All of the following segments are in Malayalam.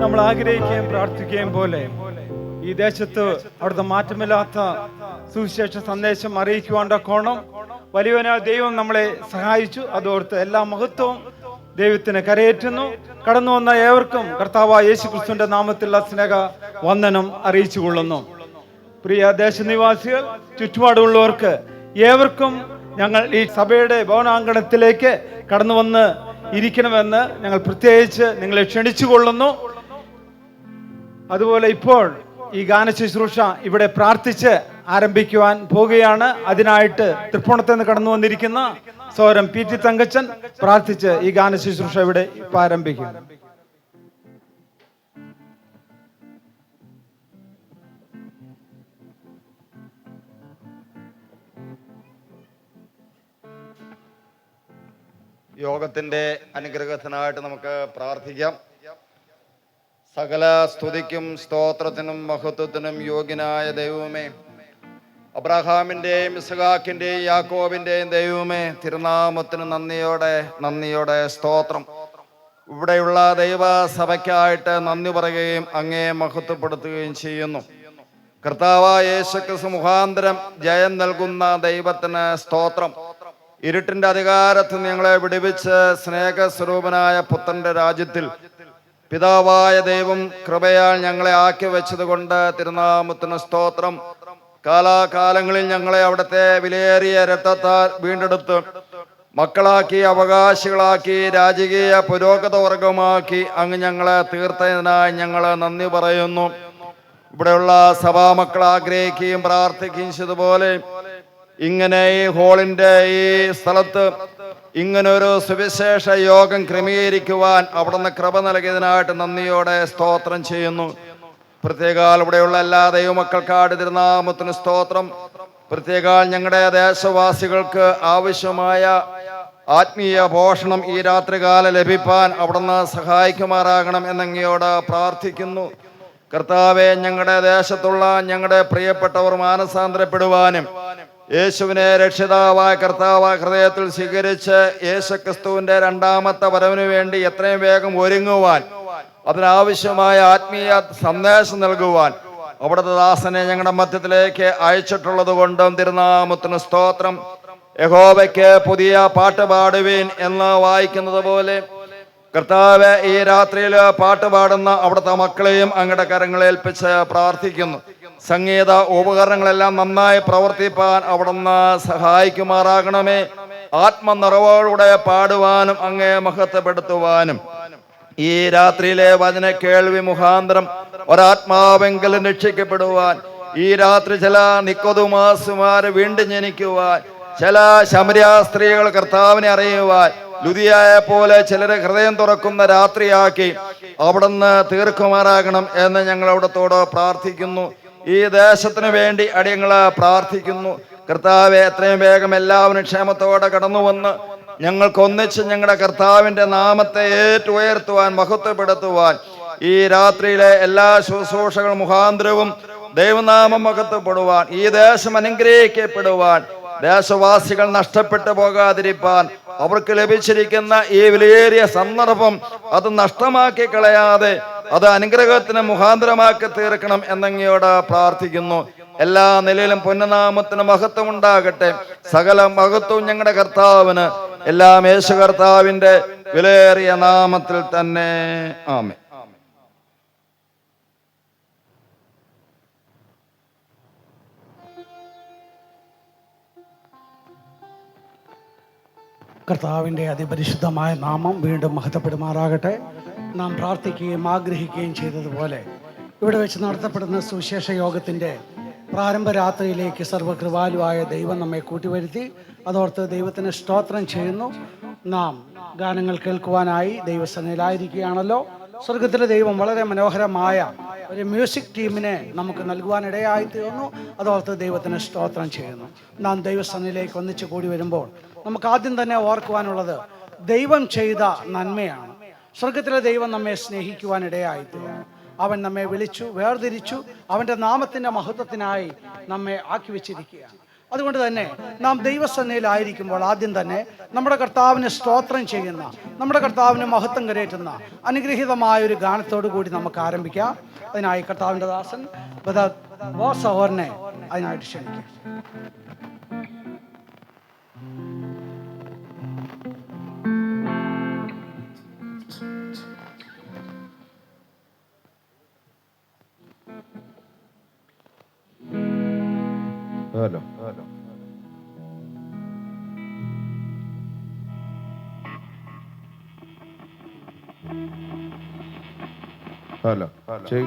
നമ്മൾ ആഗ്രഹിക്കുകയും പ്രാർത്ഥിക്കുകയും പോലെ ഈ ദേശത്ത് അവിടുത്തെ മാറ്റമില്ലാത്ത സുവിശേഷ സന്ദേശം അറിയിക്കുവാൻ കോണം വലിയവനായ ദൈവം നമ്മളെ സഹായിച്ചു. അതോർത്ത് എല്ലാ മഹത്വവും ദൈവത്തിന് കരയേറ്റുന്നു. കടന്നു വന്ന ഏവർക്കും കർത്താവായ യേശു ക്രിസ്തുവിന്റെ നാമത്തിലുള്ള സ്നേഹ വന്ദനം അറിയിച്ചു കൊള്ളുന്നു. പ്രിയ ദേശനിവാസികൾ, ചുറ്റുപാടുള്ളവർക്ക് ഏവർക്കും ഞങ്ങൾ ഈ സഭയുടെ ഭവനാങ്കണത്തിലേക്ക് കടന്നു വന്ന് ഇരിക്കണമെന്ന് ഞങ്ങൾ പ്രത്യേകിച്ച് നിങ്ങളെ ക്ഷണിച്ചു കൊള്ളുന്നു. അതുപോലെ ഇപ്പോൾ ഈ ഗാന ശുശ്രൂഷ ഇവിടെ പ്രാർത്ഥിച്ച് ആരംഭിക്കുവാൻ പോവുകയാണ്. അതിനായിട്ട് തൃപ്പൂണിത്ത് നിന്ന് കടന്നു വന്നിരിക്കുന്ന സോരം പി ടി തങ്കച്ചൻ പ്രാർത്ഥിച്ച് ഈ ഗാന ശുശ്രൂഷ ഇവിടെ ഇപ്പം ആരംഭിക്കും. യോഗത്തിന്റെ അനുഗ്രഹത്തിനായിട്ട് നമുക്ക് പ്രാർത്ഥിക്കാം. സകല സ്തുതിക്കും സ്തോത്രത്തിനും മഹത്വത്തിനും യോഗ്യനായ ദൈവമേ, അബ്രഹാമിൻ്റെയും ഇസ്ഹാക്കിൻ്റെയും യാക്കോബിൻ്റെയും ദൈവമേ, തിരുനാമത്തിന് നന്ദിയോടെ സ്തോത്രം. ഇവിടെയുള്ള ദൈവസഭയ്ക്കായിട്ട് നന്ദി പറയുകയും അങ്ങേ മഹത്വപ്പെടുത്തുകയും ചെയ്യുന്നു. കർത്താവായ യേശുക്രിസ്തു മുഖാന്തരം ജയം നൽകുന്ന ദൈവത്തിന് സ്തോത്രം. ഇരുട്ടിന്റെ അധികാരത്തിൽ ഞങ്ങളെ വിടുവിച്ച് സ്നേഹസ്വരൂപനായ പുത്രന്റെ രാജ്യത്തിൽ പിതാവായ ദൈവം കൃപയാൽ ഞങ്ങളെ ആക്കി വെച്ചത് കൊണ്ട് തിരുനാമത്തിന് സ്തോത്രം. കാലാകാലങ്ങളിൽ ഞങ്ങളെ അവിടുത്തെ വിലയേറിയ രക്തത്താൽ വീണ്ടെടുത്ത് മക്കളാക്കി, അവകാശികളാക്കി, രാജകീയ പുരോഗതവർഗമാക്കി അങ്ങ് ഞങ്ങളെ തീർത്തതിനായി ഞങ്ങൾ നന്ദി പറയുന്നു. ഇവിടെയുള്ള സഭാമക്കൾ ആഗ്രഹിക്കുകയും പ്രാർത്ഥിക്കുകയും ചെയ്തതുപോലെ ഇങ്ങനെ ഈ ഹോളിന്റെ ഈ സ്ഥലത്ത് ഇങ്ങനൊരു സുവിശേഷ യോഗം ക്രമീകരിക്കുവാൻ അവിടുന്ന് കൃപ നൽകിയതിനായിട്ട് നന്ദിയോടെ സ്തോത്രം ചെയ്യുന്നു. പ്രത്യേകാൽ ഇവിടെയുള്ള എല്ലാ ദൈവമക്കൾക്കാട് തിരുനാമത്തിന് സ്തോത്രം. പ്രത്യേകാൽ ഞങ്ങളുടെ ദേശവാസികൾക്ക് ആവശ്യമായ ആത്മീയ പോഷണം ഈ രാത്രികാലം ലഭിപ്പാൻ അവിടുന്ന് സഹായിക്കുമാറാകണം എന്നങ്ങയോട് പ്രാർത്ഥിക്കുന്നു. കർത്താവെ, ഞങ്ങളുടെ ദേശത്തുള്ള ഞങ്ങളുടെ പ്രിയപ്പെട്ടവർ മാനസാന്തരപ്പെടുവാനും യേശുവിനെ രക്ഷിതാവായ കർത്താവായ ഹൃദയത്തിൽ സ്വീകരിച്ച് യേശുക്രിസ്തുവിന്റെ രണ്ടാമത്തെ വരവിന് വേണ്ടി എത്രയും വേഗം ഒരുങ്ങുവാൻ, അതിനാവശ്യമായ ആത്മീയ സന്ദേശം നൽകുവാൻ അവിടുത്തെ ദാസനെ ഞങ്ങളുടെ മധ്യത്തിലേക്ക് അയച്ചിട്ടുള്ളത് കൊണ്ടും തിരുനാമത്തിന് സ്തോത്രം. യഹോവയ്ക്ക് പുതിയ പാട്ട് പാടുവീൻ എന്ന് വായിക്കുന്നത് പോലെ കർത്താവ് ഈ രാത്രിയിൽ പാട്ട് പാടുന്ന അവിടുത്തെ മക്കളെയും അങ്ങയുടെ കരങ്ങളേൽപ്പിച്ച് പ്രാർത്ഥിക്കുന്നു. സംഗീത ഉപകരണങ്ങളെല്ലാം നന്നായി പ്രവർത്തിപ്പാൻ അവിടുന്ന് സഹായിക്കുമാറാകണമേ. ആത്മനിറവോടെ പാടുവാനും അങ്ങേ മഹത്വപ്പെടുത്തുവാനും ഈ രാത്രിയിലെ വചന കേൾവി മുഖാന്തരം ഒരാത്മാവെങ്കിലും രക്ഷിക്കപ്പെടുവാൻ, ഈ രാത്രി ചില നിക്കോദുമാസുമാര് വീണ്ടും ജനിക്കുവാൻ, ചില ശമര്യ സ്ത്രീകൾ കർത്താവിനെ അറിയുവാൻ, ലുദിയായ പോലെ ചിലരെ ഹൃദയം തുറക്കുന്ന രാത്രിയാക്കി അവിടുന്ന് തീർക്കുമാറാകണം എന്ന് ഞങ്ങൾ അവിടത്തോട് പ്രാർത്ഥിക്കുന്നു. ഈ ദേശത്തിന് വേണ്ടി അടിയങ്ങള് പ്രാർത്ഥിക്കുന്നു. കർത്താവെ, എത്രയും വേഗം എല്ലാവരും ക്ഷേമത്തോടെ കടന്നു വന്ന് ഞങ്ങൾക്ക് ഒന്നിച്ച് ഞങ്ങളുടെ കർത്താവിന്റെ നാമത്തെ ഏറ്റുയർത്തുവാൻ, മഹത്വപ്പെടുത്തുവാൻ, ഈ രാത്രിയിലെ എല്ലാ ശുശ്രൂഷകൾ മുഖാന്തരവും ദൈവനാമം മഹത്വപ്പെടുവാൻ, ഈ ദേശം അനുഗ്രഹിക്കപ്പെടുവാൻ, ദേശവാസികൾ നഷ്ടപ്പെട്ടു പോകാതിരിപ്പാൻ, അവർക്ക് ലഭിച്ചിരിക്കുന്ന ഈ വിലയേറിയ സന്ദർഭം അത് നഷ്ടമാക്കി കളയാതെ അത് അനുഗ്രഹത്തിന് മുഖാന്തരമാക്കി തീർക്കണം എന്നങ്ങയോട് പ്രാർത്ഥിക്കുന്നു. എല്ലാ നിലയിലും പൊന്നുനാമത്തിന് മഹത്വം ഉണ്ടാകട്ടെ. സകല മഹത്വവും ഞങ്ങളുടെ കർത്താവിന്, എല്ലാം യേശു കർത്താവിന്റെ വിലയേറിയ നാമത്തിൽ തന്നെ. ആമേൻ. കർത്താവിൻ്റെ അതിപരിശുദ്ധമായ നാമം വീണ്ടും മഹത്വപ്പെടുമാറാകട്ടെ. നാം പ്രാർത്ഥിക്കുകയും ആഗ്രഹിക്കുകയും ചെയ്തതുപോലെ ഇവിടെ വെച്ച് നടത്തപ്പെടുന്ന സുവിശേഷ യോഗത്തിൻ്റെ പ്രാരംഭ രാത്രിയിലേക്ക് സർവ്വകൃപാലുവായ ദൈവം നമ്മെ കൂട്ടിവരുത്തി. അതോർത്ത് ദൈവത്തിന് സ്തോത്രം ചെയ്യുന്നു. നാം ഗാനങ്ങൾ കേൾക്കുവാനായി ദൈവസന്നിധിയിലായിരിക്കുകയാണല്ലോ. സ്വർഗത്തിലെ ദൈവം വളരെ മനോഹരമായ ഒരു മ്യൂസിക് ടീമിനെ നമുക്ക് നൽകുവാനിടയായി തീർന്നു. അതോർത്ത് ദൈവത്തിന് സ്തോത്രം ചെയ്യുന്നു. നാം ദൈവസന്നിധിയിലേക്ക് ഒന്നിച്ചു കൂടി വരുമ്പോൾ നമുക്ക് ആദ്യം തന്നെ ഓർക്കുവാനുള്ളത് ദൈവം ചെയ്ത നന്മയാണ്. സ്വർഗത്തിലെ ദൈവം നമ്മെ സ്നേഹിക്കുവാനിടയായി തീർന്നു. അവൻ നമ്മെ വിളിച്ചു, വേർതിരിച്ചു, അവൻ്റെ നാമത്തിൻ്റെ മഹത്വത്തിനായി നമ്മെ ആക്കി വെച്ചിരിക്കുകയാണ്. അതുകൊണ്ട് തന്നെ നാം ദൈവസന്നയിലായിരിക്കുമ്പോൾ ആദ്യം തന്നെ നമ്മുടെ കർത്താവിന് സ്തോത്രം ചെയ്യുന്ന, നമ്മുടെ കർത്താവിന് മഹത്വം കരേറ്റുന്ന അനുഗ്രഹീതമായ ഒരു ഗാനത്തോടു കൂടി നമുക്ക് ആരംഭിക്കാം. അതിനായി കർത്താവിൻ്റെ ദാസൻ ബോസ് അവറിനെ അതിനായിട്ട് ക്ഷണിക്കാം. ഹലോ ഹലോ ചെയ്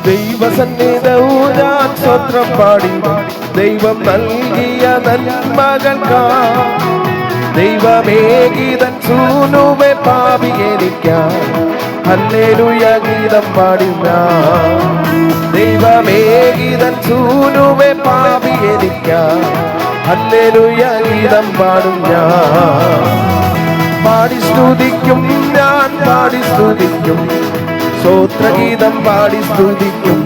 ദൈവസന്നിധവും ഞാൻ സ്തോത്രം പാടി, ദൈവം നൽകിയ നന്മകൾക്കാ, ദൈവമേകിതൻ സൂനുവെ പാപി എനിക്കായി ഹല്ലേലൂയ ഗീതം പാടും ഞാൻ. ദൈവമേകിതൻ സൂനുവെ പാപി എനിക്കായി ഹല്ലേലൂയ ഗീതം പാടും ഞാൻ. പാടി സ്തുതിക്കും ഞാൻ, പാടി സ്തുതിക്കും, സ്തോത്രഗീതം പാടി സ്തുതിക്കും,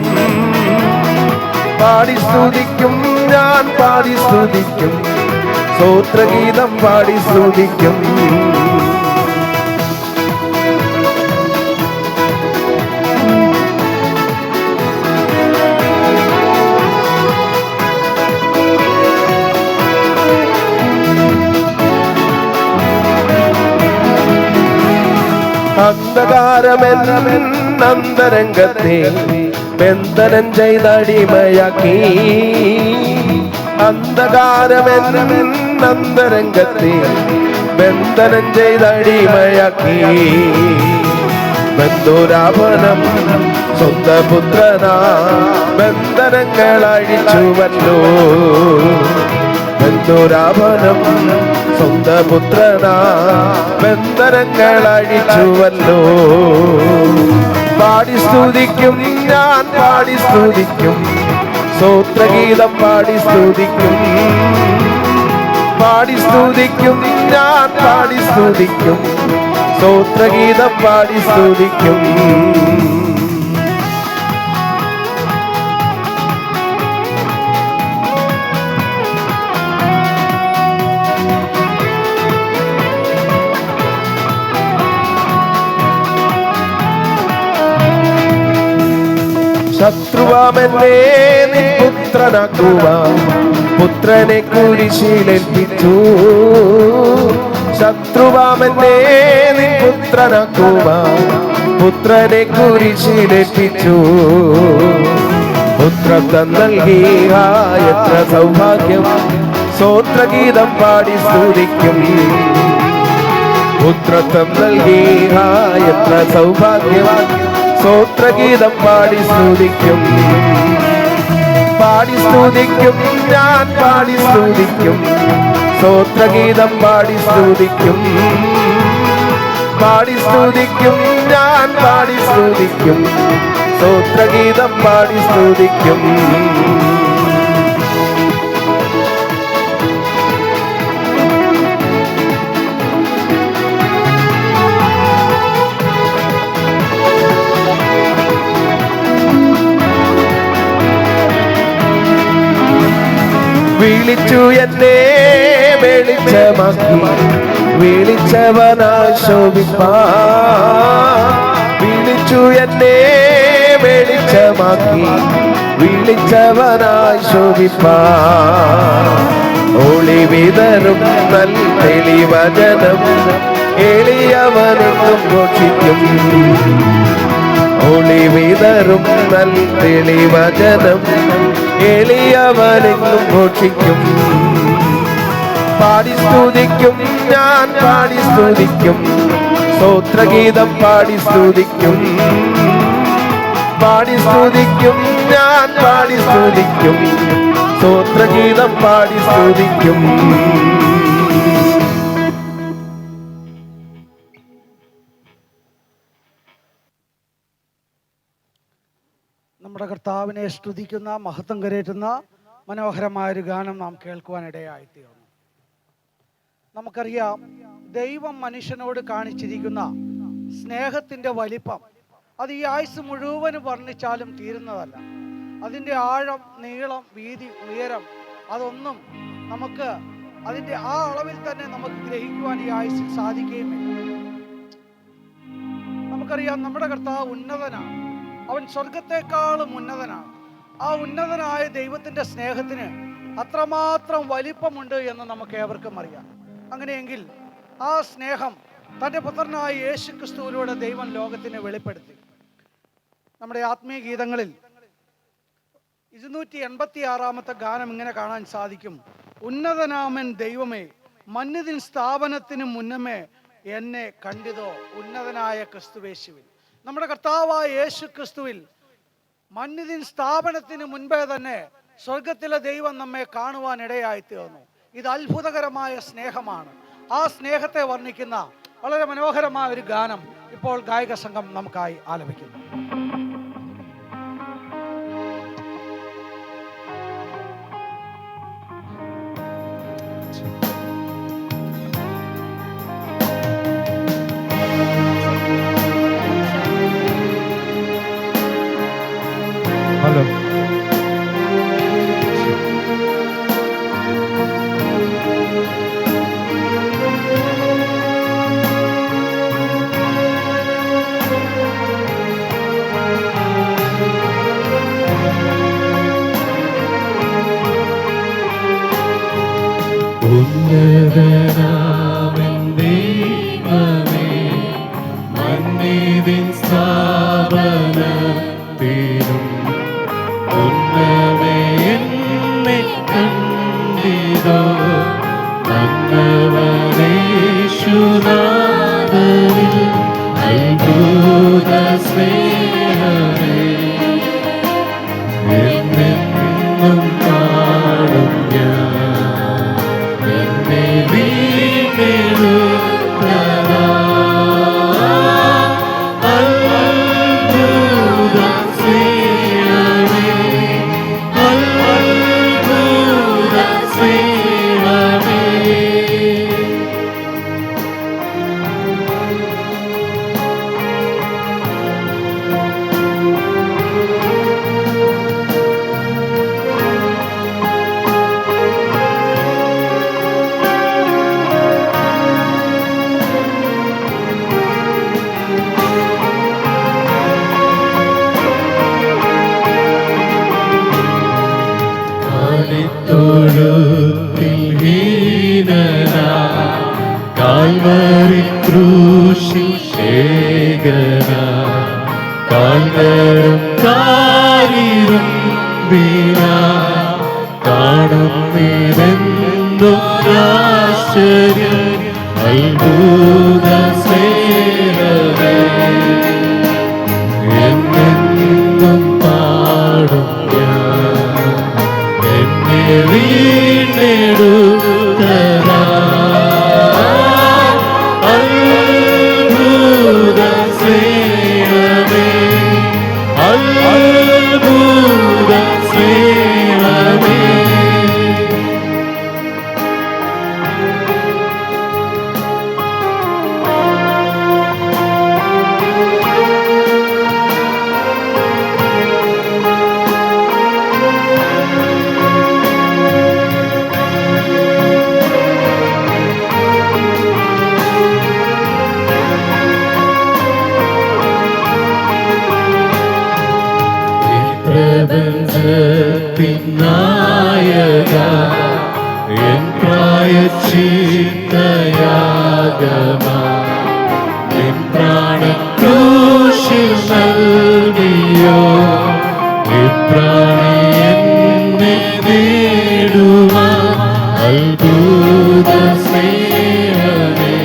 പാടി സ്തുതിക്കും ഞാൻ, പാടി സ്തുതിക്കും, സ്തോത്രഗീതം പാടി സ്തുതിക്കും. അന്ധകാരമെന്നന്തരംഗത്തെ ബന്ധനം ചെയ്തടിമയാക്കി, അന്ധകാരമെന്നന്തരംഗത്തെ ബന്ധനം ചെയ്തടിമയാക്കി, ബന്ധുരാഭനം സ്വന്തം പുത്രനാ ബന്ധനങ്ങൾ അഴിച്ചുവല്ലോ, ബന്ധുരാഭനം സ്വന്തം പുത്രനാ ബന്ധനങ്ങൾ അഴിച്ചുവല്ലോ. പാടി സ്തുതിക്കും ഞാൻ, പാടി സ്തുതിക്കും, സ്തോത്രഗീതം പാടി സ്തുതിക്കും, പാടി സ്തുതിക്കും ഞാൻ, പാടി സ്തുതിക്കും, സ്തോത്രഗീതം പാടി സ്തുതിക്കും. ശത്രുവാമെന്നെ നിൻ പുത്രനാക്കുവാൻ പുത്രനെ കുരിശിലേൽപ്പിച്ചു, ശത്രുവാമെന്നെ നിൻ പുത്രനാക്കുവാൻ പുത്രനെ കുരിശിലേൽപ്പിച്ചു. പുത്രത്വം നൽകി എത്ര സൗഭാഗ്യം, സ്തോത്രഗീതം പാടി സ്തുതിക്കും, പുത്രത്വം നൽകി എത്ര സൗഭാഗ്യം, സ്തോത്രഗീതം പാടി സ്തുതിക്കും. പാടി സ്തുതിക്കും ഞാൻ, പാടി സ്തുതിക്കും, സ്തോത്രഗീതം പാടി സ്തുതിക്കും, പാടി സ്തുതിക്കും ഞാൻ, പാടി സ്തുതിക്കും, സ്തോത്രഗീതം പാടി സ്തുതിക്കും. വിളിച്ചു എന്നെ വെളിച്ചമാക്കി, വിളിച്ചവനായി ശോഭിപ്പാൻ, വിളിച്ചു എന്നെ വെളിച്ചമാക്കി, വിളിച്ചവനായി ശോഭിപ്പാൻ. ഒളി വിതറും നൽ തെളിവചനം എളിയവനെന്നും ഘോഷിക്കും, ഒളി വിതറും നൽ തെളിവചനം എളിയവനെന്നും ഘോഷിക്കും. പാടി സ്തുതിക്കും ഞാൻ, പാടി സ്തുതിക്കും, സ്തോത്രഗീതം പാടി സ്തുതിക്കും, പാടി സ്തുതിക്കും, ഞാൻ പാടി സ്തുതിക്കും, സ്തോത്രഗീതം പാടി സ്തുതിക്കും. നമ്മുടെ കർത്താവിനെ സ്തുതിക്കുന്ന, മഹത്വം കരേറ്റുന്ന മനോഹരമായൊരു ഗാനം നാം കേൾക്കുവാനിടയായിത്തീർന്നു. നമുക്കറിയാം, ദൈവം മനുഷ്യനോട് കാണിച്ചിരിക്കുന്ന സ്നേഹത്തിൻ്റെ വലിപ്പം അത് ഈ ആയുസ് മുഴുവനും വർണ്ണിച്ചാലും തീരുന്നതല്ല. അതിൻ്റെ ആഴം, നീളം, വീതി, ഉയരം അതൊന്നും നമുക്ക് അതിൻ്റെ ആ അളവിൽ തന്നെ നമുക്ക് ഗ്രഹിക്കുവാൻ ഈ ആയുസ്സിൽ സാധിക്കുകയുമില്ല. നമുക്കറിയാം, നമ്മുടെ കർത്താവ് ഉന്നതനാണ്. അവൻ സ്വർഗത്തെക്കാളും ഉന്നതനാണ്. ആ ഉന്നതനായ ദൈവത്തിൻ്റെ സ്നേഹത്തിന് അത്രമാത്രം വലിപ്പമുണ്ട് എന്ന് നമുക്ക് ഏവർക്കും അറിയാം. അങ്ങനെയെങ്കിൽ ആ സ്നേഹം തൻ്റെ പുത്രനായ യേശു ക്രിസ്തുവിലൂടെ ദൈവം ലോകത്തിന് വെളിപ്പെടുത്തി. നമ്മുടെ ആത്മീയ ഗീതങ്ങളിൽ 286 ഗാനം ഇങ്ങനെ കാണാൻ സാധിക്കും: ഉന്നതനാമൻ ദൈവമേ, മന്നിതിൻ സ്ഥാപനത്തിന് മുന്നമേ എന്നെ കണ്ടിതോ ഉന്നതനായ ക്രിസ്തുവേശുവിൽ. നമ്മുടെ കർത്താവായ യേശു ക്രിസ്തുവിൽ മന്നിതിൻ സ്ഥാപനത്തിന് മുൻപേ തന്നെ സ്വർഗത്തിലെ ദൈവം നമ്മെ കാണുവാൻ ഇടയായി തീർന്നു. ഇത് അത്ഭുതകരമായ സ്നേഹമാണ്. ആ സ്നേഹത്തെ വർണ്ണിക്കുന്ന വളരെ മനോഹരമായ ഒരു ഗാനം ഇപ്പോൾ ഗായക സംഘം നമുക്കായി ആലപിക്കുന്നു. ഹലോ, ഉന്നതനാമൻ ദൈവമേ, മന്നിതിൻ സ്ഥാപനത്തിനും മുന്നമേ എന്നെ കണ്ടിതോ നന്നവനേശുനാഥനിൽ അത്ഭുത സ്നേഹമേ, എന്നെന്നും പാടും ഞാൻ എന്നെ വീണ്ടെടുത്തതാ. അത്ഭുത സ്നേഹമേ, അത്ഭുത സ്നേഹമേ. തൊഴുത്തിൽ ഹീനനാ കാൽവരി ക്രൂശിൽ ശേഖനാ കാൽവരും കാരിരും വീണാ കാണുന്നിതെന്തൊരാശ്ചര്യം അത്ഭുത സ്നേഹമേ, എന്നെന്നും പാടും ഞാൻ എന്നെ വീണ്ടെടുത്തതാ. അത്ഭുത സ്നേഹമേ, അത്ഭുത സ്നേഹമേ. പ്രപഞ്ചത്തിൻ നായക എൻ പ്രായശ്ചിത്തയാഗമാ നിൻ പ്രാണൻ ക്രൂശിൽ നൽകിയോ ഇപ്രാണി എന്നെ നേടുവാൻ അത്ഭുത സ്നേഹമേ,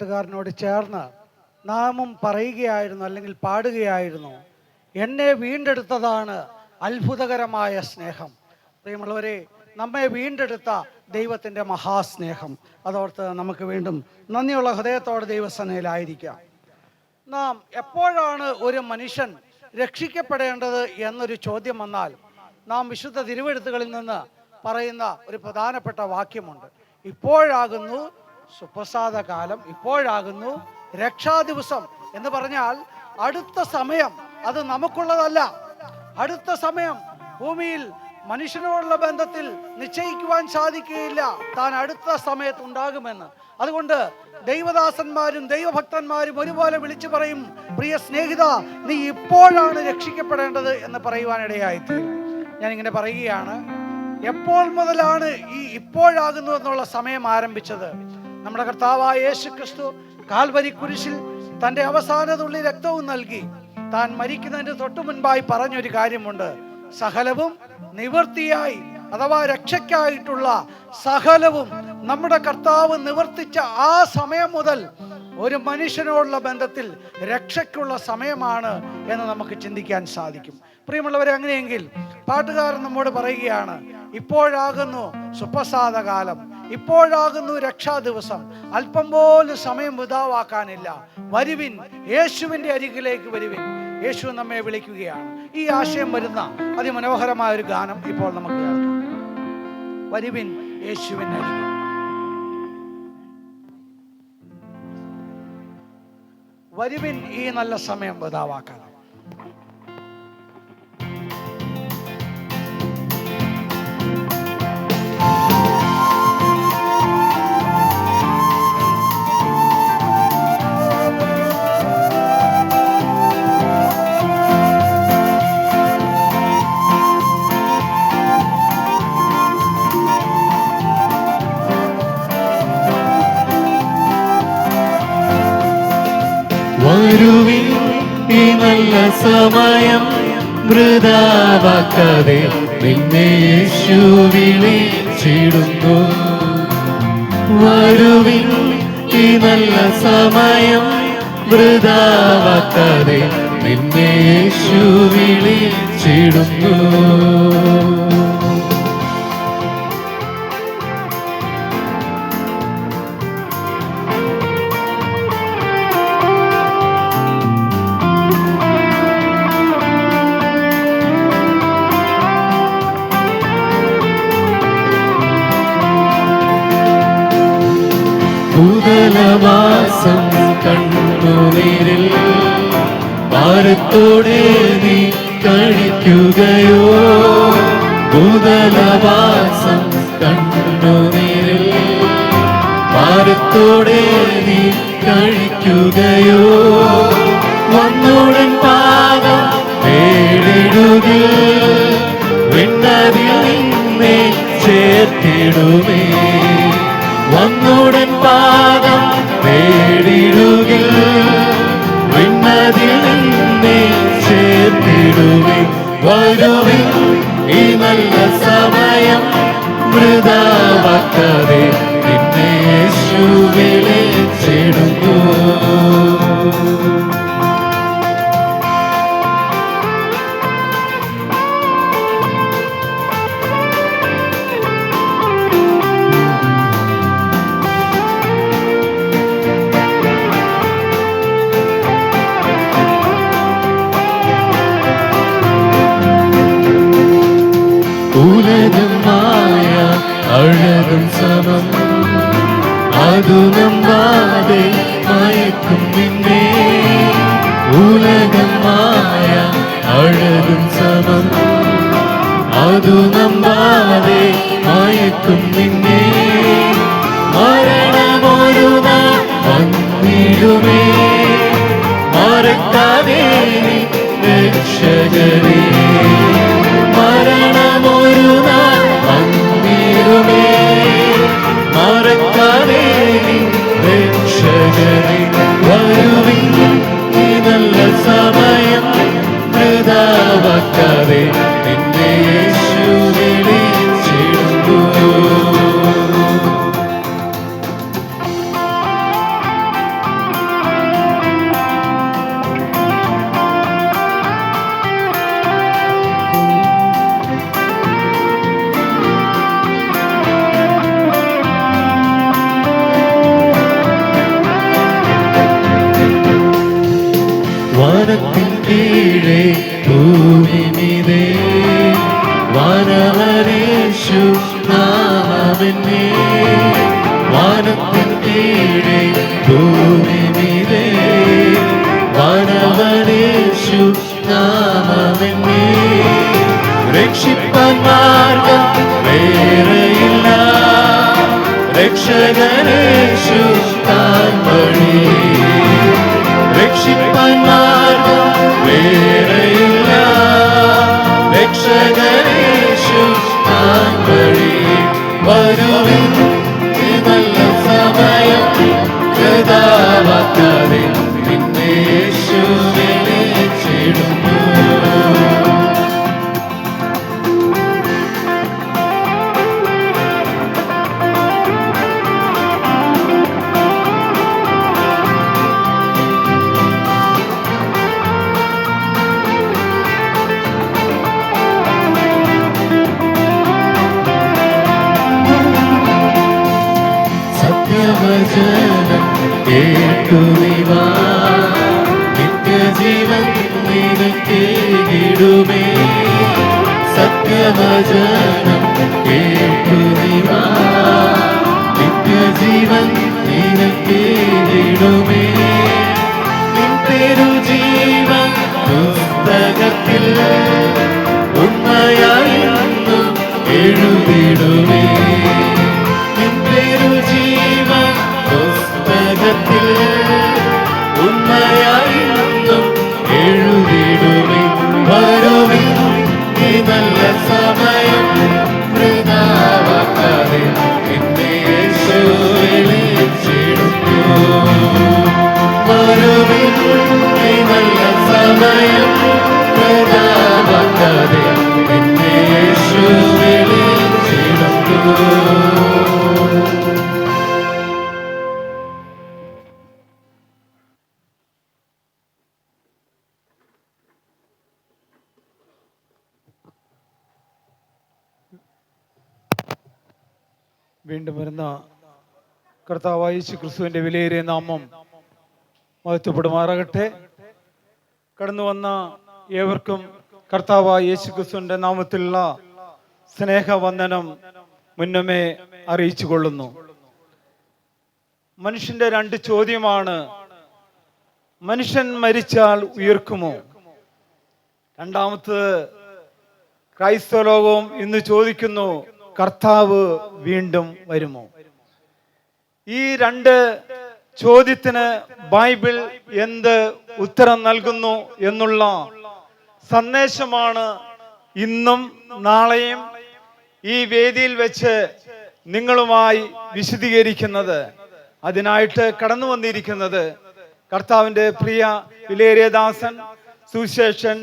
പാട്ടുകാരനോട് ചേർന്ന് നാമും പറയുകയായിരുന്നു, അല്ലെങ്കിൽ പാടുകയായിരുന്നു, എന്നെ വീണ്ടെടുത്തതാണ് അത്ഭുതകരമായ സ്നേഹം. പ്രിയമുള്ളവരെ, നമ്മെ വീണ്ടെടുത്ത ദൈവത്തിൻ്റെ മഹാസ്നേഹം അതോർത്ത് നമുക്ക് വീണ്ടും നന്ദിയുള്ള ഹൃദയത്തോടെ ദൈവസന്നയിലായിരിക്കാം. നാം എപ്പോഴാണ് ഒരു മനുഷ്യൻ രക്ഷിക്കപ്പെടേണ്ടത് എന്നൊരു ചോദ്യം വന്നാൽ നാം വിശുദ്ധ തിരുവെഴുത്തുകളിൽ നിന്ന് പറയുന്ന ഒരു പ്രധാനപ്പെട്ട വാക്യമുണ്ട്. ഇപ്പോഴാകുന്നു സുപ്രസാദ കാലം, ഇപ്പോഴാകുന്നു രക്ഷാദിവസം എന്ന് പറഞ്ഞാൽ അടുത്ത സമയം അത് നമുക്കുള്ളതല്ല. അടുത്ത സമയം ഭൂമിയിൽ മനുഷ്യനോടുള്ള ബന്ധത്തിൽ നിശ്ചയിക്കുവാൻ സാധിക്കുകയില്ല താൻ അടുത്ത സമയത്ത് ഉണ്ടാകുമെന്ന്. അതുകൊണ്ട് ദൈവദാസന്മാരും ദൈവഭക്തന്മാരും ഒരുപോലെ വിളിച്ചു പറയും, പ്രിയ സ്നേഹിത, നീ ഇപ്പോഴാണ് രക്ഷിക്കപ്പെടേണ്ടത് എന്ന് പറയുവാനിടയായിത്തീരും. ഞാനിങ്ങനെ പറയുകയാണ്, എപ്പോൾ മുതലാണ് ഈ ഇപ്പോഴാകുന്നു എന്നുള്ള സമയം ആരംഭിച്ചത്? നമ്മുടെ കർത്താവായ യേശു ക്രിസ്തു കാൽവരി കുരിശിൽ തൻ്റെ അവസാന തുള്ളി രക്തവും നൽകി താൻ മരിക്കുന്നതിന് തൊട്ടു മുൻപായി പറഞ്ഞൊരു കാര്യമുണ്ട്, സകലവും നിവൃത്തിയായി, അഥവാ രക്ഷയ്ക്കായിട്ടുള്ള സകലവും നമ്മുടെ കർത്താവ് നിവർത്തിച്ച ആ സമയം മുതൽ ഒരു മനുഷ്യനോടുള്ള ബന്ധത്തിൽ രക്ഷയ്ക്കുള്ള സമയമാണ് എന്ന് നമുക്ക് ചിന്തിക്കാൻ സാധിക്കും. പ്രിയമുള്ളവരെ, അങ്ങനെയെങ്കിൽ പാട്ടുകാരൻ നമ്മോട് പറയുകയാണ്, ഇപ്പോഴാകുന്നു സുപ്രസാദ കാലം, ഇപ്പോഴാകുന്നു രക്ഷാ ദിവസം, അല്പം പോലും സമയം വൃഥാവാക്കാനില്ല. വരുവിൻ, യേശുവിൻ്റെ അരികിലേക്ക് വരുവിൻ. യേശു നമ്മെ വിളിക്കുകയാണ്. ഈ ആശയം വരുന്ന അതിമനോഹരമായ ഒരു ഗാനം ഇപ്പോൾ നമുക്ക് കേൾക്കാം. വരുവിൻ യേശുവിൻ്റെ അരികിൽ. വരുവിൻ, ഈ നല്ല സമയം വൃഥാവാക്കാൻ. വരുവിൻ, ഈ നല്ല സമയം വൃഥാവാക്കാതെ നിന്നെ യേശു വിളിച്ചിടുന്നു. വരുവിൻ, ഈ നല്ല സമയം വൃഥാവാക്കാതെ നിന്നെ യേശു വിളിച്ചിടുന്നു. ഭൂതലവാസം കണ്ണുനീരിൽ ഭാരത്തോടെ നീ കഴിക്കുകയോ? ഭൂതലവാസം കണ്ണുനീരിൽ ഭാരത്തോടെ നീ കഴിക്കുകയോ? വന്നുടൻ പാദം നേടിടുക, വിണ്ണതിൽ നിന്നെ ചേർത്തിടുമേ. വന്നുടൻ പാദം നേടിടുക, വിണ്ണതിൽ നിന്നെ ചേർത്തിടുമേ. വരുവിൻ, ഈ നല്ല സമയം വൃഥാവാക്കാതെ നിന്നെ യേശു വിളിച്ചിടുന്നു. ഉലകമായ അഴകും സമം അതു നമ്പാതെ മയക്കും നിന്നെ. ഉലകമായ അഴകും സമം അതു നമ്പാതെ മയക്കും നിന്നെ. മരണമൊരു നാൾ വന്നിടുമേ, മറക്കാതെ നീ രക്ഷകരേ. മരണമൊരു നാൾ വന്നിടുമേ, മറക്കാതെ നീ രക്ഷകരേ. വരുവിൻ, ഈ നല്ല സമയം വൃഥാവാക്കാതെ നിന്നെ യേശു വിളിച്ചിടുന്നു. യേശു താൻ വഴി. രക്ഷിപ്പാൻ മാർഗം വേറെയില്ല, രക്ഷകനേശു താൻ വഴി. വരുവിൻ, ഈ നല്ല സമയം വൃഥാവാക്കാതെ നിന്നെ യേശു വിളിച്ചിടുന്നു. സത്യവചനം കേട്ടുനിവാ, നിത്യജീവൻ നിനക്കേകിടുമേ. സത്യവചനം കേട്ടുനിവാ, നിത്യജീവൻ നിനക്കേകിടുമേ. നിൻ തിരുജീവൻ പുസ്തകത്തിൽ ഉണ്മയായി എന്നും എഴുതിടുമേ. പുസ്തകത്തിൽ ഉണ്മയായി എന്നും എഴുതിടുമേ. വരുവിൻ, ഈ നല്ല സമയം വൃഥാവാക്കാതെ നിന്നെ യേശു വിളിച്ചിടുന്നു. വരുവിൻ, ഈ നല്ല സമയം വൃഥാവാക്കാതെ നിന്നെ യേശു വിളിച്ചിടുന്നു. വീണ്ടും വരുന്ന കർത്താവായ യേശു ക്രിസ്തുവിന്റെ വിലയേറിയ നാമം മഹത്വപ്പെടുമാറാകട്ടെ. കടന്നു വന്ന ഏവർക്കും കർത്താവായ യേശു ക്രിസ്തുവിന്റെ നാമത്തിലുള്ള സ്നേഹവന്ദനം മുന്നമേ അറിയിച്ചു കൊള്ളുന്നു. മനുഷ്യന്റെ രണ്ട് ചോദ്യമാണ്: മനുഷ്യൻ മരിച്ചാൽ ഉയർക്കുമോ? രണ്ടാമത്തത്, ക്രൈസ്തവ ലോകവും ഇന്ന് ചോദിക്കുന്നു, കർത്താവ് വീണ്ടും വരുമോ? ഈ രണ്ട് ചോദ്യത്തിന് ബൈബിൾ എന്ത് ഉത്തരം നൽകുന്നു എന്നുള്ള സന്ദേശമാണ് ഇന്നും നാളെയും ഈ വേദിയിൽ വെച്ച് നിങ്ങളുമായി വിശദീകരിക്കുന്നത്. അതിനായിട്ട് കടന്നു വന്നിരിക്കുന്നത് കർത്താവിന്റെ പ്രിയ വിലയേറിയ ദാസൻ സുവിശേഷൻ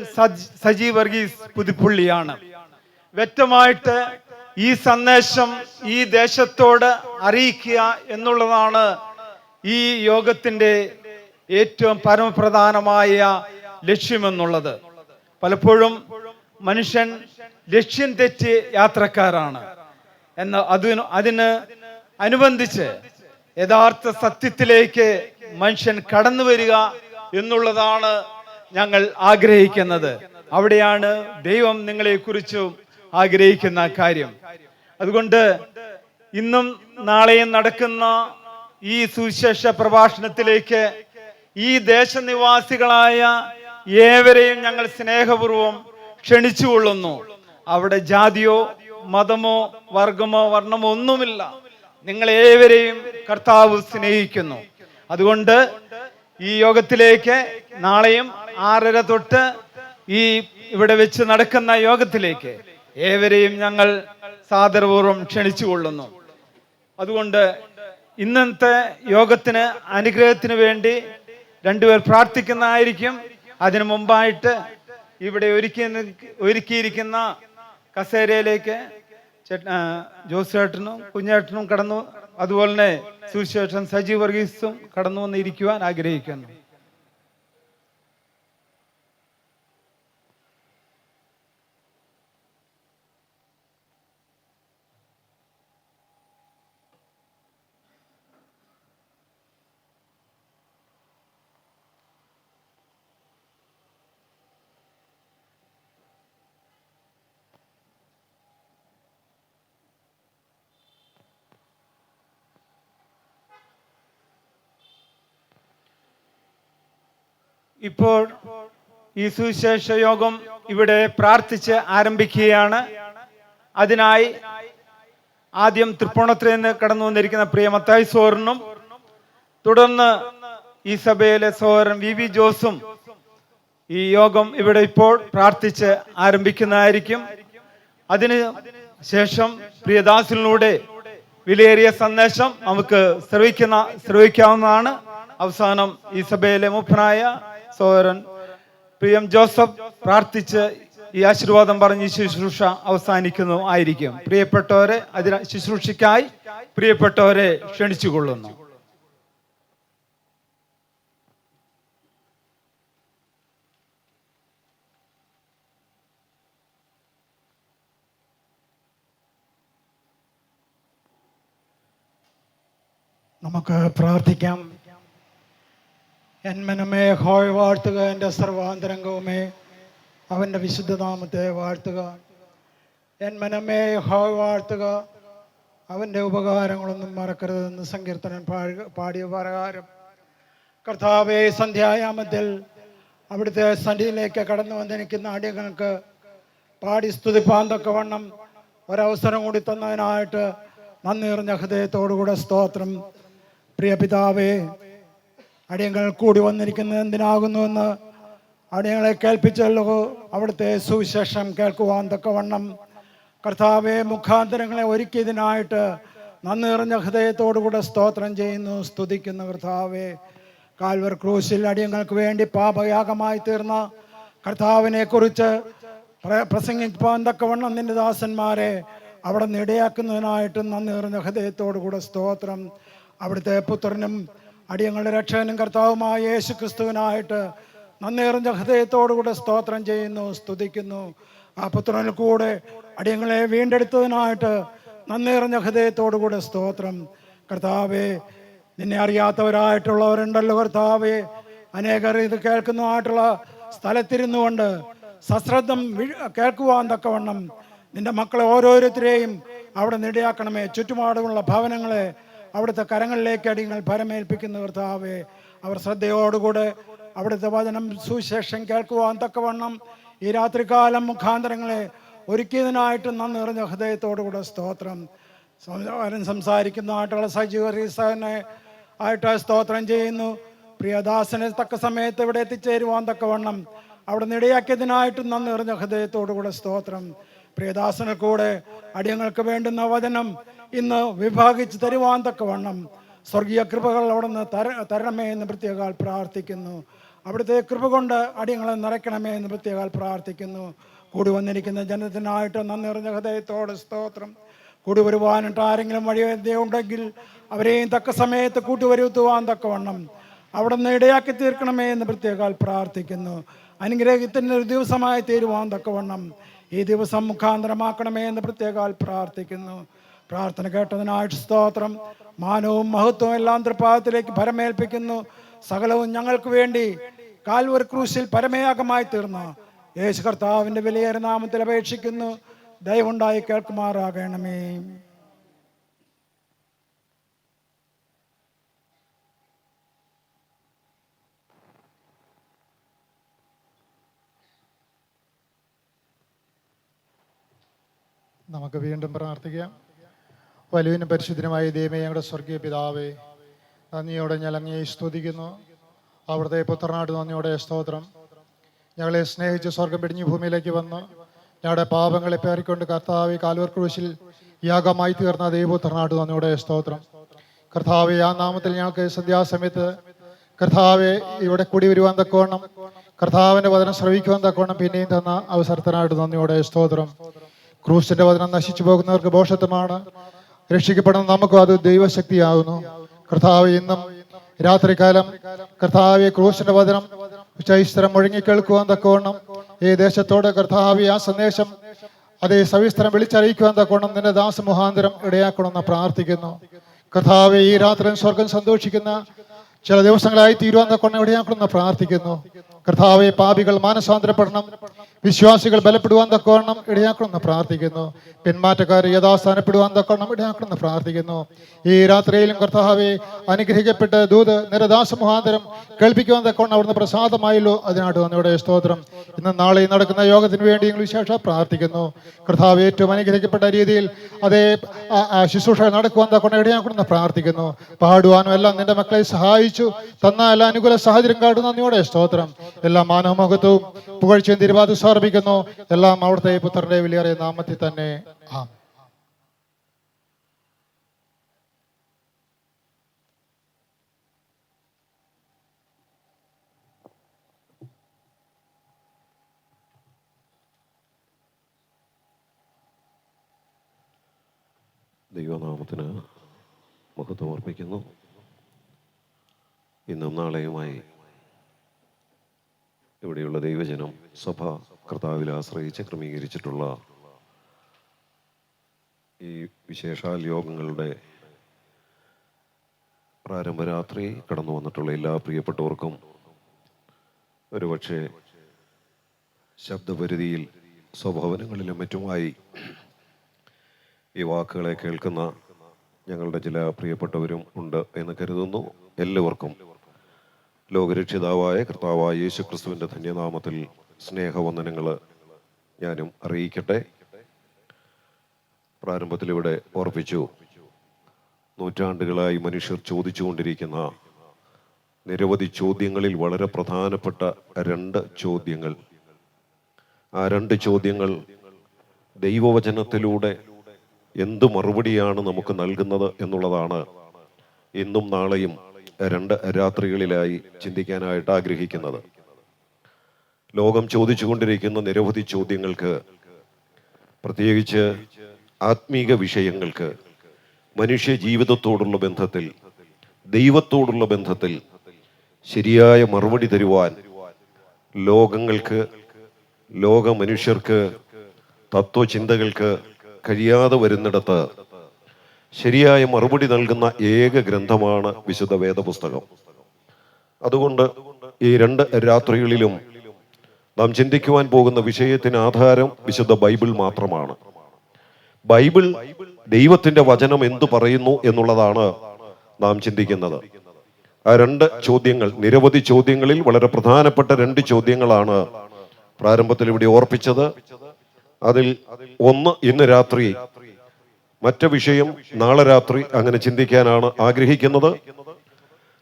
സജി വർഗീസ് പുതുപ്പള്ളിയാണ്. വ്യക്തമായിട്ട് ഈ സന്ദേശം ഈ ദേശത്തോട് അറിയിക്കുക എന്നുള്ളതാണ് ഈ യോഗത്തിന്റെ ഏറ്റവും പരമപ്രധാനമായ ലക്ഷ്യമെന്നുള്ളത്. പലപ്പോഴും മനുഷ്യൻ ലക്ഷ്യം തെറ്റി യാത്രക്കാരാണ്. എന്നാൽ അതിന് അനുബന്ധിച്ച് യഥാർത്ഥ സത്യത്തിലേക്ക് മനുഷ്യൻ കടന്നു വരിക എന്നുള്ളതാണ് ഞങ്ങൾ ആഗ്രഹിക്കുന്നത്. അവിടെയാണ് ദൈവം നിങ്ങളെക്കുറിച്ചും ആഗ്രഹിക്കുന്ന കാര്യം. അതുകൊണ്ട് ഇന്നും നാളെയും നടക്കുന്ന ഈ സുവിശേഷ പ്രഭാഷണത്തിലേക്ക് ഈ ദേശനിവാസികളായ ഏവരെയും ഞങ്ങൾ സ്നേഹപൂർവ്വം ക്ഷണിച്ചുകൊള്ളുന്നു. അവിടെ ജാതിയോ മതമോ വർഗമോ വർണ്ണമോ ഒന്നുമില്ല. നിങ്ങളേവരെയും കർത്താവ് സ്നേഹിക്കുന്നു. അതുകൊണ്ട് ഈ യോഗത്തിലേക്ക് നാളെയും 6:30 തൊട്ട് ഈ ഇവിടെ വെച്ച് നടക്കുന്ന യോഗത്തിലേക്ക് ഏവരെയും ഞങ്ങൾ സാദരപൂർവ്വം ക്ഷണിച്ചുകൊള്ളുന്നു. അതുകൊണ്ട് ഇന്നത്തെ യോഗത്തിന് അനുഗ്രഹത്തിന് വേണ്ടി രണ്ടുപേർ പ്രാർത്ഥിക്കുന്നതായിരിക്കും. അതിനു മുമ്പായിട്ട് ഇവിടെ ഒരുക്കിയിരിക്കുന്ന കസേരയിലേക്ക് ജോസേട്ടനും കുഞ്ഞേട്ടനും കടന്നു, അതുപോലെ തന്നെ സുവിശേഷൻ സജി വർഗീസും കടന്നു വന്നിരിക്കുവാൻ ആഗ്രഹിക്കുന്നു. ഇപ്പോൾ ഈ സുവിശേഷ യോഗം ഇവിടെ പ്രാർത്ഥിച്ച് ആരംഭിക്കുകയാണ്. അതിനായി ആദ്യം തൃപ്പൂണിത്തുറയിൽ നിന്ന് കടന്നു വന്നിരിക്കുന്ന പ്രിയ മത്തായി സോറിനും തുടർന്ന് ഈ സഭയിലെ സോറൻ വി വി ജോസും ഈ യോഗം ഇവിടെ ഇപ്പോൾ പ്രാർത്ഥിച്ച് ആരംഭിക്കുന്നതായിരിക്കും. അതിന് ശേഷം പ്രിയദാസിലൂടെ വിലയേറിയ സന്ദേശം നമുക്ക് ശ്രവിക്കാവുന്നതാണ്. അവസാനം ഈ സഭയിലെ മുഖ്യനായ സോറൻ പ്രിയം ജോസഫ് പ്രാർത്ഥിച്ച് ഈ ആശീർവാദം പറഞ്ഞ് ശുശ്രൂഷ അവസാനിക്കുന്നു ആയിരിക്കും. പ്രിയപ്പെട്ടവരെ, അതിന് ശുശ്രൂഷയ്ക്കായി പ്രിയപ്പെട്ടവരെ ക്ഷണിച്ചുകൊള്ളുന്നു. നമുക്ക് പ്രാർത്ഥിക്കാം. എന്മനമേ ഹോയ് വാഴ്ത്തുക, എൻ്റെ സർവാന്തരംഗവുമേ അവൻ്റെ വിശുദ്ധനാമത്തെ വാഴ്ത്തുക. എന്മനമേ ഹോയ് വാഴ്ത്തുക, അവൻ്റെ ഉപകാരങ്ങളൊന്നും മറക്കരുതെന്ന് സങ്കീർത്തനൻ പാടിയ പ്രകാരം കർത്താവേ, സന്ധ്യായാമത്തിൽ അവിടുത്തെ സന്നിധിയിലേക്ക് കടന്നു വന്നിരിക്കുന്ന അടിയങ്ങൾക്ക് പാടി സ്തുതിപ്പാൻ തക്കവണ്ണം ഒരവസരം കൂടി തന്നതിനായിട്ട് നന്ദി നിറഞ്ഞ ഹൃദയത്തോടുകൂടെ സ്തോത്രം. പ്രിയ പിതാവേ, അടിയങ്ങൾ കൂടി വന്നിരിക്കുന്നത് എന്തിനാകുന്നുവെന്ന് അടിയങ്ങളെ കേൾപ്പിച്ചല്ലോ. അവിടുത്തെ സുവിശേഷം കേൾക്കുവാൻ തക്കവണ്ണം കർത്താവെ മുഖാന്തരങ്ങളെ ഒരുക്കിയതിനായിട്ട് നന്ദി നിറഞ്ഞ ഹൃദയത്തോടുകൂടെ സ്തോത്രം ചെയ്യുന്നു, സ്തുതിക്കുന്നു. കർത്താവെ, കാൽവർ ക്രൂശിൽ അടിയങ്ങൾക്ക് വേണ്ടി പാപയാഗമായി തീർന്ന കർത്താവിനെ കുറിച്ച് പ്രസംഗിപ്പാൻ തക്കവണ്ണം നിന്റെ ദാസന്മാരെ അവിടെ ഇടയാക്കുന്നതിനായിട്ട് നന്ദി നിറഞ്ഞ ഹൃദയത്തോടുകൂടെ സ്തോത്രം. അവിടുത്തെ പുത്രനും അടിയങ്ങളുടെ രക്ഷകനും കർത്താവുമായ യേശു ക്രിസ്തുവിനായിട്ട് നന്ദി നിറഞ്ഞ ഹൃദയത്തോടുകൂടെ സ്തോത്രം ചെയ്യുന്നു, സ്തുതിക്കുന്നു. ആ പുത്രനിൽ കൂടെ അടിയങ്ങളെ വീണ്ടെടുത്തതിനായിട്ട് നന്ദി നിറഞ്ഞ ഹൃദയത്തോടുകൂടെ സ്തോത്രം. കർത്താവെ, നിന്നെ അറിയാത്തവരായിട്ടുള്ളവരുണ്ടല്ലോ കർത്താവെ, അനേകർ ഇത് കേൾക്കുന്നതായിട്ടുള്ള സ്ഥലത്തിരുന്നു കൊണ്ട് സശ്രദ്ധം കേൾക്കുവാൻ തക്കവണ്ണം നിന്റെ മക്കളെ ഓരോരുത്തരെയും അവിടെ ഇടയാക്കണമേ. ചുറ്റുപാടുമുള്ള ഭവനങ്ങളെ അവിടുത്തെ കരങ്ങളിലേക്ക് അടിയങ്ങൾ പരമേൽപ്പിക്കുന്ന കർത്താവെ, അവർ ശ്രദ്ധയോടുകൂടെ അവിടുത്തെ വചനം സുവിശേഷം കേൾക്കുവാൻ തക്കവണ്ണം ഈ രാത്രികാലം മുഖാന്തരങ്ങളെ ഒരുക്കിയതിനായിട്ട് നന്ദി നിറഞ്ഞ ഹൃദയത്തോടുകൂടെ സ്തോത്രം. സംസാരിക്കുന്നതായിട്ടുള്ള സജീവനെ ആയിട്ട് സ്തോത്രം ചെയ്യുന്നു. പ്രിയദാസനെ തക്ക സമയത്ത് ഇവിടെ എത്തിച്ചേരുവാൻ തക്കവണ്ണം അവിടെ ഇടയാക്കിയതിനായിട്ട് നന്ദി നിറഞ്ഞ ഹൃദയത്തോടുകൂടെ സ്തോത്രം. പ്രിയദാസനെ കൂടെ അടിയങ്ങൾക്ക് വേണ്ടുന്ന വചനം ഇന്ന് വിഭാഗിച്ച് തരുവാൻ തക്കവണ്ണം സ്വർഗീയ കൃപകൾ അവിടെ നിന്ന് തരണമേ എന്ന് പ്രത്യേകാൽ പ്രാർത്ഥിക്കുന്നു. അവിടുത്തെ കൃപ കൊണ്ട് അടിയങ്ങളെ നിറയ്ക്കണമേ എന്ന് പ്രത്യേകാൽ പ്രാർത്ഥിക്കുന്നു. കൂടി വന്നിരിക്കുന്ന ജനത്തിനായിട്ട് നന്ദി നിറഞ്ഞ ഹൃദയത്തോടെ സ്തോത്രം. കൂടി വരുവാനായിട്ട് ആരെങ്കിലും വഴിയുണ്ടെങ്കിൽ അവരെയും തക്ക സമയത്ത് കൂട്ടിവരുത്തുവാൻ തക്കവണ്ണം അവിടെ നിന്ന് ഇടയാക്കി തീർക്കണമേ എന്ന് പ്രത്യേകാൽ പ്രാർത്ഥിക്കുന്നു. അനുഗ്രഹത്തിൻ്റെ ഒരു ദിവസമായി തീരുവാൻ തക്കവണ്ണം ഈ ദിവസം മുഖാന്തരമാക്കണമേ എന്ന് പ്രത്യേകാൽ പ്രാർത്ഥിക്കുന്നു. പ്രാർത്ഥന കേട്ടതിനായിട്ട് സ്തോത്രം. മാനവും മഹത്വവും എല്ലാം തൃപ്പാദത്തിലേക്ക് പരമേൽപ്പിക്കുന്നു. സകലവും ഞങ്ങൾക്ക് വേണ്ടി കാൽവരി ക്രൂശിൽ പരമയാഗമായി തീർന്ന യേശു കർത്താവിൻ്റെ വിലയേറിയ നാമത്തിൽ അപേക്ഷിക്കുന്നു. ദയവുണ്ടായി കേൾക്കുമാറാകണമേ. നമുക്ക് വീണ്ടും പ്രാർത്ഥിക്കാം. വലുവിനും പരിശുദ്ധനുമായ ദൈവമേ, ഞങ്ങളുടെ സ്വർഗീയ പിതാവേ, നന്ദിയോടെ ഞാൻ അങ്ങയെ സ്തുതിക്കുന്നു. അവിടുത്തെ പുത്രനായിട്ട് നന്ദിയോടെ സ്തോത്രം. ഞങ്ങളെ സ്നേഹിച്ച് സ്വർഗം പിടിഞ്ഞ് ഭൂമിയിലേക്ക് വന്ന് ഞങ്ങളുടെ പാപങ്ങളെ പേറിക്കൊണ്ട് കർത്താവെ കാൽവരി ക്രൂശിൽ യാഗമായി തീർന്ന ദൈവപുത്രനായിട്ട് നന്ദിയോടെ സ്തോത്രം. കർത്താവെ, ആ നാമത്തിൽ ഞങ്ങൾക്ക് സന്ധ്യാസമയത്ത് കർത്താവെ ഇവിടെ കൂടി വരുവാൻ തക്കവണ്ണം കർത്താവിൻ്റെ വചനം ശ്രവിക്കുവാൻ തക്കവണ്ണം പിന്നെയും തന്ന അവസരത്തിനായിട്ട് നന്ദിയോടെ സ്തോത്രം. ക്രൂശിന്റെ വചനം നശിച്ചു പോകുന്നവർക്ക് ഭോഷത്വമാണ്, രക്ഷിക്കപ്പെടുന്ന നമുക്കും അത് ദൈവശക്തിയാകുന്നു. കർത്താവ്, ഇന്നും രാത്രികാലം കർത്താവെ ക്രൂശിന്റെ വചനം ചൈസ്തരം മുഴങ്ങിക്കേൾക്കുവാൻ തക്കവണ്ണം ഈ ദേശത്തോട് കർത്താവെ ആ സന്ദേശം അതേ സവിസ്തരം വിളിച്ചറിയിക്കുവാൻ തക്കവണ്ണം നിന്റെ ദാസമുഖാന്തരം ഇടയാക്കണമെന്ന് പ്രാർത്ഥിക്കുന്നു. കർത്താവെ, ഈ രാത്രി സ്വർഗം സന്തോഷിക്കുന്ന ചില ദിവസങ്ങളായി തീരുവാൻ തക്കവണ്ണം ഇടയാക്കണമെന്ന് പ്രാർത്ഥിക്കുന്നു. കർത്താവെ, പാപികൾ മാനസാന്തരപ്പെടണം, വിശ്വാസികൾ ബലപ്പെടുവാൻ തക്കവണ്ണം ഇടയാക്കണമെന്ന് പ്രാർത്ഥിക്കുന്നു. പിന്മാറ്റക്കാർ യഥാസ്ഥാനപ്പെടുവാൻ തക്കവണ്ണം ഇടയാക്കണമെന്ന് പ്രാർത്ഥിക്കുന്നു. ഈ രാത്രിയിലും കർത്താവെ, അനുഗ്രഹിക്കപ്പെട്ട് ദൂത് നിരദാസ മുഖാന്തരം കേൾപ്പിക്കുവാൻ തക്കവണ്ണം അവിടുന്ന് പ്രസാദമായല്ലോ. അതിനായിട്ട് നന്ദിയോടെ സ്തോത്രം. ഇന്ന് നാളെ നടക്കുന്ന യോഗത്തിന് വേണ്ടി ഞങ്ങൾ വിശേഷ പ്രാർത്ഥിക്കുന്നു. കർത്താവ് ഏറ്റവും അനുഗ്രഹിക്കപ്പെട്ട രീതിയിൽ അതേ ശുശ്രൂഷ നടക്കുവാൻ തക്കവണ്ണം ഇടയാക്കണമെന്ന് പ്രാർത്ഥിക്കുന്നു. പാടുവാനും എല്ലാം നിന്റെ മക്കളെ സഹായിച്ചു തന്ന എല്ലാ അനുകൂല സാഹചര്യം കാട്ടുന്ന നന്ദിയോടെ സ്തോത്രം. എല്ലാ മാനവമഹത്വവും പുകഴ്ചയും തിരുവാതിര സമർപ്പിക്കുന്നു. എല്ലാം അവിടുത്തെ പുത്രന്റെ വിലയേറിയ നാമത്തിൽ തന്നെ. ആമേൻ. ദൈവനാമത്തിന് മഹത്വം അർപ്പിക്കുന്നു. ഇന്നും നാളെയുമായി ഇവിടെയുള്ള ദൈവജനം സഭ കർത്താവിൽ ആശ്രയിച്ച് ക്രമീകരിച്ചിട്ടുള്ള ഈ വിശേഷാൽ യോഗങ്ങളുടെ പ്രാരംഭരാത്രി കടന്നു വന്നിട്ടുള്ള എല്ലാ പ്രിയപ്പെട്ടവർക്കും ഒരുപക്ഷെ ശബ്ദപരിധിയിൽ സ്വഭവനങ്ങളിലും മറ്റുമായി ഈ വാക്കുകളെ കേൾക്കുന്ന ഞങ്ങളുടെ ചില പ്രിയപ്പെട്ടവരും ഉണ്ട് എന്ന് കരുതുന്നു. എല്ലാവർക്കും ലോകരക്ഷിതാവായ കർത്താവായ യേശു ക്രിസ്തുവിൻ്റെ ധന്യനാമത്തിൽ സ്നേഹവന്ദനങ്ങൾ ഞാനും അറിയിക്കട്ടെ. പ്രാരംഭത്തിൽ ഇവിടെ ഓർപ്പിച്ചു, നൂറ്റാണ്ടുകളായി മനുഷ്യർ ചോദിച്ചുകൊണ്ടിരിക്കുന്ന നിരവധി ചോദ്യങ്ങളിൽ വളരെ പ്രധാനപ്പെട്ട 2 ചോദ്യങ്ങൾ. ആ 2 ചോദ്യങ്ങൾ ദൈവവചനത്തിലൂടെ എന്തു മറുപടിയാണ് നമുക്ക് നൽകുന്നത് എന്നുള്ളതാണ് ഇന്നും നാളെയും 2 രാത്രികളിലായി ചിന്തിക്കാനായിട്ട് ആഗ്രഹിക്കുന്നത്. ലോകം ചോദിച്ചുകൊണ്ടിരിക്കുന്ന നിരവധി ചോദ്യങ്ങൾക്ക്, പ്രത്യേകിച്ച് ആത്മീക വിഷയങ്ങൾക്ക്, മനുഷ്യ ജീവിതത്തോടുള്ള ബന്ധത്തിൽ, ദൈവത്തോടുള്ള ബന്ധത്തിൽ ശരിയായ മറുപടി തരുവാൻ ലോകങ്ങൾക്ക്, ലോക മനുഷ്യർക്ക്, തത്വചിന്തകൾക്ക് കഴിയാതെ വരുന്നിടത്ത് ശരിയായ മറുപടി നൽകുന്ന ഏക ഗ്രന്ഥമാണ് വിശുദ്ധ വേദപുസ്തകം. അതുകൊണ്ട് ഈ 2 രാത്രികളിലും നാം ചിന്തിക്കുവാൻ പോകുന്ന വിഷയത്തിന് ആധാരം വിശുദ്ധ ബൈബിൾ മാത്രമാണ്. ബൈബിൾ, ദൈവത്തിന്റെ വചനം എന്തു പറയുന്നു എന്നുള്ളതാണ് നാം ചിന്തിക്കുന്നത്. ആ 2 ചോദ്യങ്ങൾ, നിരവധി ചോദ്യങ്ങളിൽ വളരെ പ്രധാനപ്പെട്ട 2 ചോദ്യങ്ങളാണ് പ്രാരംഭത്തിൽ ഇവിടെ ഓർപ്പിച്ചത്. അതിൽ ഒന്ന് ഇന്ന് രാത്രി, മറ്റു വിഷയം നാളെ രാത്രി അങ്ങനെ ചിന്തിക്കാനാണ് ആഗ്രഹിക്കുന്നത്.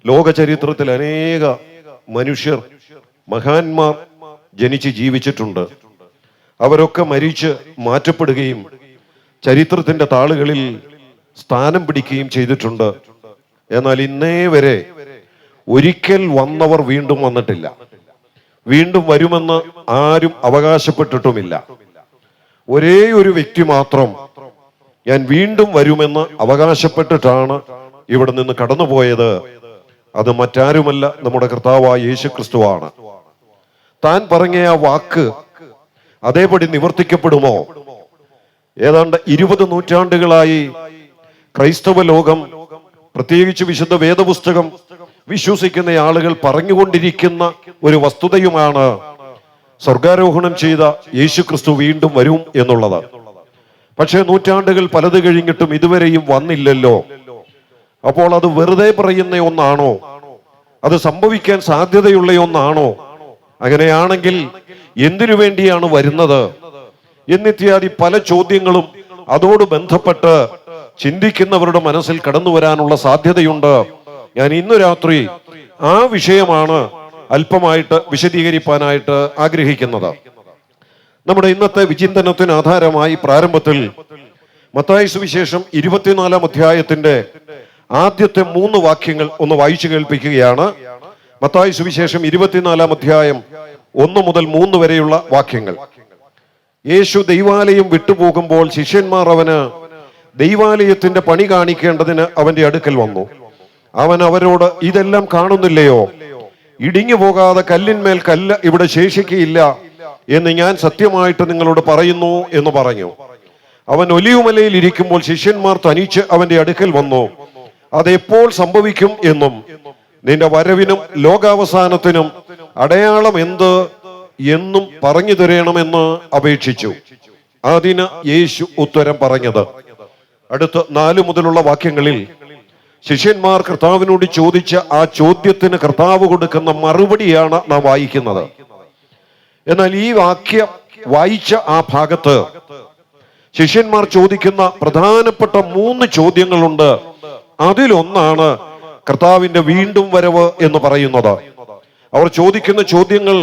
ലോക ചരിത്രത്തിൽ അനേക മനുഷ്യർ, മഹാന്മാർ ജനിച്ച് ജീവിച്ചിട്ടുണ്ട്. അവരൊക്കെ മരിച്ച് മാറ്റപ്പെടുകയും ചരിത്രത്തിന്റെ താളുകളിൽ സ്ഥാനം പിടിക്കുകയും ചെയ്തിട്ടുണ്ട്. എന്നാൽ ഇന്നേ വരെ ഒരിക്കൽ വന്നവർ വീണ്ടും വന്നിട്ടില്ല. വീണ്ടും വരുമെന്ന് ആരും അവകാശപ്പെട്ടിട്ടുമില്ല. ഒരേ ഒരു വ്യക്തി മാത്രം ഞാൻ വീണ്ടും വരുമെന്ന് അവകാശപ്പെട്ടിട്ടാണ് ഇവിടെ നിന്ന് കടന്നുപോയത്. അത് മറ്റാരുമല്ല, നമ്മുടെ കർത്താവായ യേശു ക്രിസ്തുവാണ്. താൻ പറഞ്ഞ ആ വാക്ക് അതേപടി നിവർത്തിക്കപ്പെടുമോ? ഏതാണ്ട് 20 നൂറ്റാണ്ടുകളായി ക്രൈസ്തവ ലോകം, പ്രത്യേകിച്ച് വിശുദ്ധ വേദപുസ്തകം വിശ്വസിക്കുന്ന ആളുകൾ പറഞ്ഞുകൊണ്ടിരിക്കുന്ന ഒരു വസ്തുതയുമാണ് സ്വർഗാരോഹണം ചെയ്ത യേശു ക്രിസ്തു വീണ്ടും വരും എന്നുള്ളത്. പക്ഷേ നൂറ്റാണ്ടുകൾ പലത് കഴിഞ്ഞിട്ടും ഇതുവരെയും വന്നില്ലല്ലോ. അപ്പോൾ അത് വെറുതെ പറയുന്ന ഒന്നാണോ? അത് സംഭവിക്കാൻ സാധ്യതയുള്ള ഒന്നാണോ? അങ്ങനെയാണെങ്കിൽ എന്തിനു വേണ്ടിയാണ് വരുന്നത് എന്നിത്യാദി പല ചോദ്യങ്ങളും അതോട് ബന്ധപ്പെട്ട് ചിന്തിക്കുന്നവരുടെ മനസ്സിൽ കടന്നു വരാനുള്ള സാധ്യതയുണ്ട്. ഞാൻ ഇന്നു രാത്രി ആ വിഷയമാണ് അല്പമായിട്ട് വിശദീകരിക്കാനായിട്ട് ആഗ്രഹിക്കുന്നത്. നമ്മുടെ ഇന്നത്തെ വിചിന്തനത്തിന് ആധാരമായി പ്രാരംഭത്തിൽ മത്തായി സുവിശേഷം 24-ാം അധ്യായത്തിന്റെ ആദ്യത്തെ 3 വാക്യങ്ങൾ ഒന്ന് വായിച്ചു കേൾപ്പിക്കുകയാണ്. മത്തായി സുവിശേഷം 24-ാം അധ്യായം 1 മുതൽ 3 വരെയുള്ള വാക്യങ്ങൾ. യേശു ദൈവാലയം വിട്ടുപോകുമ്പോൾ ശിഷ്യന്മാർ അവന് ദൈവാലയത്തിന്റെ പണി കാണിക്കേണ്ടതിന് അവന്റെ അടുക്കൽ വന്നു. അവൻ അവരോട്, ഇതെല്ലാം കാണുന്നില്ലയോ? ഇടിഞ്ഞു പോകാതെ കല്ലിന്മേൽ കല്ല് ഇവിടെ ശേഷിക്കയില്ല എന്ന് ഞാൻ സത്യമായിട്ട് നിങ്ങളോട് പറയുന്നു എന്ന് പറഞ്ഞു. അവൻ ഒലിവുമലയിൽ ഇരിക്കുമ്പോൾ ശിഷ്യന്മാർ തനിച്ച് അവന്റെ അടുക്കൽ വന്നു. അതെപ്പോൾ സംഭവിക്കും എന്നും നിന്റെ വരവിനും ലോകാവസാനത്തിനും അടയാളം എന്ത് എന്നും പറഞ്ഞു തരണമെന്ന് അപേക്ഷിച്ചു. അതിന് യേശു ഉത്തരം പറഞ്ഞത്. അടുത്ത 4 മുതലുള്ള വാക്യങ്ങളിൽ ശിഷ്യന്മാർ കർത്താവിനോട് ചോദിച്ച ആ ചോദ്യത്തിന് കർത്താവ് കൊടുക്കുന്ന മറുപടിയാണ് നാം വായിക്കുന്നത്. എന്നാൽ ഈ വാക്യം വായിച്ച ആ ഭാഗത്ത് ശിഷ്യന്മാർ ചോദിക്കുന്ന പ്രധാനപ്പെട്ട 3 ചോദ്യങ്ങളുണ്ട്. അതിലൊന്നാണ് കർത്താവിന്റെ വീണ്ടും വരവ് എന്ന് പറയുന്നത്. അവർ ചോദിക്കുന്ന ചോദ്യങ്ങൾ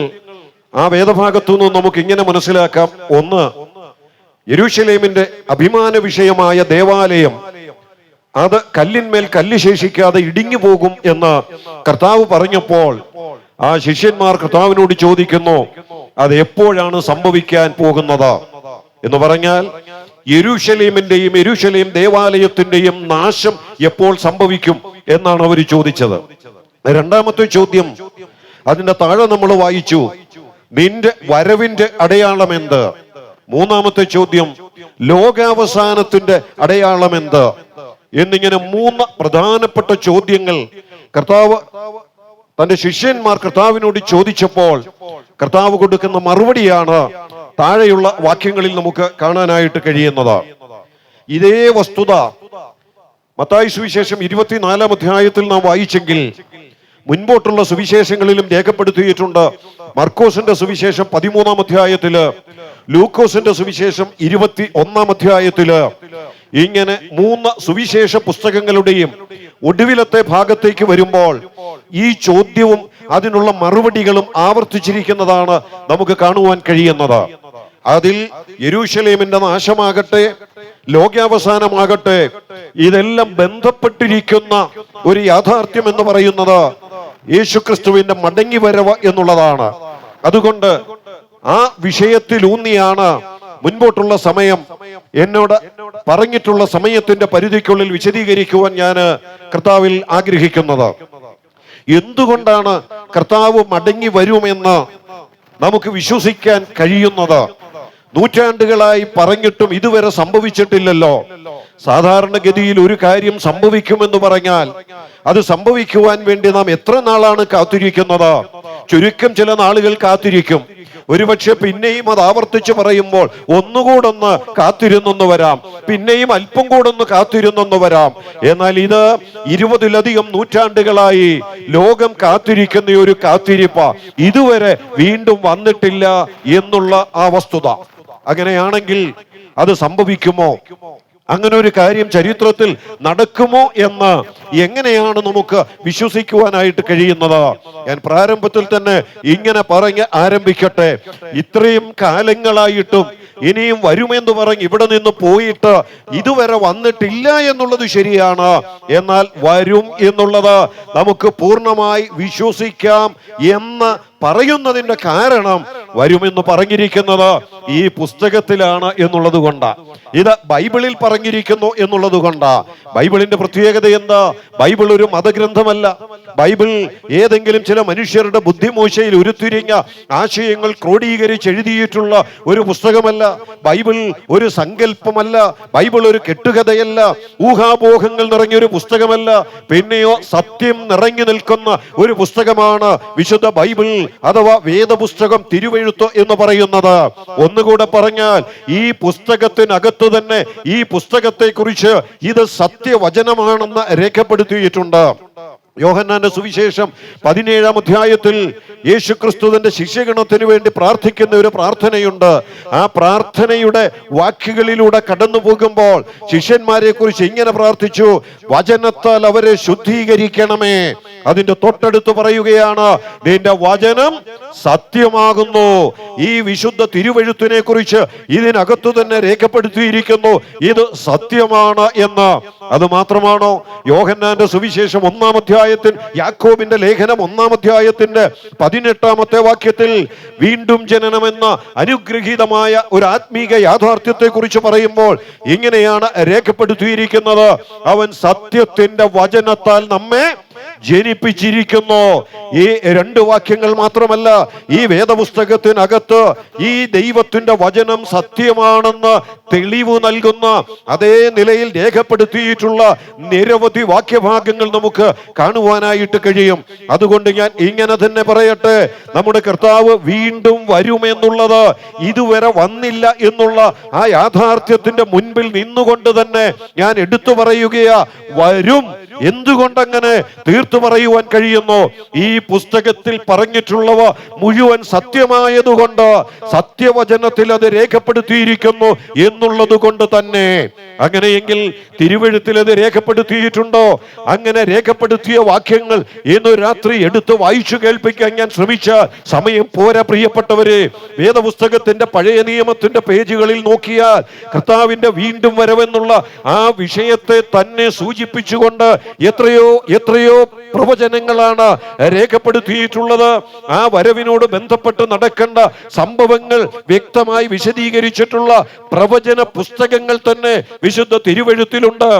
ആ വേദഭാഗത്തു നിന്ന് നമുക്ക് ഇങ്ങനെ മനസ്സിലാക്കാം. ഒന്ന്, യെരൂശലേമിന്റെ അഭിമാന വിഷയമായ ദേവാലയം അത് കല്ലിന്മേൽ കല്ല് ശേഷിക്കാതെ ഇടിഞ്ഞു പോകും എന്ന് കർത്താവ് പറഞ്ഞപ്പോൾ ആ ശിഷ്യന്മാർ കർത്താവിനോട് ചോദിക്കുന്നു, അത് എപ്പോഴാണ് സംഭവിക്കാൻ പോകുന്നത് എന്ന് പറഞ്ഞാൽ യെരൂശലേമിന്റെയും യെരൂശലേം ദേവാലയത്തിന്റെയും നാശം എപ്പോൾ സംഭവിക്കും എന്നാണ് അവർ ചോദിച്ചത്. രണ്ടാമത്തെ ചോദ്യം അതിന്റെ താഴെ നമ്മൾ വായിച്ചു, നിന്റെ വരവിന്റെ അടയാളം എന്ത്? മൂന്നാമത്തെ ചോദ്യം, ലോകാവസാനത്തിന്റെ അടയാളം എന്ത്? എന്നിങ്ങനെ 3 പ്രധാനപ്പെട്ട ചോദ്യങ്ങൾ കർത്താവ് തന്റെ ശിഷ്യന്മാർ കർത്താവിനോട് ചോദിച്ചപ്പോൾ കർത്താവ് കൊടുക്കുന്ന മറുപടിയാണ് താഴെയുള്ള വാക്യങ്ങളിൽ നമുക്ക് കാണാനായിട്ട് കഴിയുന്നത്. ഇതേ വസ്തുത മത്തായി സുവിശേഷം 24-ാം അധ്യായത്തിൽ നാം വായിച്ചെങ്കിൽ മുൻപോട്ടുള്ള സുവിശേഷങ്ങളിലും രേഖപ്പെടുത്തിയിട്ടുണ്ട്. മർക്കോസിന്റെ സുവിശേഷം 13-ാം അധ്യായത്തില്, ലൂക്കോസിന്റെ സുവിശേഷം 21-ാം അധ്യായത്തില്, ഇങ്ങനെ 3 സുവിശേഷ പുസ്തകങ്ങളുടെയും ഒടുവിലത്തെ ഭാഗത്തേക്ക് വരുമ്പോൾ ഈ ചോദ്യവും അതിനുള്ള മറുപടികളും ആവർത്തിച്ചിരിക്കുന്നതാണ് നമുക്ക് കാണുവാൻ കഴിയുന്നത്. അതിൽ യെരൂശലേമിന്റെ നാശമാകട്ടെ, ലോകാവസാനമാകട്ടെ, ഇതെല്ലാം ബന്ധപ്പെട്ടിരിക്കുന്ന ഒരു യാഥാർത്ഥ്യം എന്ന് പറയുന്നത് യേശുക്രിസ്തുവിന്റെ മടങ്ങി വരവ് എന്നുള്ളതാണ്. അതുകൊണ്ട് ആ വിഷയത്തിലൂന്നിയാണ് മുൻപോട്ടുള്ള സമയം എന്നോട് പറഞ്ഞിട്ടുള്ള സമയത്തിന്റെ പരിധിക്കുള്ളിൽ വിശദീകരിക്കുവാൻ ഞാൻ കർത്താവിൽ ആഗ്രഹിക്കുന്നത്. എന്തുകൊണ്ടാണ് കർത്താവ് മടങ്ങി വരുമെന്ന് നമുക്ക് വിശ്വസിക്കാൻ കഴിയുന്നത്? നൂറ്റാണ്ടുകളായി പറഞ്ഞിട്ടും ഇതുവരെ സംഭവിച്ചിട്ടില്ലല്ലോ. സാധാരണഗതിയിൽ ഒരു കാര്യം സംഭവിക്കുമെന്ന് പറഞ്ഞാൽ അത് സംഭവിക്കുവാൻ വേണ്ടി നാം എത്ര നാളാണ് കാത്തിരിക്കുന്നത്? ചുരുക്കം ചില നാളുകൾ കാത്തിരിക്കും. ഒരുപക്ഷെ പിന്നെയും അത് ആവർത്തിച്ച് പറയുമ്പോൾ ഒന്നുകൂടൊന്ന് കാത്തിരുന്നെന്ന് വരാം, പിന്നെയും അല്പം കൂടൊന്ന് കാത്തിരുന്നെന്ന് വരാം. എന്നാൽ ഇത് 20-ലധികം നൂറ്റാണ്ടുകളായി ലോകം കാത്തിരിക്കുന്ന ഒരു കാത്തിരിപ്പ ഇതുവരെ വീണ്ടും വന്നിട്ടില്ല എന്നുള്ള ആ വസ്തുത. അങ്ങനെയാണെങ്കിൽ അത് സംഭവിക്കുമോ? അങ്ങനെ ഒരു കാര്യം ചരിത്രത്തിൽ നടക്കുമോ എന്ന് എങ്ങനെയാണ് നമുക്ക് വിശ്വസിക്കുവാനായിട്ട് കഴിയുന്നത്? ഞാൻ പ്രാരംഭത്തിൽ തന്നെ ഇങ്ങനെ പറഞ്ഞ് ആരംഭിക്കട്ടെ. ഇത്രയും കാലങ്ങളായിട്ടും ഇനിയും വരുമെന്ന് പറഞ്ഞ് ഇവിടെ നിന്ന് പോയിട്ട് ഇതുവരെ വന്നിട്ടില്ല എന്നുള്ളത് ശരിയാണ്. എന്നാൽ വരും എന്നുള്ളത് നമുക്ക് പൂർണ്ണമായി വിശ്വസിക്കാം എന്ന് പറയുന്നതിന്റെ കാരണം വരുമെന്ന് പറഞ്ഞിരിക്കുന്നത് ഈ പുസ്തകത്തിലാണ് എന്നുള്ളത് കൊണ്ടാ. ഇത് ബൈബിളിൽ പറഞ്ഞിരിക്കുന്നു എന്നുള്ളത് കൊണ്ടാ. ബൈബിളിന്റെ പ്രത്യേകത എന്താ? ബൈബിൾ ഒരു മതഗ്രന്ഥമല്ല. ബൈബിൾ ഏതെങ്കിലും ചില മനുഷ്യരുടെ ബുദ്ധിമോശയിൽ ഉരുത്തിരിഞ്ഞ ആശയങ്ങൾ ക്രോഡീകരിച്ച് എഴുതിയിട്ടുള്ള ഒരു പുസ്തകമല്ല. ബൈബിൾ ഒരു സങ്കല്പമല്ല. ബൈബിൾ ഒരു കെട്ടുകഥയല്ല. ഊഹാപോഹങ്ങൾ നിറഞ്ഞൊരു പുസ്തകമല്ല. പിന്നെയോ സത്യം നിറഞ്ഞു നിൽക്കുന്ന ഒരു പുസ്തകമാണ് വിശുദ്ധ ബൈബിൾ അഥവാ വേദപുസ്തകം, തിരുവെഴുത്ത് എന്ന് പറയുന്നത്. ഒന്നുകൂടെ പറഞ്ഞാൽ ഈ പുസ്തകത്തിനകത്ത് തന്നെ ഈ പുസ്തകത്തെ കുറിച്ച് ഇത് സത്യവചനമാണെന്ന് രേഖപ്പെടുത്തിയിട്ടുണ്ട്. യോഹന്നാന്റെ സുവിശേഷം 17-ാം അധ്യായത്തിൽ യേശുക്രിസ്തുവിന്റെ ശിഷ്യഗണത്തിന് വേണ്ടി പ്രാർത്ഥിക്കുന്ന ഒരു പ്രാർത്ഥനയുണ്ട്. ആ പ്രാർത്ഥനയുടെ വാക്കുകളിലൂടെ കടന്നു പോകുമ്പോൾ ശിഷ്യന്മാരെ കുറിച്ച് ഇങ്ങനെ പ്രാർത്ഥിച്ചു, വചനത്താൽ അവരെ ശുദ്ധീകരിക്കണമേ. അതിന്റെ തൊട്ടടുത്ത് പറയുകയാണ്, നിന്റെ വചനം സത്യമാകുന്നു. ഈ വിശുദ്ധ തിരുവെഴുത്തിനെ കുറിച്ച് ഇതിനകത്തു തന്നെ രേഖപ്പെടുത്തിയിരിക്കുന്നു, ഇത് സത്യമാണ് എന്ന്. അത് മാത്രമാണോ? യോഹന്നാന്റെ സുവിശേഷം 1-ാം അധ്യായത്തിൽ, യാക്കോബിന്റെ ലേഖനം 1-ാം അധ്യായത്തിന്റെ 18-ാമത്തെ വാക്യത്തിൽ വീണ്ടും ജനനമെന്ന അനുഗ്രഹീതമായ ഒരു ആത്മീക യാഥാർത്ഥ്യത്തെ കുറിച്ച് പറയുമ്പോൾ ഇങ്ങനെയാണ് രേഖപ്പെടുത്തിയിരിക്കുന്നത്, അവൻ സത്യത്തിന്റെ വചനത്താൽ നമ്മെ ജനിപ്പിച്ചിരിക്കുന്നു. ഈ രണ്ട് വാക്യങ്ങൾ മാത്രമല്ല, ഈ വേദപുസ്തകത്തിനകത്ത് ഈ ദൈവത്തിന്റെ വചനം സത്യമാണെന്ന് തെളിവ് നൽകുന്ന അതേ നിലയിൽ രേഖപ്പെടുത്തിയിട്ടുള്ള നിരവധി വാക്യഭാഗങ്ങൾ നമുക്ക് കാണുവാനായിട്ട് കഴിയും. അതുകൊണ്ട് ഞാൻ ഇങ്ങനെ തന്നെ പറയട്ടെ, നമ്മുടെ കർത്താവ് വീണ്ടും വരുമെന്നുള്ളത് ഇതുവരെ വന്നില്ല എന്നുള്ള ആ യാഥാർത്ഥ്യത്തിന്റെ മുൻപിൽ നിന്നുകൊണ്ട് തന്നെ ഞാൻ എടുത്തു പറയുകയാ, വരും. എന്തുകൊണ്ടങ്ങനെ തീർത്തു പറയുവാൻ കഴിയുന്നു? ഈ പുസ്തകത്തിൽ പറഞ്ഞിട്ടുള്ളവ മുഴുവൻ സത്യമായതുകൊണ്ട്, സത്യവചനത്തിൽ അത് രേഖപ്പെടുത്തിയിരിക്കുന്നു എന്നുള്ളത് കൊണ്ട് തന്നെ. അങ്ങനെയെങ്കിൽ തിരുവെഴുത്തിൽ അത് രേഖപ്പെടുത്തിയിട്ടുണ്ടോ? അങ്ങനെ രേഖപ്പെടുത്തിയ വാക്യങ്ങൾ ഇന്ന് രാത്രി എടുത്ത് വായിച്ചു കേൾപ്പിക്കാൻ ഞാൻ ശ്രമിച്ച സമയം പോരാ പ്രിയപ്പെട്ടവരെ. വേദപുസ്തകത്തിന്റെ പഴയ നിയമത്തിന്റെ പേജുകളിൽ നോക്കിയാൽ കർത്താവിന്റെ വീണ്ടും വരവെന്നുള്ള ആ വിഷയത്തെ തന്നെ സൂചിപ്പിച്ചുകൊണ്ട് എത്രയോ പ്രവചനങ്ങളാണ് രേഖപ്പെടുത്തിയിട്ടുള്ളത്. ആ വരവിനോട് ബന്ധപ്പെട്ട് നടക്കേണ്ട സംഭവങ്ങൾ വ്യക്തമായി വിശദീകരിച്ചിട്ടുള്ള പ്രവചന പുസ്തകങ്ങൾ തന്നെ വിശുദ്ധ തിരുവെഴുത്തിലുണ്ട്.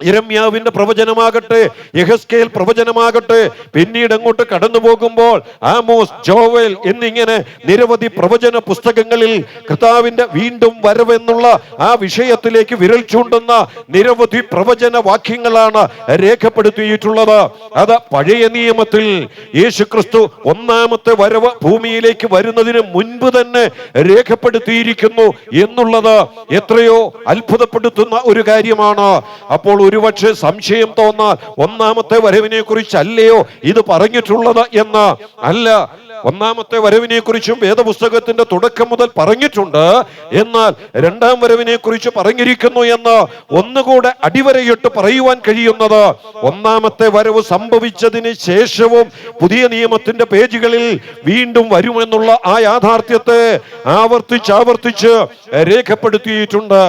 യിരെമ്യാവിന്റെ പ്രവചനമാകട്ടെ, യെഹെസ്കേൽ പ്രവചനമാകട്ടെ, പിന്നീട് അങ്ങോട്ട് കടന്നു പോകുമ്പോൾ ആമോസ്, ജോവേൽ എന്നിങ്ങനെ നിരവധി പ്രവചന പുസ്തകങ്ങളിൽ കർത്താവിന്റെ വീണ്ടും വരവെന്നുള്ള ആ വിഷയത്തിലേക്ക് വിരൽ ചൂണ്ടുന്ന നിരവധി പ്രവചന വാക്യങ്ങളാണ് രേഖപ്പെടുത്തിയിട്ടുള്ളത്. അത് പഴയ നിയമത്തിൽ യേശുക്രിസ്തു ഒന്നാമത്തെ വരവ് ഭൂമിയിലേക്ക് വരുന്നതിന് മുൻപ് തന്നെ രേഖപ്പെടുത്തിയിരിക്കുന്നു എന്നുള്ളത് എത്രയോ അത്ഭുതപ്പെടുത്തുന്ന ഒരു കാര്യമാണ്. അപ്പോൾ ഒരുപക്ഷെ സംശയം തോന്നാൽ ഒന്നാമത്തെ വരവിനെ കുറിച്ചല്ലയോ ഇത് പറഞ്ഞിട്ടുള്ളത് എന്ന്. അല്ല, ഒന്നാമത്തെ വരവിനെ കുറിച്ചും വേദപുസ്തകത്തിന്റെ തുടക്കം മുതൽ പറഞ്ഞിട്ടുണ്ട്. എന്നാൽ രണ്ടാം വരവിനെ കുറിച്ച് പറഞ്ഞിരിക്കുന്നു എന്ന് ഒന്നുകൂടെ അടിവരയിട്ട് പറയുവാൻ കഴിയുന്നത് ഒന്നാമത്തെ വരവ് സംഭവിച്ചതിന് ശേഷവും പുതിയ നിയമത്തിന്റെ പേജുകളിൽ വീണ്ടും വരുമെന്നുള്ള ആ യാഥാർത്ഥ്യത്തെ ആവർത്തിച്ച് രേഖപ്പെടുത്തിയിട്ടുണ്ട്.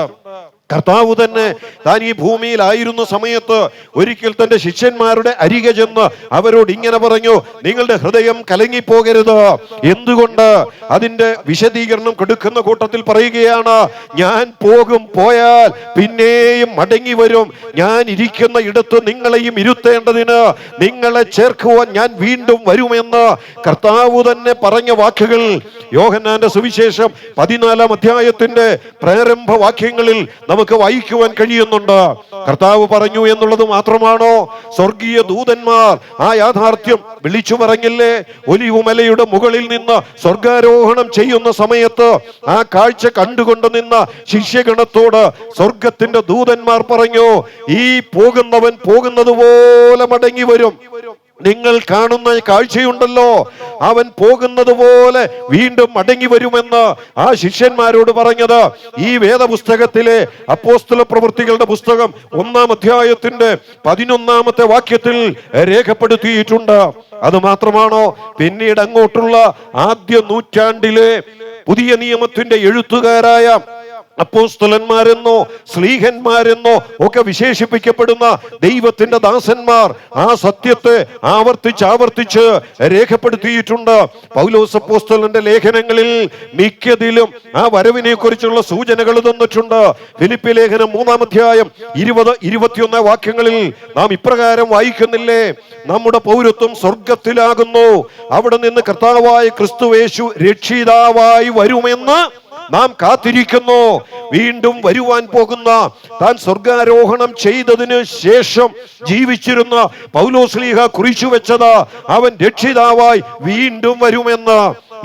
കർത്താവ് തന്നെ താൻ ഈ ഭൂമിയിലായിരുന്ന സമയത്ത് ഒരിക്കൽ തന്റെ ശിഷ്യന്മാരുടെ അരികെ ചെന്ന് അവരോട് ഇങ്ങനെ പറഞ്ഞു, നിങ്ങളുടെ ഹൃദയം കലങ്ങിപ്പോകരുത്. എന്തുകൊണ്ട്? അതിന്റെ വിശദീകരണം കൊടുക്കുന്ന കൂട്ടത്തിൽ പറയുകയാണ്, ഞാൻ പോയാൽ പിന്നെയും മടങ്ങി വരും. ഞാൻ ഇരിക്കുന്ന ഇടത്ത് നിങ്ങളെയും ഇരുത്തേണ്ടതിന് നിങ്ങളെ ചേർക്കുവാൻ ഞാൻ വീണ്ടും വരുമെന്ന് കർത്താവ് തന്നെ പറഞ്ഞ വാക്കുകൾ യോഹന്നാന്റെ സുവിശേഷം 14-ാം അധ്യായത്തിന്റെ പ്രാരംഭ വാക്യങ്ങളിൽ നമുക്ക് വായിക്കുവാൻ കഴിയുന്നുണ്ട്. കർത്താവ് പറഞ്ഞു എന്നുള്ളത് മാത്രമാണോ? സ്വർഗീയ ദൂതന്മാർ ആ യാഥാർത്ഥ്യം വിളിച്ചു പറഞ്ഞില്ലേ? ഒലിവുമലയുടെ മുകളിൽ നിന്ന് സ്വർഗാരോഹണം ചെയ്യുന്ന സമയത്ത് ആ കാഴ്ച കണ്ടുകൊണ്ട് നിന്ന ശിഷ്യഗണത്തോട് സ്വർഗത്തിന്റെ ദൂതന്മാർ പറഞ്ഞു, ഈ പോകുന്നവൻ പോകുന്നത് പോലെ മടങ്ങി വരും. നിങ്ങൾ കാണുന്ന കാഴ്ചയുണ്ടല്ലോ, അവൻ പോകുന്നത് പോലെ വീണ്ടും മടങ്ങി വരുമെന്ന് ആ ശിഷ്യന്മാരോട് പറഞ്ഞത് ഈ വേദപുസ്തകത്തിലെ അപ്പോസ്തല പ്രവൃത്തികളുടെ പുസ്തകം 1-ാം അധ്യായത്തിന്റെ 11-ാമത്തെ വാക്യത്തിൽ രേഖപ്പെടുത്തിയിട്ടുണ്ട്. അത് മാത്രമാണോ? പിന്നീട് അങ്ങോട്ടുള്ള ആദ്യ നൂറ്റാണ്ടിലെ പുതിയ നിയമത്തിന്റെ എഴുത്തുകാരായ അപ്പോസ്തലന്മാരെന്നോ സ്ലീഹന്മാരെന്നോ ഒക്കെ വിശേഷിപ്പിക്കപ്പെടുന്ന ദൈവത്തിന്റെ ദാസന്മാർ ആ സത്യത്തെ ആവർത്തിച്ച് രേഖപ്പെടുത്തിയിട്ടുണ്ട്. പൗലോസ് അപ്പോസ്തലന്റെ ലേഖനങ്ങളിൽ മിക്കതിലും ആ വരവിനെ കുറിച്ചുള്ള സൂചനകൾ തന്നിട്ടുണ്ട്. ഫിലിപ്പി ലേഖനം 3-ാം അധ്യായം 20-21 വാക്യങ്ങളിൽ നാം ഇപ്രകാരം വായിക്കുന്നില്ലേ, നമ്മുടെ പൗരത്വം സ്വർഗത്തിലാകുന്നു, അവിടെ നിന്ന് കർത്താവായ ക്രിസ്തുയേശു രക്ഷിതാവായി വരുമെന്ന് നാം കാത്തിരിക്കുന്നു. വീണ്ടും വരുവാൻ പോകുന്ന താൻ സ്വർഗാരോഹണം ചെയ്തതിന് ശേഷം ജീവിച്ചിരുന്ന പൗലോസ്ലീഹ കുറിച്ചു വെച്ചത് അവൻ രക്ഷിതാവായി വീണ്ടും വരുമെന്ന്.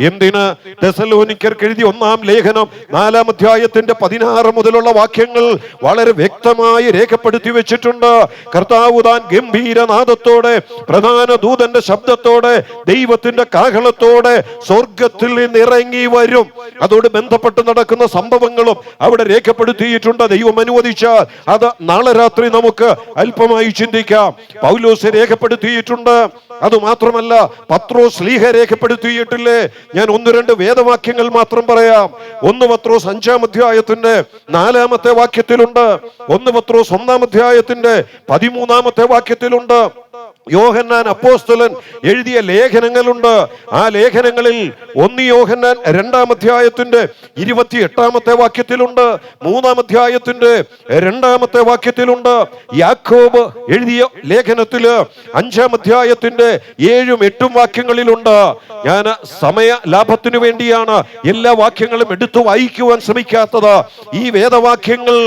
എന്തിന്? തെസലോനിക്കർക്ക് എഴുതിയ 1-ാം ലേഖനം 4-ാം അധ്യായത്തിന്റെ 16 മുതലുള്ള വാക്യങ്ങൾ വളരെ വ്യക്തമായി രേഖപ്പെടുത്തി വെച്ചിട്ടുണ്ട്. കർത്താവ് താൻ ഗംഭീരനാദത്തോടെ, പ്രധാന ദൂതന്റെ ശബ്ദത്തോടെ, ദൈവത്തിന്റെ കാഹളത്തോടെ സ്വർഗത്തിൽ നിന്ന് ഇറങ്ങി വരും. അതോട് ബന്ധപ്പെട്ട് നടക്കുന്ന സംഭവങ്ങളും അവിടെ രേഖപ്പെടുത്തിയിട്ടുണ്ട്. ദൈവം അനുവദിച്ചാൽ അത് നാളെ രാത്രി നമുക്ക് അല്പമായി ചിന്തിക്കാം. പൗലോസ് രേഖപ്പെടുത്തിയിട്ടുണ്ട്. അതുമാത്രമല്ല, പത്രോസ് ലീഹ രേഖപ്പെടുത്തിയിട്ടില്ലേ? ഞാൻ 1-2 വേദവാക്യങ്ങൾ മാത്രം പറയാം. 1 പത്രോസ് 5-ാം അധ്യായത്തിന്റെ 4-ാമത്തെ വാക്യത്തിലുണ്ട്. 1 പത്രോസ് 1-ാം അധ്യായത്തിന്റെ 13-ാമത്തെ വാക്യത്തിലുണ്ട്. യോഹന്നാൻ അപ്പോസ്തലൻ എഴുതിയ ലേഖനങ്ങളുണ്ട്. ആ ലേഖനങ്ങളിൽ 1 യോഹന്നാൻ 2-ാം അധ്യായത്തിന്റെ 28-ാമത്തെ വാക്യത്തിലുണ്ട്, 3-ാം അധ്യായത്തിന്റെ 2-ാമത്തെ വാക്യത്തിലുണ്ട്. യാക്കോബ് എഴുതിയ ലേഖനത്തില് 5-ാം അധ്യായത്തിന്റെ 7-ഉം 8-ഉം വാക്യങ്ങളിലുണ്ട്. ഞാൻ സമയ ലാഭത്തിനു വേണ്ടിയാണ് എല്ലാ വാക്യങ്ങളും എടുത്തു വായിക്കുവാൻ ശ്രമിക്കാത്തത്. ഈ വേദവാക്യങ്ങൾ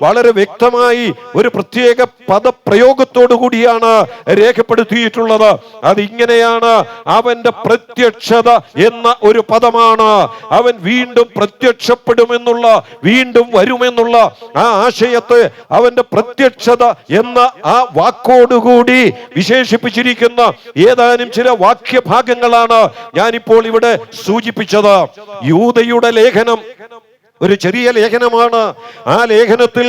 വളരെ വ്യക്തമായി ഒരു പ്രത്യേക പദപ്രയോഗത്തോടു കൂടിയാണ് രേഖപ്പെടുത്തിയിട്ടുള്ളത്. അതിങ്ങനെയാണ്: അവന്റെ പ്രത്യക്ഷത എന്ന ഒരു പദമാണ്. അവൻ വീണ്ടും പ്രത്യക്ഷപ്പെടുമെന്നുള്ള, വീണ്ടും വരുമെന്നുള്ള ആ ആശയത്തെ അവന്റെ പ്രത്യക്ഷത എന്ന ആ വാക്കോടുകൂടി വിശേഷിപ്പിച്ചിരിക്കുന്ന ഏതാനും ചില വാക്യഭാഗങ്ങളാണ് ഞാനിപ്പോൾ ഇവിടെ സൂചിപ്പിച്ചത്. യൂദയുടെ ലേഖനം ഒരു ചെറിയ ലേഖനമാണ്. ആ ലേഖനത്തിൽ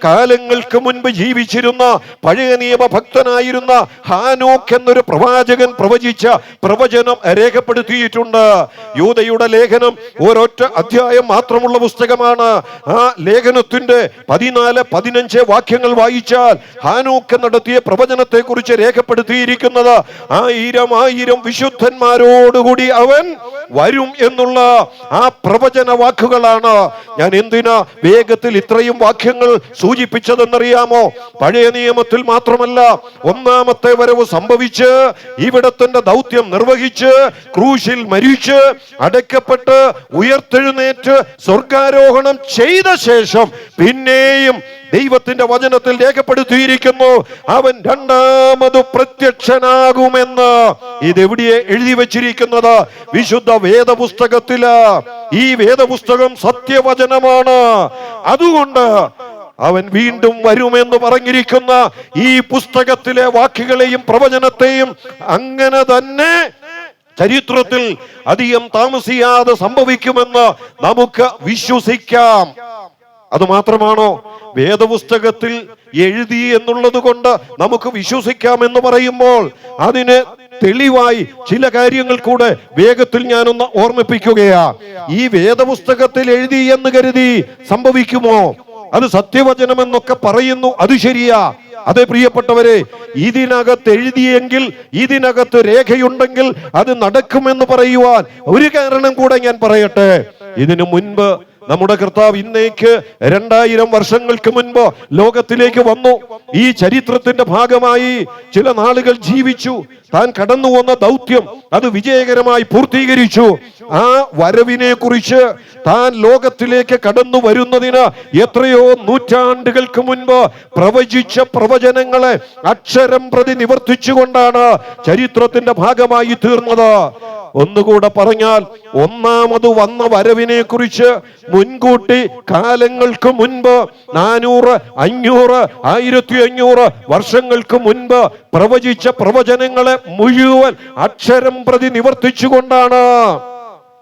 കാലങ്ങൾക്ക് മുൻപ് ജീവിച്ചിരുന്ന പഴയ നിയമ ഭക്തനായിരുന്ന ഹാനോക്ക് എന്നൊരു പ്രവാചകൻ പ്രവചിച്ച പ്രവചനം രേഖപ്പെടുത്തിയിട്ടുണ്ട്. യൂദയുടെ ലേഖനം ഒരൊറ്റ അധ്യായം മാത്രമുള്ള പുസ്തകമാണ്. ആ ലേഖനത്തിന്റെ 14-15 വാക്യങ്ങൾ വായിച്ചാൽ ഹാനോക്ക് നടത്തിയ പ്രവചനത്തെ കുറിച്ച് രേഖപ്പെടുത്തിയിരിക്കുന്നത് 1000 വിശുദ്ധന്മാരോടുകൂടി അവൻ വരും എന്നുള്ള ആ പ്രവചന വാക്കുകളാണ്. ഞാൻ എന്തിനാ വേഗത്തിൽ ഇത്രയും വാക്യങ്ങൾ സൂചിപ്പിച്ചതെന്നറിയാമോ? പഴയ നിയമത്തിൽ മാത്രമല്ല, 1-ാമത്തെ വരവ് സംഭവിച്ച് ഇവിടത്തിന്റെ ദൗത്യം നിർവഹിച്ച് ക്രൂശിൽ മരിച്ച് അടക്കപ്പെട്ട് ഉയർത്തെഴുന്നേറ്റ് സ്വർഗാരോഹണം ചെയ്ത ശേഷം പിന്നെയും ദൈവത്തിന്റെ വചനത്തിൽ രേഖപ്പെടുത്തിയിരിക്കുന്നു, അവൻ 2ാമത് പ്രത്യക്ഷനാകുമെന്ന്. ഇതെവിടെയെ എഴുതി വച്ചിരിക്കുന്നത്? വിശുദ്ധ വേദപുസ്തകത്തില്. ഈ വേദപുസ്തകം സത്യവചനമാണ്. അതുകൊണ്ട് അവൻ വീണ്ടും വരുമെന്ന് പറഞ്ഞിരിക്കുന്ന ഈ പുസ്തകത്തിലെ വാക്കുകളെയും പ്രവചനത്തെയും അങ്ങനെ തന്നെ ചരിത്രത്തിൽ അധികം താമസിയാതെ സംഭവിക്കുമെന്ന് നമുക്ക് വിശ്വസിക്കാം. അതുമാത്രമാണോ? വേദപുസ്തകത്തിൽ എഴുതി എന്നുള്ളത് കൊണ്ട് നമുക്ക് വിശ്വസിക്കാമെന്ന് പറയുമ്പോൾ അതിന് തെളിവായി ചില കാര്യങ്ങൾ കൂടെ വേഗത്തിൽ ഞാനൊന്ന് ഓർമ്മിപ്പിക്കുകയാ. ഈ വേദപുസ്തകത്തിൽ എഴുതി എന്ന് കരുതി സംഭവിക്കുമോ? അത് സത്യവചനമെന്നൊക്കെ പറയുന്നു, അത് ശരിയാ. അതെ പ്രിയപ്പെട്ടവരെ, ഇതിനകത്ത് എഴുതിയെങ്കിൽ, ഇതിനകത്ത് രേഖയുണ്ടെങ്കിൽ അത് നടക്കുമെന്ന് പറയുവാൻ ഒരു കാരണം കൂടെ ഞാൻ പറയട്ടെ. ഇതിനു മുൻപ് നമ്മുടെ കർത്താവ് ഇന്നേക്ക് 2000 വർഷങ്ങൾക്ക് മുൻപ് ലോകത്തിലേക്ക് വന്നു. ഈ ചരിത്രത്തിന്റെ ഭാഗമായി ചില നാളുകൾ ജീവിച്ചു. താൻ കടന്നു വന്ന ദൗത്യം അത് വിജയകരമായി പൂർത്തീകരിച്ചു. ആ വരവിനെ കുറിച്ച് താൻ ലോകത്തിലേക്ക് കടന്നു വരുന്നതിന് എത്രയോ നൂറ്റാണ്ടുകൾക്ക് മുൻപ് പ്രവചിച്ച പ്രവചനങ്ങളെ അക്ഷരം പ്രതി നിവർത്തിച്ചുകൊണ്ടാണ് ചരിത്രത്തിന്റെ ഭാഗമായി തീർന്നത്. ഒന്നുകൂടെ പറഞ്ഞാൽ, 1ാമത് വന്ന വരവിനെ കുറിച്ച് മുൻകൂട്ടി കാലങ്ങൾക്ക് മുൻപ് 400, 500, 1500 വർഷങ്ങൾക്ക് മുൻപ് പ്രവചിച്ച പ്രവചനങ്ങളെ മുഴുവൻ അക്ഷരം പ്രതി നിവർത്തിച്ചുകൊണ്ടാണ്.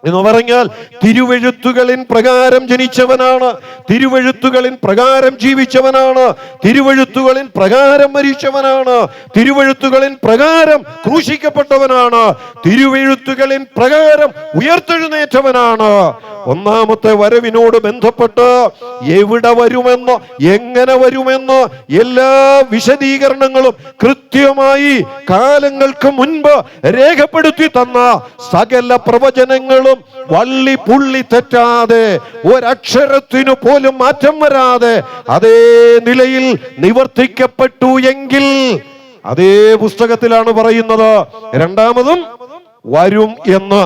എന്ന് പറഞ്ഞാൽ തിരുവെഴുത്തുകളിൻ പ്രകാരം ജനിച്ചവനാണ്, തിരുവെഴുത്തുകളിൻ പ്രകാരം ജീവിച്ചവനാണ്, തിരുവെഴുത്തുകളിൻ പ്രകാരം മരിച്ചവനാണ്, തിരുവെഴുത്തുകളിൻ പ്രകാരം ക്രൂശിക്കപ്പെട്ടവനാണ്, തിരുവെഴുത്തുകളിൻ പ്രകാരം ഉയർത്തെഴുന്നേറ്റവനാണ്. 1ാമത്തെ വരവിനോട് ബന്ധപ്പെട്ട് എവിടെ വരുമെന്ന്, എങ്ങനെ വരുമെന്ന് എല്ലാ വിശദീകരണങ്ങളും കൃത്യമായി കാലങ്ങൾക്ക് മുൻപ് രേഖപ്പെടുത്തി തന്ന സകല പ്രവചനങ്ങളും വള്ളി പുള്ളി തെറ്റാതെ, ഒരക്ഷരത്തിനു പോലും മാറ്റം വരാതെ അതേ നിലയിൽ നിവർത്തിക്കപ്പെട്ടു എങ്കിൽ അതേ പുസ്തകത്തിലാണ് പറയുന്നത് 2ാമതും വരും എന്ന്.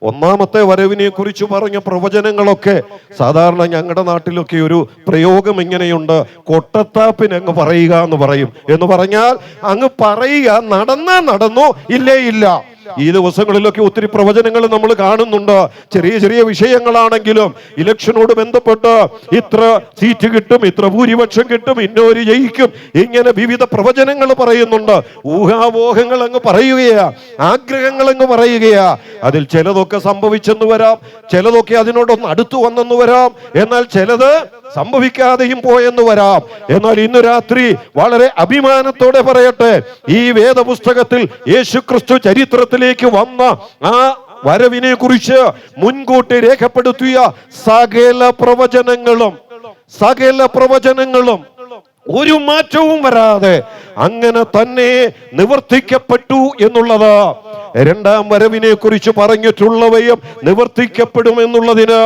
1ാമത്തെ വരവിനെ കുറിച്ച് പറഞ്ഞ പ്രവചനങ്ങളൊക്കെ സാധാരണ ഞങ്ങളുടെ നാട്ടിലൊക്കെ ഒരു പ്രയോഗം ഇങ്ങനെയുണ്ട്: കൊട്ടത്താപ്പിന് അങ്ങ് പറയുക എന്ന് പറയും. എന്ന് പറഞ്ഞാൽ അങ്ങ് പറയുക, നടന്നാ നടന്നു, ഇല്ലേ ഇല്ല. ഈ ദിവസങ്ങളിലൊക്കെ ഒത്തിരി പ്രവചനങ്ങൾ നമ്മൾ കാണുന്നുണ്ട്. ചെറിയ ചെറിയ വിഷയങ്ങളാണെങ്കിലും ഇലക്ഷനോട് ബന്ധപ്പെട്ട് ഇത്ര സീറ്റ് കിട്ടും, ഇത്ര ഭൂരിപക്ഷം കിട്ടും, ഇന്നോര് ജയിക്കും, ഇങ്ങനെ വിവിധ പ്രവചനങ്ങൾ പറയുന്നുണ്ട്. ഊഹാപോഹങ്ങൾ അങ്ങ് പറയുകയാ, ആഗ്രഹങ്ങൾ അങ്ങ് പറയുകയാ. അതിൽ ചിലതൊക്കെ സംഭവിച്ചെന്ന് വരാം, ചിലതൊക്കെ അതിനോടൊന്ന് അടുത്തു വന്നെന്ന് വരാം, എന്നാൽ ചിലത് സംഭവിക്കാതെയും പോയെന്ന് വരാം. എന്നാൽ ഇന്ന് രാത്രി വളരെ അഭിമാനത്തോടെ പറയട്ടെ, ഈ വേദപുസ്തകത്തിൽ യേശുക്രിസ്തു ചരിത്രത്തിലേക്ക് വന്ന ആ വരവിനെ കുറിച്ച് മുൻകൂട്ടി രേഖപ്പെടുത്തിയ സകല പ്രവചനങ്ങളും ഒരു മാറ്റവും വരാതെ അങ്ങനെ തന്നെ നിവർത്തിക്കപ്പെട്ടു എന്നുള്ളത് രണ്ടാം വരവിനെ കുറിച്ച് പറഞ്ഞിട്ടുള്ളവയും നിവർത്തിക്കപ്പെടുമെന്നുള്ളതിന്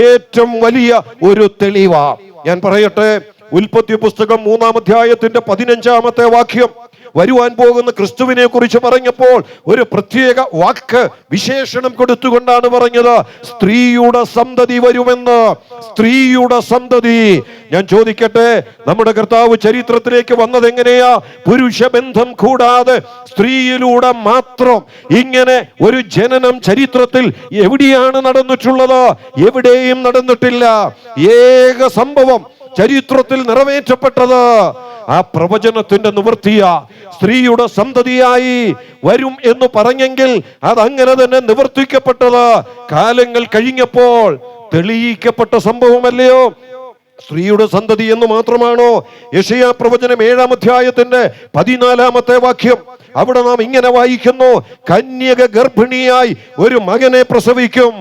ഏറ്റവും വലിയ ഒരു തെളിവാ. ഞാൻ പറയട്ടെ, ഉൽപ്പത്തി പുസ്തകം 3-ാം അധ്യായത്തിന്റെ 15-ാമത്തെ വാക്യം വരുവാൻ പോകുന്ന ക്രിസ്തുവിനെ കുറിച്ച് പറഞ്ഞപ്പോൾ ഒരു പ്രത്യേക വാക്ക് വിശേഷണം കൊടുത്തുകൊണ്ടാണ് പറഞ്ഞത്, സ്ത്രീയുടെ സന്തതി വരുമെന്ന്. സ്ത്രീയുടെ സന്തതി. ഞാൻ ചോദിക്കട്ടെ, നമ്മുടെ കർത്താവ് ചരിത്രത്തിലേക്ക് വന്നത് എങ്ങനെയാ? പുരുഷബന്ധം കൂടാതെ സ്ത്രീയിലൂടെ മാത്രം ഇങ്ങനെ ഒരു ജനനം ചരിത്രത്തിൽ എവിടെയാണ് നടന്നിട്ടുള്ളത്? എവിടെയും നടന്നിട്ടില്ല. ഏക സംഭവം ചരിത്രത്തിൽ നിറവേറ്റപ്പെട്ടത് ആ പ്രവചനത്തിന്റെ നിവൃത്തിയ സ്ത്രീയുടെ സന്തതിയായി വരും എന്ന് പറഞ്ഞെങ്കിൽ അതങ്ങനെ തന്നെ നിവർത്തിക്കപ്പെട്ടത് കാലങ്ങൾ കഴിഞ്ഞപ്പോൾ തെളിയിക്കപ്പെട്ട സംഭവമല്ലയോ? സ്ത്രീയുടെ സന്തതി എന്ന് മാത്രമാണോ? യെശയ്യാ പ്രവചനം 7-ാം അധ്യായത്തിന്റെ 14-ാമത്തെ വാക്യം, അവിടെ നാം ഇങ്ങനെ വായിക്കുന്നു, കന്യക ഗർഭിണിയായി ഒരു മകനെ പ്രസവിക്കും.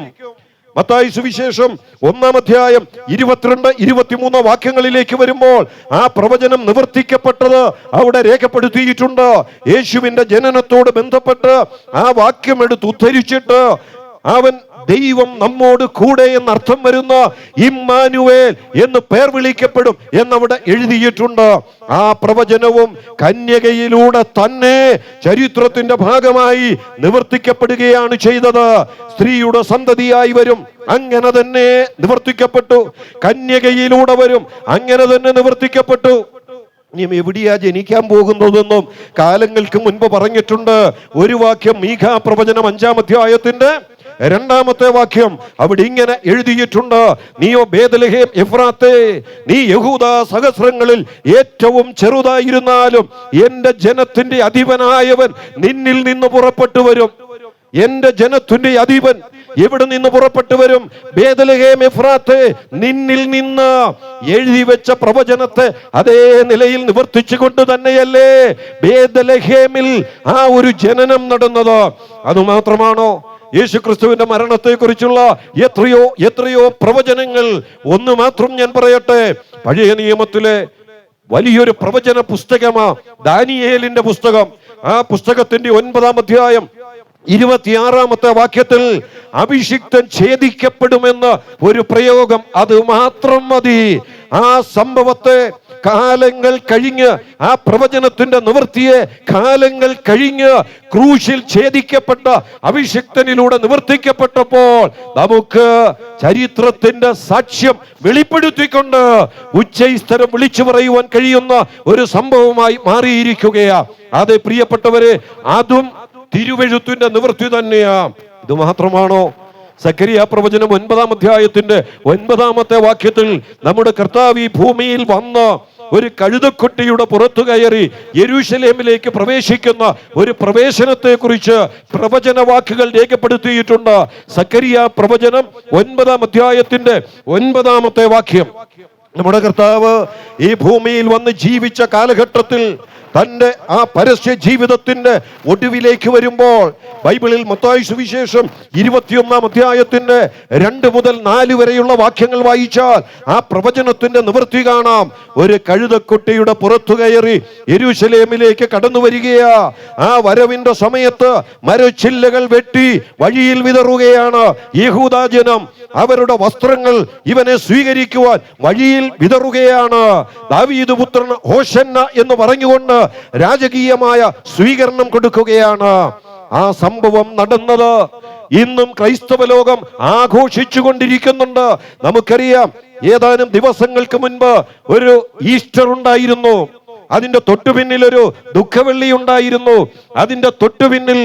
മത്തായി സുവിശേഷം 1-ാം അധ്യായം 22-23 വാക്യങ്ങളിലേക്ക് വരുമ്പോൾ ആ പ്രവചനം നിവർത്തിക്കപ്പെട്ടത് അവിടെ രേഖപ്പെടുത്തിയിട്ടുണ്ട്. യേശുവിന്റെ ജനനത്തോട് ബന്ധപ്പെട്ട് ആ വാക്യം എടുത്ത് ഉദ്ധരിച്ചിട്ട് അവൻ ദൈവം നമ്മോട് കൂടെ എന്നർത്ഥം വരുന്ന ഇമ്മാനുവേൽ എന്ന് പേർ വിളിക്കപ്പെടും എന്നവിടെ എഴുതിയിട്ടുണ്ട്. ആ പ്രവചനവും കന്യകയിലൂടെ തന്നെ ചരിത്രത്തിന്റെ ഭാഗമായി നിവർത്തിക്കപ്പെടുകയാണ് ചെയ്തത്. സ്ത്രീയുടെ സന്തതിയായി വരും, അങ്ങനെ തന്നെ നിവർത്തിക്കപ്പെട്ടു. കന്യകയിലൂടെ വരും, അങ്ങനെ തന്നെ നിവർത്തിക്കപ്പെട്ടു. ഇനി എവിടെയാ ജനിക്കാൻ പോകുന്നതെന്നും കാലങ്ങൾക്ക് മുൻപ് പറഞ്ഞിട്ടുണ്ട്. ഒരു വാക്യം മീഖാ പ്രവചനം 5-ാം അധ്യായത്തിന്റെ 2-ാമത്തെ വാക്യം, അവിടെ ഇങ്ങനെ എഴുതിയിട്ടുണ്ട്, നീയോ ബേത്ലഹേം എഫ്രാത്തേ, നീ യഹൂദ സഹസ്രങ്ങളിൽ ഏറ്റവും ചെറുതായിരുന്നാലും എന്റെ ജനത്തിന്റെ അധിപനായവൻ നിന്നിൽ നിന്ന് പുറപ്പെട്ടു വരും. എന്റെ ജനത്തിന്റെ അധിപൻ എവിടെ നിന്ന് പുറപ്പെട്ടു വരും? ബേത്ലഹേം എഫ്രാത്തേ, നിന്നിൽ നിന്ന്. എഴുതി വെച്ച പ്രവചനത്തെ അതേ നിലയിൽ നിവർത്തിച്ചു കൊണ്ട് തന്നെയല്ലേ ബേത്ലഹേമിൽ ആ ഒരു ജനനം നടന്നത്? അതുമാത്രമാണോ? യേശുക്രിസ്തുവിന്റെ മരണത്തെ കുറിച്ചുള്ള എത്രയോ പ്രവചനങ്ങൾ. ഒന്ന് മാത്രം ഞാൻ പറയട്ടെ, പഴയ നിയമത്തിലെ വലിയൊരു പ്രവചന പുസ്തകമാ ദാനിയേലിന്റെ പുസ്തകം. ആ പുസ്തകത്തിന്റെ 9-ാം അധ്യായം 26-ാമത്തെ വാക്യത്തിൽ അഭിഷിക്തൻ ഛേദിക്കപ്പെടുമെന്ന് ഒരു പ്രയോഗം, അത് മാത്രം മതി ആ സംഭവത്തെ കാലങ്ങൾ കഴിഞ്ഞ്, ആ പ്രവചനത്തിന്റെ നിവൃത്തിയെ കാലങ്ങൾ കഴിഞ്ഞ് ക്രൂശിൽ ഛേദിക്കപ്പെട്ട അഭിഷിക്തനിലൂടെ നിവർത്തിക്കപ്പെട്ടപ്പോൾ നമുക്ക് ചരിത്രത്തിന്റെ സാക്ഷ്യം വെളിപ്പെടുത്തിക്കൊണ്ട് ഉച്ചസ്ഥരം വിളിച്ചു പറയുവാൻ കഴിയുന്ന ഒരു സംഭവമായി മാറിയിരിക്കുകയാ. അതെ പ്രിയപ്പെട്ടവരെ, അതും തിരുവെഴുത്തിന്റെ നിവൃത്തി തന്നെയാ. ഇത് മാത്രമാണോ? സക്കരിയ പ്രവചനം 9-ാം അധ്യായത്തിന്റെ 9-ാമത്തെ വാക്യത്തിൽ നമ്മുടെ കർത്താവ് ഈ ഭൂമിയിൽ വന്ന് ഒരു കഴുതക്കുട്ടിയുടെ പുറത്തു കയറി യെരൂശലേമിലേക്ക് പ്രവേശിക്കുന്ന ഒരു പ്രവേശനത്തെ കുറിച്ച് പ്രവചന വാക്കുകൾ രേഖപ്പെടുത്തിയിട്ടുണ്ട്. സക്കരിയ പ്രവചനം 9-ാം അധ്യായത്തിന്റെ 9-ാമത്തെ വാക്യം, നമ്മുടെ കർത്താവ് ഈ ഭൂമിയിൽ വന്ന് ജീവിച്ച കാലഘട്ടത്തിൽ തന്റെ ആ പരസ്യ ജീവിതത്തിന്റെ ഒടുവിലേക്ക് വരുമ്പോൾ ബൈബിളിൽ മത്തായി സുവിശേഷം 21-ാം അധ്യായത്തിന്റെ 2 മുതൽ 4 വരെയുള്ള വാക്യങ്ങൾ വായിച്ചാൽ ആ പ്രവചനത്തിന്റെ നിവൃത്തി കാണാം. ഒരു കഴുതക്കുട്ടിയുടെ പുറത്തു കയറി യെരൂശലേമിലേക്ക് കടന്നു വരികയാ. ആ വരവിന്റെ സമയത്ത് മരച്ചില്ലകൾ വെട്ടി വഴിയിൽ വിതറുകയാണ് യഹൂദാ ജനം. അവരുടെ വസ്ത്രങ്ങൾ ഇവനെ സ്വീകരിക്കുവാൻ വഴിയിൽ വിതറുകയാണ്. ദാവീദ് പുത്രൻ ഹോശന്ന എന്ന് പറഞ്ഞുകൊണ്ട് രാജകീയമായ സ്വീകരണം കൊടുക്കുകയാണ്. ആ സംഭവം നടന്നത് ഇന്നും ക്രൈസ്തവ ലോകം ആഘോഷിച്ചു കൊണ്ടിരിക്കുന്നുണ്ട്. നമുക്കറിയാം, ഏതാനും ദിവസങ്ങൾക്ക് മുൻപ് ഒരു ഈസ്റ്റർ ഉണ്ടായിരുന്നു. അതിന്റെ തൊട്ടുപിന്നിൽ ഒരു ദുഃഖവെള്ളി ഉണ്ടായിരുന്നു. അതിന്റെ തൊട്ടുപിന്നിൽ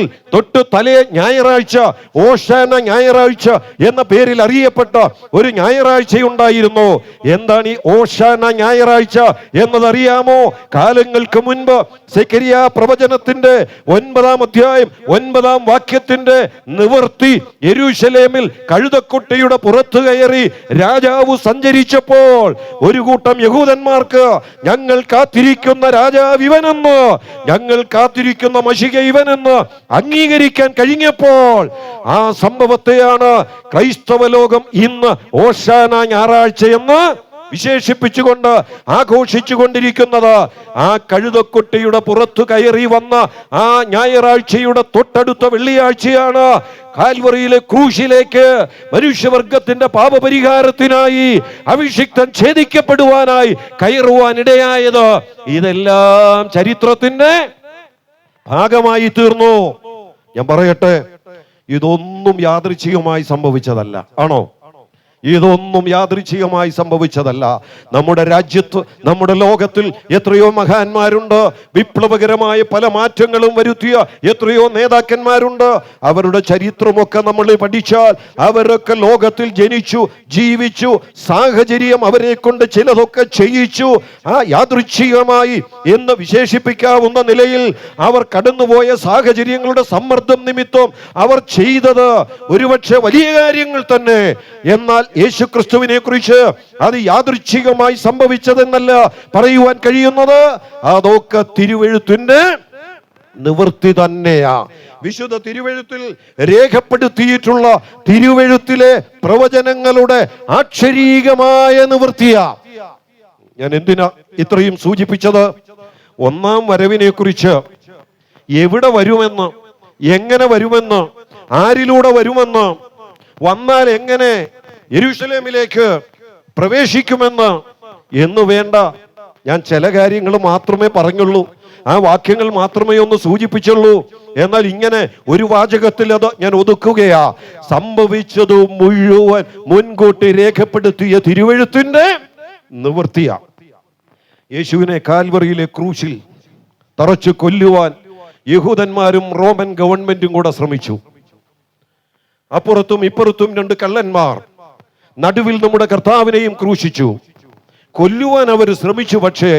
തലേ ഞായറാഴ്ച, ഓശാന ഞായറാഴ്ച എന്ന പേരിൽ അറിയപ്പെട്ട ഒരു ഞായറാഴ്ചയുണ്ടായിരുന്നു. എന്താണ് ഈ ഓശാന ഞായറാഴ്ച എന്നതറിയാമോ? കാലങ്ങൾക്ക് മുൻപ് സെക്കരിയ പ്രവചനത്തിന്റെ 9-ാം അധ്യായം 9-ാം വാക്യത്തിന്റെ നിവൃത്തി യെരൂശലേമിൽ കഴുതക്കുട്ടിയുടെ പുറത്തു കയറി രാജാവ് സഞ്ചരിച്ചപ്പോൾ ഒരു കൂട്ടം യഹൂദന്മാർക്ക് ഞങ്ങൾ കാത്തിരിക്കുന്ന രാജാവ് ഇവനെന്ന്, ഞങ്ങൾ കാത്തിരിക്കുന്ന മശിക ഇവനെന്ന് അംഗീകരിക്കാൻ കഴിഞ്ഞപ്പോൾ ആ സംഭവത്തെയാണ് ക്രൈസ്തവ ലോകം ഇന്ന് ഓശാന ഞായറാഴ്ച എന്ന് വിശേഷിപ്പിച്ചുകൊണ്ട് ആഘോഷിച്ചു കൊണ്ടിരിക്കുന്നത്. ആ കഴുതക്കുട്ടിയുടെ പുറത്തു കയറി വന്ന ആ ഞായറാഴ്ചയുടെ തൊട്ടടുത്ത വെള്ളിയാഴ്ചയാണ് കാൽവറിയിലെ ക്രൂശിലേക്ക് മനുഷ്യവർഗത്തിന്റെ പാപപരിഹാരത്തിനായി അഭിഷിക്തൻ ഛേദിക്കപ്പെടുവാനായി കയറുവാനിടയായത്. ഇതെല്ലാം ചരിത്രത്തിന്റെ ഭാഗമായി തീർന്നു. ഞാൻ പറയട്ടെ, ഇതൊന്നും യാദൃച്ഛികമായി സംഭവിച്ചതല്ല. ആണോ? ഇതൊന്നും യാദൃച്ഛികമായി സംഭവിച്ചതല്ല. നമ്മുടെ രാജ്യത്ത്, നമ്മുടെ ലോകത്തിൽ എത്രയോ മഹാന്മാരുണ്ട്. വിപ്ലവകരമായ പല മാറ്റങ്ങളും വരുത്തിയ എത്രയോ നേതാക്കന്മാരുണ്ട്. അവരുടെ ചരിത്രമൊക്കെ നമ്മൾ പഠിച്ചാൽ അവരൊക്കെ ലോകത്തിൽ ജനിച്ചു, ജീവിച്ചു, സാഹചര്യം അവരെ കൊണ്ട് ചിലതൊക്കെ ചെയ്യിച്ചു. ആ യാദൃച്ഛികമായി എന്ന് വിശേഷിപ്പിക്കാവുന്ന നിലയിൽ അവർ കടന്നുപോയ സാഹചര്യങ്ങളുടെ സമ്മർദ്ദം നിമിത്തം അവർ ചെയ്തത് ഒരുപക്ഷെ വലിയ കാര്യങ്ങൾ തന്നെ. എന്നാൽ യേശുക്രിസ്തുവിനെ കുറിച്ച് അത് യാദൃച്ഛികമായി സംഭവിച്ചതെന്നല്ല പറയുവാൻ കഴിയുന്നത്. അതൊക്കെ തിരുവെഴുത്തിന്റെ നിവൃത്തി തന്നെയാ. വിശുദ്ധ തിരുവെഴുത്തിൽ രേഖപ്പെടുത്തിയിട്ടുള്ള തിരുവെഴുത്തിലെ പ്രവചനങ്ങളുടെ അക്ഷരീകമായ നിവൃത്തിയാ. ഞാൻ എന്തിനാ ഇത്രയും സൂചിപ്പിച്ചത്? ഒന്നാം വരവിനെ കുറിച്ച് എവിടെ വരുമെന്ന്, എങ്ങനെ വരുമെന്ന്, ആരിലൂടെ വരുമെന്ന്, വന്നാൽ എങ്ങനെ യെരൂശലേമിലേക്ക് പ്രവേശിക്കുമെന്ന് എന്ന് വേണ്ട, ഞാൻ ചില കാര്യങ്ങൾ മാത്രമേ പറഞ്ഞുള്ളൂ, ആ വാക്യങ്ങൾ മാത്രമേ ഒന്ന് സൂചിപ്പിച്ചുള്ളൂ. എന്നാൽ ഇങ്ങനെ ഒരു വാചകത്തിൽ അത് ഞാൻ ഒതുക്കുകയാ. സംഭവിച്ചത് മുഴുവൻ മുൻകൂട്ടി രേഖപ്പെടുത്തിയ തിരുവെഴുത്തിന്റെ നിവൃത്തിയാ. യേശുവിനെ കാൽവറിയിലെ ക്രൂശിൽ തറച്ചു കൊല്ലുവാൻ യഹൂദന്മാരും റോമൻ ഗവൺമെന്റും കൂടെ ശ്രമിച്ചു. അപ്പുറത്തും ഇപ്പുറത്തും രണ്ട് കള്ളന്മാർ നടുവിൽ നമ്മുടെ കർത്താവിനെയും ക്രൂശിച്ചു. കൊല്ലുവാൻ അവർ ശ്രമിച്ചു. പക്ഷേ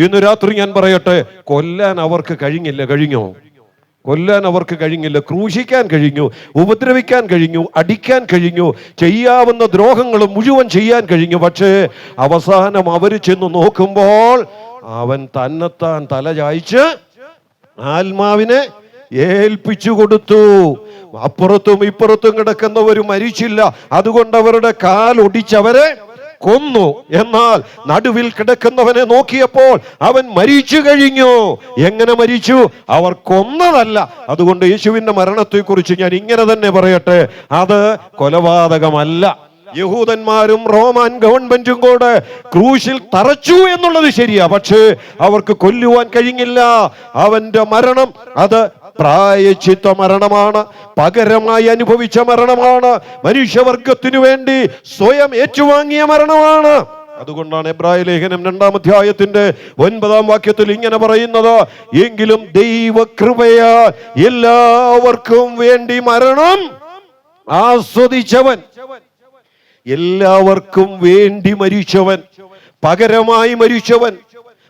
ഇന്ന് രാത്രി ഞാൻ പറയട്ടെ, കൊല്ലാൻ അവർക്ക് കഴിഞ്ഞില്ല. കഴിഞ്ഞോ? കൊല്ലാൻ അവർക്ക് കഴിഞ്ഞില്ല. ക്രൂശിക്കാൻ കഴിഞ്ഞു, ഉപദ്രവിക്കാൻ കഴിഞ്ഞു, അടിക്കാൻ കഴിഞ്ഞു, ചെയ്യാവുന്ന ദ്രോഹങ്ങൾ മുഴുവൻ ചെയ്യാൻ കഴിഞ്ഞു. പക്ഷേ അവസാനം അവർ ചെന്ന് നോക്കുമ്പോൾ അവൻ തന്നെത്താൻ തല ചായ്ച്ച് ആത്മാവിനെ ഏൽപ്പിച്ചു കൊടുത്തു. അപ്പുറത്തും ഇപ്പുറത്തും കിടക്കുന്നവര് മരിച്ചില്ല, അതുകൊണ്ട് അവരുടെ കാൽ ഒടിച്ചവരെ കൊന്നു. എന്നാൽ നടുവിൽ കിടക്കുന്നവനെ നോക്കിയപ്പോൾ അവൻ മരിച്ചു കഴിഞ്ഞു. എങ്ങനെ മരിച്ചു? അവർ കൊന്നതല്ല. അതുകൊണ്ട് യേശുവിന്റെ മരണത്തെക്കുറിച്ച് ഞാൻ ഇങ്ങനെ തന്നെ പറയട്ടെ, അത് കൊലപാതകമല്ല. യഹൂദന്മാരും റോമൻ ഗവൺമെന്റും കൂടെ ക്രൂശിൽ തറച്ചു എന്നുള്ളത് ശരിയാ, പക്ഷേ അവർക്ക് കൊല്ലുവാൻ കഴിഞ്ഞില്ല. അവന്റെ മരണം അത് പ്രായശ്ചിത്ത മരണമാണ്, പകരമായി അനുഭവിച്ച മരണമാണ്, മനുഷ്യവർഗത്തിനു വേണ്ടി സ്വയം ഏറ്റുവാങ്ങിയ മരണമാണ്. അതുകൊണ്ടാണ് എബ്രായ ലേഖനം 2-ാം അധ്യായത്തിന്റെ 9-ാം വാക്യത്തിൽ ഇങ്ങനെ പറയുന്നത്, എങ്കിലും ദൈവകൃപയാൽ എല്ലാവർക്കും വേണ്ടി മരണം ആസ്വദിച്ചവൻ, എല്ലാവർക്കും വേണ്ടി മരിച്ചവൻ, പകരമായി മരിച്ചവൻ,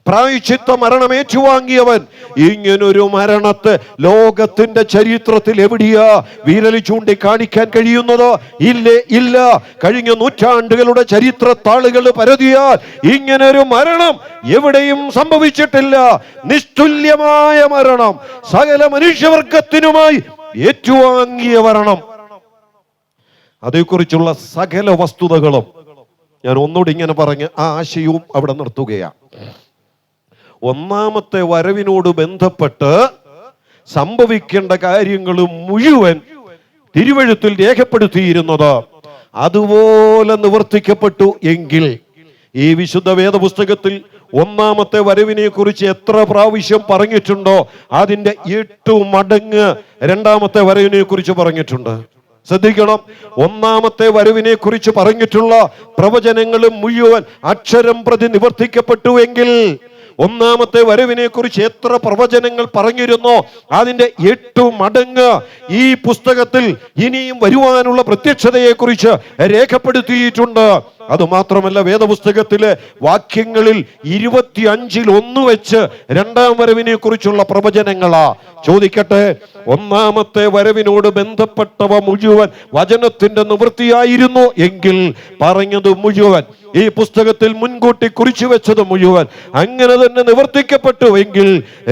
പ്രായശ്ചിത്ത മരണം ഏറ്റുവാങ്ങിയവൻ. ഇങ്ങനൊരു മരണത്തെ ലോകത്തിന്റെ ചരിത്രത്തിൽ എവിടെയാ വിരൽ ചൂണ്ടി കാണിക്കാൻ കഴിയുന്നത്? ഇല്ലേ, ഇല്ല. കഴിഞ്ഞ നൂറ്റാണ്ടുകളുടെ ചരിത്ര താളുകൾ പരതിയാൽ ഇങ്ങനൊരു മരണം എവിടെയും സംഭവിച്ചിട്ടില്ല. നിസ്തുല്യമായ മരണം, സകല മനുഷ്യവർഗത്തിനുമായി ഏറ്റുവാങ്ങിയ മരണം. അതേക്കുറിച്ചുള്ള സകല വസ്തുതകളും ഞാൻ ഒന്നുകൂടി ഇങ്ങനെ പറഞ്ഞ് ആ ആശയവും അവിടെ നിർത്തുകയാണ്. ഒന്നാമത്തെ വരവിനോട് ബന്ധപ്പെട്ട് സംഭവിക്കേണ്ട കാര്യങ്ങൾ മുഴുവൻ തിരുവെഴുത്തിൽ രേഖപ്പെടുത്തിയിരുന്നത് അതുപോലെ നിവർത്തിക്കപ്പെട്ടു എങ്കിൽ ഈ വിശുദ്ധ വേദപുസ്തകത്തിൽ ഒന്നാമത്തെ വരവിനെ കുറിച്ച് എത്ര പ്രാവശ്യം പറഞ്ഞിട്ടുണ്ടോ അതിന്റെ 8 മടങ്ങ് രണ്ടാമത്തെ വരവിനെ കുറിച്ച് പറഞ്ഞിട്ടുണ്ട്. ശ്രദ്ധിക്കണം, ഒന്നാമത്തെ വരവിനെ കുറിച്ച് പറഞ്ഞിട്ടുള്ള പ്രവചനങ്ങൾ മുഴുവൻ അക്ഷരം പ്രതി നിവർത്തിക്കപ്പെട്ടു എങ്കിൽ ഒന്നാമത്തെ വരവിനെ കുറിച്ച് എത്ര പ്രവചനങ്ങൾ പറഞ്ഞിരുന്നോ അതിന്റെ 8 മടങ്ങ് ഈ പുസ്തകത്തിൽ ഇനിയും വരുവാനുള്ള പ്രത്യക്ഷതയെ കുറിച്ച് രേഖപ്പെടുത്തിയിട്ടുണ്ട്. അതുമാത്രമല്ല, വേദപുസ്തകത്തിലെ വാക്യങ്ങളിൽ 25-1 വെച്ച് രണ്ടാം വരവിനെ കുറിച്ചുള്ള പ്രവചനങ്ങളാ. ചോദിക്കട്ടെ, ഒന്നാമത്തെ വരവിനോട് ബന്ധപ്പെട്ടവ മുഴുവൻ വചനത്തിന്റെ നിവൃത്തിയായിരുന്നു എങ്കിൽ പറഞ്ഞത് മുഴുവൻ ഈ പുസ്തകത്തിൽ മുൻകൂട്ടി കുറിച്ചു വെച്ചത് മുഴുവൻ അങ്ങനെ തന്നെ നിവർത്തിക്കപ്പെട്ടുവെങ്കിൽ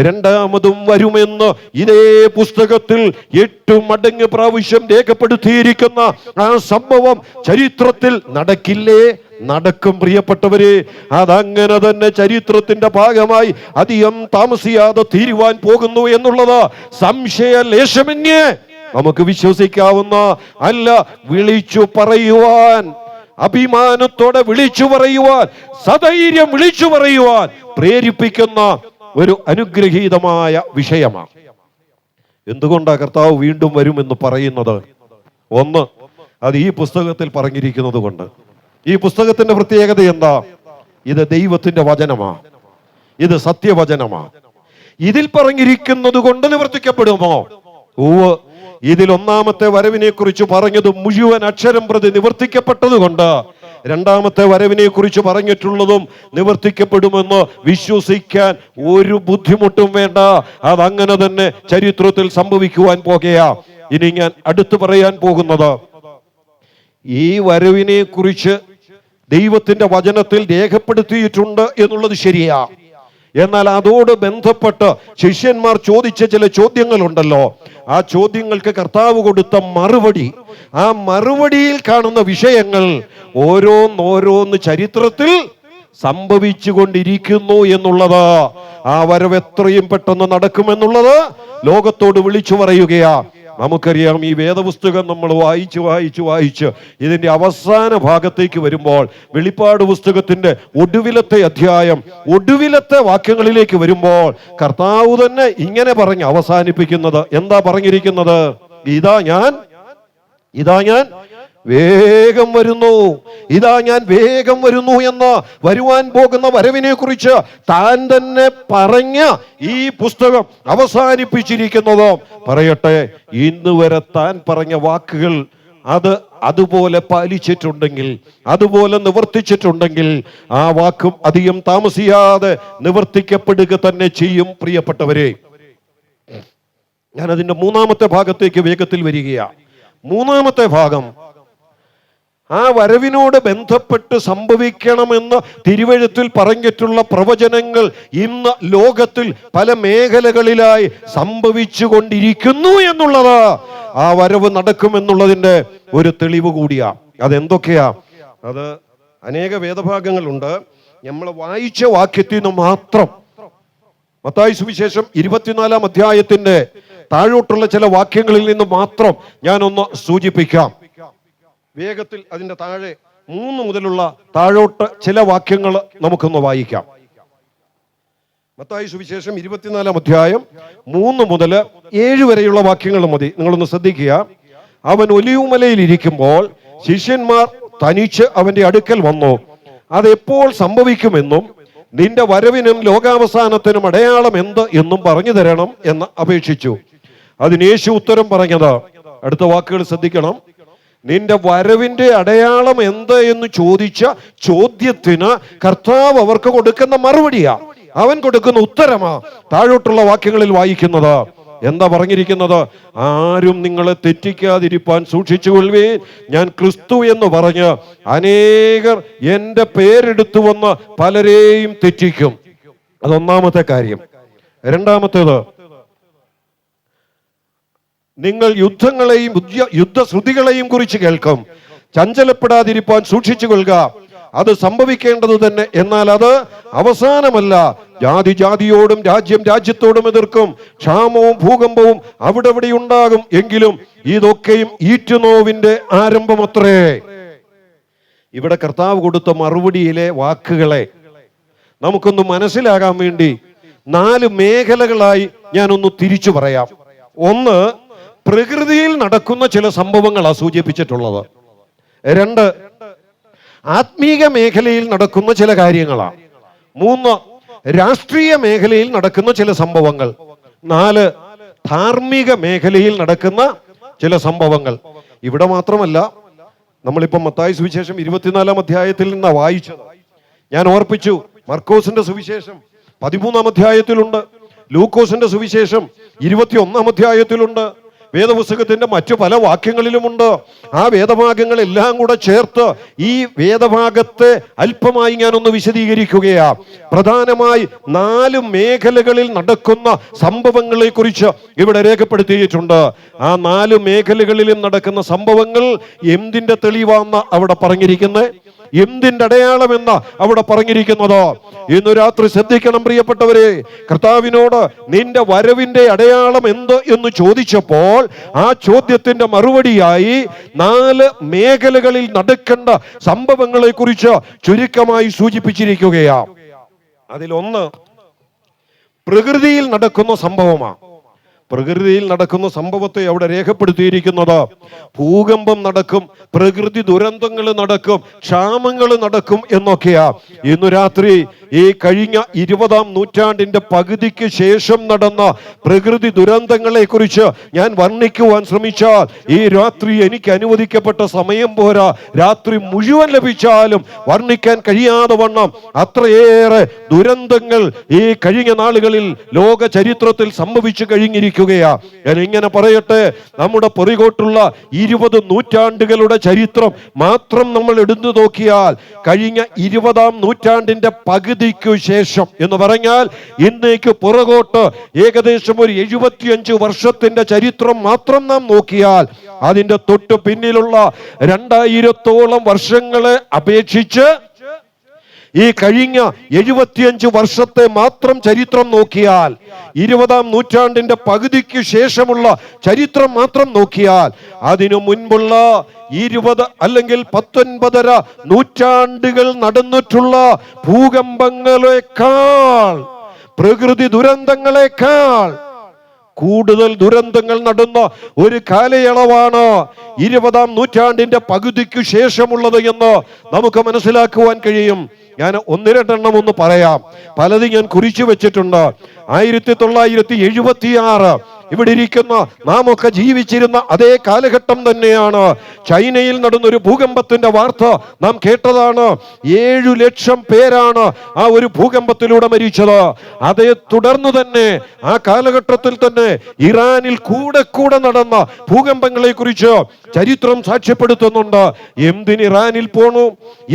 രണ്ടാമതും വരുമെന്ന് ഇതേ പുസ്തകത്തിൽ 8 മടങ്ങ് പ്രാവശ്യം രേഖപ്പെടുത്തിയിരിക്കുന്ന ആ സംഭവം ചരിത്രത്തിൽ നടക്കില്ലേ? നടക്കും പ്രിയപ്പെട്ടവരെ. അതങ്ങനെ തന്നെ ചരിത്രത്തിന്റെ ഭാഗമായി അധികം താമസിയാതെ തീരുവാൻ പോകുന്നു എന്നുള്ളത് സംശയലേശമന്യേ നമുക്ക് വിശ്വസിക്കാവുന്ന അല്ല. വിളിച്ചു പറയുവാൻ, അഭിമാനത്തോടെ വിളിച്ചു പറയുവാൻ, സധൈര്യം വിളിച്ചു പറയുവാൻ പ്രേരിപ്പിക്കുന്ന ഒരു അനുഗ്രഹീതമായ വിഷയമാണ്. എന്തുകൊണ്ടാണ് കർത്താവ് വീണ്ടും വരുമെന്ന് പറയുന്നത്? ഒന്ന്, അത് ഈ പുസ്തകത്തിൽ പറഞ്ഞിരിക്കുന്നത് കൊണ്ട്. ഈ പുസ്തകത്തിന്റെ പ്രത്യേകത എന്താ? ഇത് ദൈവത്തിന്റെ വചനമാണ്, ഇത് സത്യവചനമാണ്. ഇതിൽ പറഞ്ഞിരിക്കുന്നത് കൊണ്ട് നിവർത്തിക്കപ്പെടുമോ? ഓ, ഇതിൽ ഒന്നാമത്തെ വരവിനെ കുറിച്ച് പറഞ്ഞത് മുഴുവൻ അക്ഷരം പ്രതി നിവർത്തിക്കപ്പെട്ടത് കൊണ്ട് രണ്ടാമത്തെ വരവിനെ കുറിച്ച് പറഞ്ഞിട്ടുള്ളതും നിവർത്തിക്കപ്പെടുമെന്ന് വിശ്വസിക്കാൻ ഒരു ബുദ്ധിമുട്ടും വേണ്ട. അതങ്ങനെ തന്നെ ചരിത്രത്തിൽ സംഭവിക്കുവാൻ പോകുകയാ. ഇനി ഞാൻ അടുത്ത് പറയാൻ പോകുന്നത്, ഈ വരവിനെ കുറിച്ച് ദൈവത്തിന്റെ വചനത്തിൽ രേഖപ്പെടുത്തിയിട്ടുണ്ട് എന്നുള്ളത് ശരിയാ. എന്നാൽ അതോട് ബന്ധപ്പെട്ട് ശിഷ്യന്മാർ ചോദിച്ച ചില ചോദ്യങ്ങളുണ്ടല്ലോ, ആ ചോദ്യങ്ങൾക്ക് കർത്താവ് കൊടുത്ത മറുപടി, ആ മറുപടിയിൽ കാണുന്ന വിഷയങ്ങൾ ഓരോന്നോരോന്ന് ചരിത്രത്തിൽ സംഭവിച്ചു കൊണ്ടിരിക്കുന്നു എന്നുള്ളത്, ആ വരവ് എത്രയും പെട്ടെന്ന് നടക്കുമെന്നുള്ളത് ലോകത്തോട് വിളിച്ചു പറയുകയാ. നമുക്കറിയാം, ഈ വേദപുസ്തകം നമ്മൾ വായിച്ച് ഇതിന്റെ അവസാന ഭാഗത്തേക്ക് വരുമ്പോൾ, വെളിപ്പാട് പുസ്തകത്തിന്റെ ഒടുവിലത്തെ അധ്യായം, ഒടുവിലത്തെ വാക്യങ്ങളിലേക്ക് വരുമ്പോൾ കർത്താവ് തന്നെ ഇങ്ങനെ പറഞ്ഞ് അവസാനിപ്പിക്കുന്നത്. എന്താ പറഞ്ഞിരിക്കുന്നത്? ഇതാ ഞാൻ വേഗം വരുന്നു, ഇതാ ഞാൻ വേഗം വരുന്നു എന്ന് വരുവാൻ പോകുന്ന വരവിനെ കുറിച്ച് താൻ തന്നെ പറഞ്ഞ ഈ പുസ്തകം അവസാനിപ്പിച്ചിരിക്കുന്നത്. പറയട്ടെ, ഇന്ന് വരെ താൻ പറഞ്ഞ വാക്കുകൾ അതുപോലെ പാലിച്ചിട്ടുണ്ടെങ്കിൽ, അതുപോലെ നിവർത്തിച്ചിട്ടുണ്ടെങ്കിൽ ആ വാക്കും അധികം താമസിയാതെ നിവർത്തിക്കപ്പെടുക തന്നെ ചെയ്യും. പ്രിയപ്പെട്ടവരെ, ഞാൻ അതിന്റെ മൂന്നാമത്തെ ഭാഗത്തേക്ക് വേഗത്തിൽ വരികയാണ്. മൂന്നാമത്തെ ഭാഗം, ആ വരവിനോട് ബന്ധപ്പെട്ട് സംഭവിക്കണമെന്ന് തിരുവെഴുത്തിൽ പറഞ്ഞിട്ടുള്ള പ്രവചനങ്ങൾ ഇന്ന് ലോകത്തിൽ പല മേഖലകളിലായി സംഭവിച്ചു കൊണ്ടിരിക്കുന്നു എന്നുള്ളത് ആ വരവ് നടക്കുമെന്നുള്ളതിന്റെ ഒരു തെളിവ് കൂടിയാ. അതെന്തൊക്കെയാ? അത് അനേക വേദഭാഗങ്ങളുണ്ട്. നമ്മൾ വായിച്ച വാക്യത്തിൽ നിന്ന് മാത്രം, മത്തായി സുവിശേഷം 24-ാം അധ്യായത്തിന്റെ താഴോട്ടുള്ള ചില വാക്യങ്ങളിൽ നിന്ന് മാത്രം ഞാനൊന്ന് സൂചിപ്പിക്കാം. വേഗത്തിൽ അതിന്റെ താഴെ 3 മുതലുള്ള താഴോട്ട് ചില വാക്യങ്ങൾ നമുക്കൊന്ന് വായിക്കാം. മത്തായി സുവിശേഷം 24-ാം അധ്യായം 3 മുതൽ 7 വരെയുള്ള വാക്യങ്ങൾ മതി. നിങ്ങളൊന്ന് ശ്രദ്ധിക്കുക. അവൻ ഒലിവുമലയിൽ ഇരിക്കുമ്പോൾ ശിഷ്യന്മാർ തനിച്ച് അവന്റെ അടുക്കൽ വന്നു. അതെപ്പോൾ സംഭവിക്കുമെന്നും നിന്റെ വരവിനും ലോകാവസാനത്തിനും അടയാളം എന്ത് എന്നും പറഞ്ഞു തരണം എന്ന് അപേക്ഷിച്ചു. അതിന് യേശു ഉത്തരം പറഞ്ഞത്, അടുത്ത വാക്കുകൾ ശ്രദ്ധിക്കണം, നിന്റെ വരവിന്റെ അടയാളം എന്ത് എന്ന് ചോദിച്ച ചോദ്യത്തിന് കർത്താവ് അവർക്ക് കൊടുക്കുന്ന മറുപടിയാ, അവൻ കൊടുക്കുന്ന ഉത്തരമാ താഴോട്ടുള്ള വാക്യങ്ങളിൽ വായിക്കുന്നത്. എന്താ പറഞ്ഞിരിക്കുന്നത്? ആരും നിങ്ങളെ തെറ്റിക്കാതിരിപ്പാൻ സൂക്ഷിച്ചുകൊള്ളുവീൻ. ഞാൻ ക്രിസ്തു എന്ന് പറഞ്ഞ് അനേകർ എന്റെ പേരെടുത്തു വന്ന് പലരെയും തെറ്റിക്കും. അതൊന്നാമത്തെ കാര്യം. രണ്ടാമത്തേത്, നിങ്ങൾ യുദ്ധങ്ങളെയും യുദ്ധശ്രുതികളെയും കുറിച്ച് കേൾക്കും. ചഞ്ചലപ്പെടാതിരിപ്പാൻ സൂക്ഷിച്ചുകൊള്ളുക. അത് സംഭവിക്കേണ്ടത് തന്നെ, എന്നാൽ അത് അവസാനമല്ല. ജാതി ജാതിയോടും രാജ്യം രാജ്യത്തോടും എതിർക്കും. ക്ഷാമവും ഭൂകമ്പവും അവിടെ ഇവിടെ ഉണ്ടാകും. എങ്കിലും ഇതൊക്കെയും ഈറ്റുനോവിന്റെ ആരംഭമത്രേ. ഇവിടെ കർത്താവ് കൊടുത്ത മറുപടിയിലെ വാക്കുകളെ നമുക്കൊന്ന് മനസ്സിലാകാൻ വേണ്ടി 4 മേഖലകളായി ഞാനൊന്ന് തിരിച്ചു പറയാം. ഒന്ന്, പ്രകൃതിയിൽ നടക്കുന്ന ചില സംഭവങ്ങളാണ് സൂചിപ്പിച്ചിട്ടുള്ളത്. 2, ആത്മീക മേഖലയിൽ നടക്കുന്ന ചില കാര്യങ്ങളാണ്. 3, രാഷ്ട്രീയ മേഖലയിൽ നടക്കുന്ന ചില സംഭവങ്ങൾ. 4, ധാർമ്മിക മേഖലയിൽ നടക്കുന്ന ചില സംഭവങ്ങൾ. ഇവിടെ മാത്രമല്ല, നമ്മളിപ്പം മത്തായി സുവിശേഷം 24-ാം അധ്യായത്തിൽ നിന്നാണ് വായിച്ചത്. ഞാൻ ഓർപ്പിച്ചു, മർക്കോസിന്റെ സുവിശേഷം 13-ാം അധ്യായത്തിലുണ്ട്, ലൂക്കോസിന്റെ സുവിശേഷം 21-ാം അധ്യായത്തിലുണ്ട്, വേദപുസ്തകത്തിന്റെ മറ്റു പല വാക്യങ്ങളിലുമുണ്ട്. ആ വേദഭാഗങ്ങളെല്ലാം കൂടെ ചേർത്ത് ഈ വേദഭാഗത്തെ അല്പമായി ഞാനൊന്ന് വിശദീകരിക്കുകയാ. പ്രധാനമായി 4 മേഖലകളിൽ നടക്കുന്ന സംഭവങ്ങളെ കുറിച്ച് ഇവിടെ രേഖപ്പെടുത്തിയിട്ടുണ്ട്. ആ 4 മേഖലകളിലും നടക്കുന്ന സംഭവങ്ങൾ എന്തിന്റെ തെളിവാന്ന അവിടെ പറഞ്ഞിരിക്കുന്നത്, എന്തിന്റെ അടയാളമെന്ന അവിടെ പറഞ്ഞിരിക്കുന്നത്. ഇന്ന് രാത്രി ശ്രദ്ധിക്കണം പ്രിയപ്പെട്ടവരെ. കർത്താവിനോട് നിന്റെ വരവിന്റെ അടയാളം എന്ത് എന്ന് ചോദിച്ചപ്പോൾ ആ ചോദ്യത്തിന്റെ മറുപടിയായി 4 മേഖലകളിൽ നടക്കേണ്ട സംഭവങ്ങളെ കുറിച്ച് ചുരുക്കമായി സൂചിപ്പിച്ചിരിക്കുകയാണ്. അതിലൊന്ന് പ്രകൃതിയിൽ നടക്കുന്ന സംഭവമാണ്. പ്രകൃതിയിൽ നടക്കുന്ന സംഭവത്തെ അവിടെ രേഖപ്പെടുത്തിയിരിക്കുന്നത് ഭൂകമ്പം നടക്കും, പ്രകൃതി ദുരന്തങ്ങൾ നടക്കും, ക്ഷാമങ്ങൾ നടക്കും എന്നൊക്കെയാ. ഇന്നു രാത്രി ഈ കഴിഞ്ഞ 20-ാം നൂറ്റാണ്ടിന്റെ പകുതിക്ക് ശേഷം നടന്ന പ്രകൃതി ദുരന്തങ്ങളെ കുറിച്ച് ഞാൻ വർണ്ണിക്കുവാൻ ശ്രമിച്ചാൽ ഈ രാത്രി എനിക്ക് അനുവദിക്കപ്പെട്ട സമയം പോരാ. രാത്രി മുഴുവൻ ലഭിച്ചാലും വർണ്ണിക്കാൻ കഴിയാതെ വണ്ണം അത്രയേറെ ദുരന്തങ്ങൾ ഈ കഴിഞ്ഞ നാളുകളിൽ ലോക ചരിത്രത്തിൽ സംഭവിച്ചു കഴിഞ്ഞിരിക്കും. ഞാൻ ഇങ്ങനെ പറയട്ടെ, നമ്മുടെ പുറകോട്ടുള്ള 20 നൂറ്റാണ്ടുകളുടെ ചരിത്രം മാത്രം നമ്മൾ എടുത്തു നോക്കിയാൽ കഴിഞ്ഞ 20-ാം നൂറ്റാണ്ടിന്റെ പകുതിക്കു ശേഷം എന്ന് പറഞ്ഞാൽ ഇന്നേക്ക് പുറകോട്ട് ഏകദേശം ഒരു 75 വർഷത്തിന്റെ ചരിത്രം മാത്രം നാം നോക്കിയാൽ അതിന്റെ തൊട്ട് പിന്നിലുള്ള 2000-ഓളം വർഷങ്ങളെ അപേക്ഷിച്ച് ഈ കഴിഞ്ഞ 75 വർഷത്തെ മാത്രം ചരിത്രം നോക്കിയാൽ, 20-ാം നൂറ്റാണ്ടിന്റെ പകുതിക്ക് ശേഷമുള്ള ചരിത്രം മാത്രം നോക്കിയാൽ അതിനു മുൻപുള്ള 20 അല്ലെങ്കിൽ 19.5 നൂറ്റാണ്ടുകൾ നടന്നിട്ടുള്ള ഭൂകമ്പങ്ങളെക്കാൾ, പ്രകൃതി ദുരന്തങ്ങളെക്കാൾ കൂടുതൽ ദുരന്തങ്ങൾ നടന്ന ഒരു കാലയളവാണ് 20-ാം നൂറ്റാണ്ടിന്റെ പകുതിക്ക് ശേഷമുള്ളത് എന്ന് നമുക്ക് മനസ്സിലാക്കുവാൻ കഴിയും. ഞാൻ 1-2 ഒന്ന് പറയാം. പലതും ഞാൻ കുറിച്ചു വെച്ചിട്ടുണ്ട്. 1976 ഇവിടെ ഇരിക്കുന്ന നാം ഒക്കെ ജീവിച്ചിരുന്ന അതേ കാലഘട്ടം തന്നെയാണ്. ചൈനയിൽ നടന്നൊരു ഭൂകമ്പത്തിന്റെ വാർത്ത നാം കേട്ടതാണ്. 7 ലക്ഷം പേരാണ് ആ ഒരു ഭൂകമ്പത്തിലൂടെ മരിച്ചത്. അതേ തുടർന്ന് തന്നെ ആ കാലഘട്ടത്തിൽ തന്നെ ഇറാനിൽ കൂടെ നടന്ന ഭൂകമ്പങ്ങളെ കുറിച്ച് ചരിത്രം സാക്ഷ്യപ്പെടുത്തുന്നുണ്ട്. എന്തിന് ഇറാനിൽ പോണു,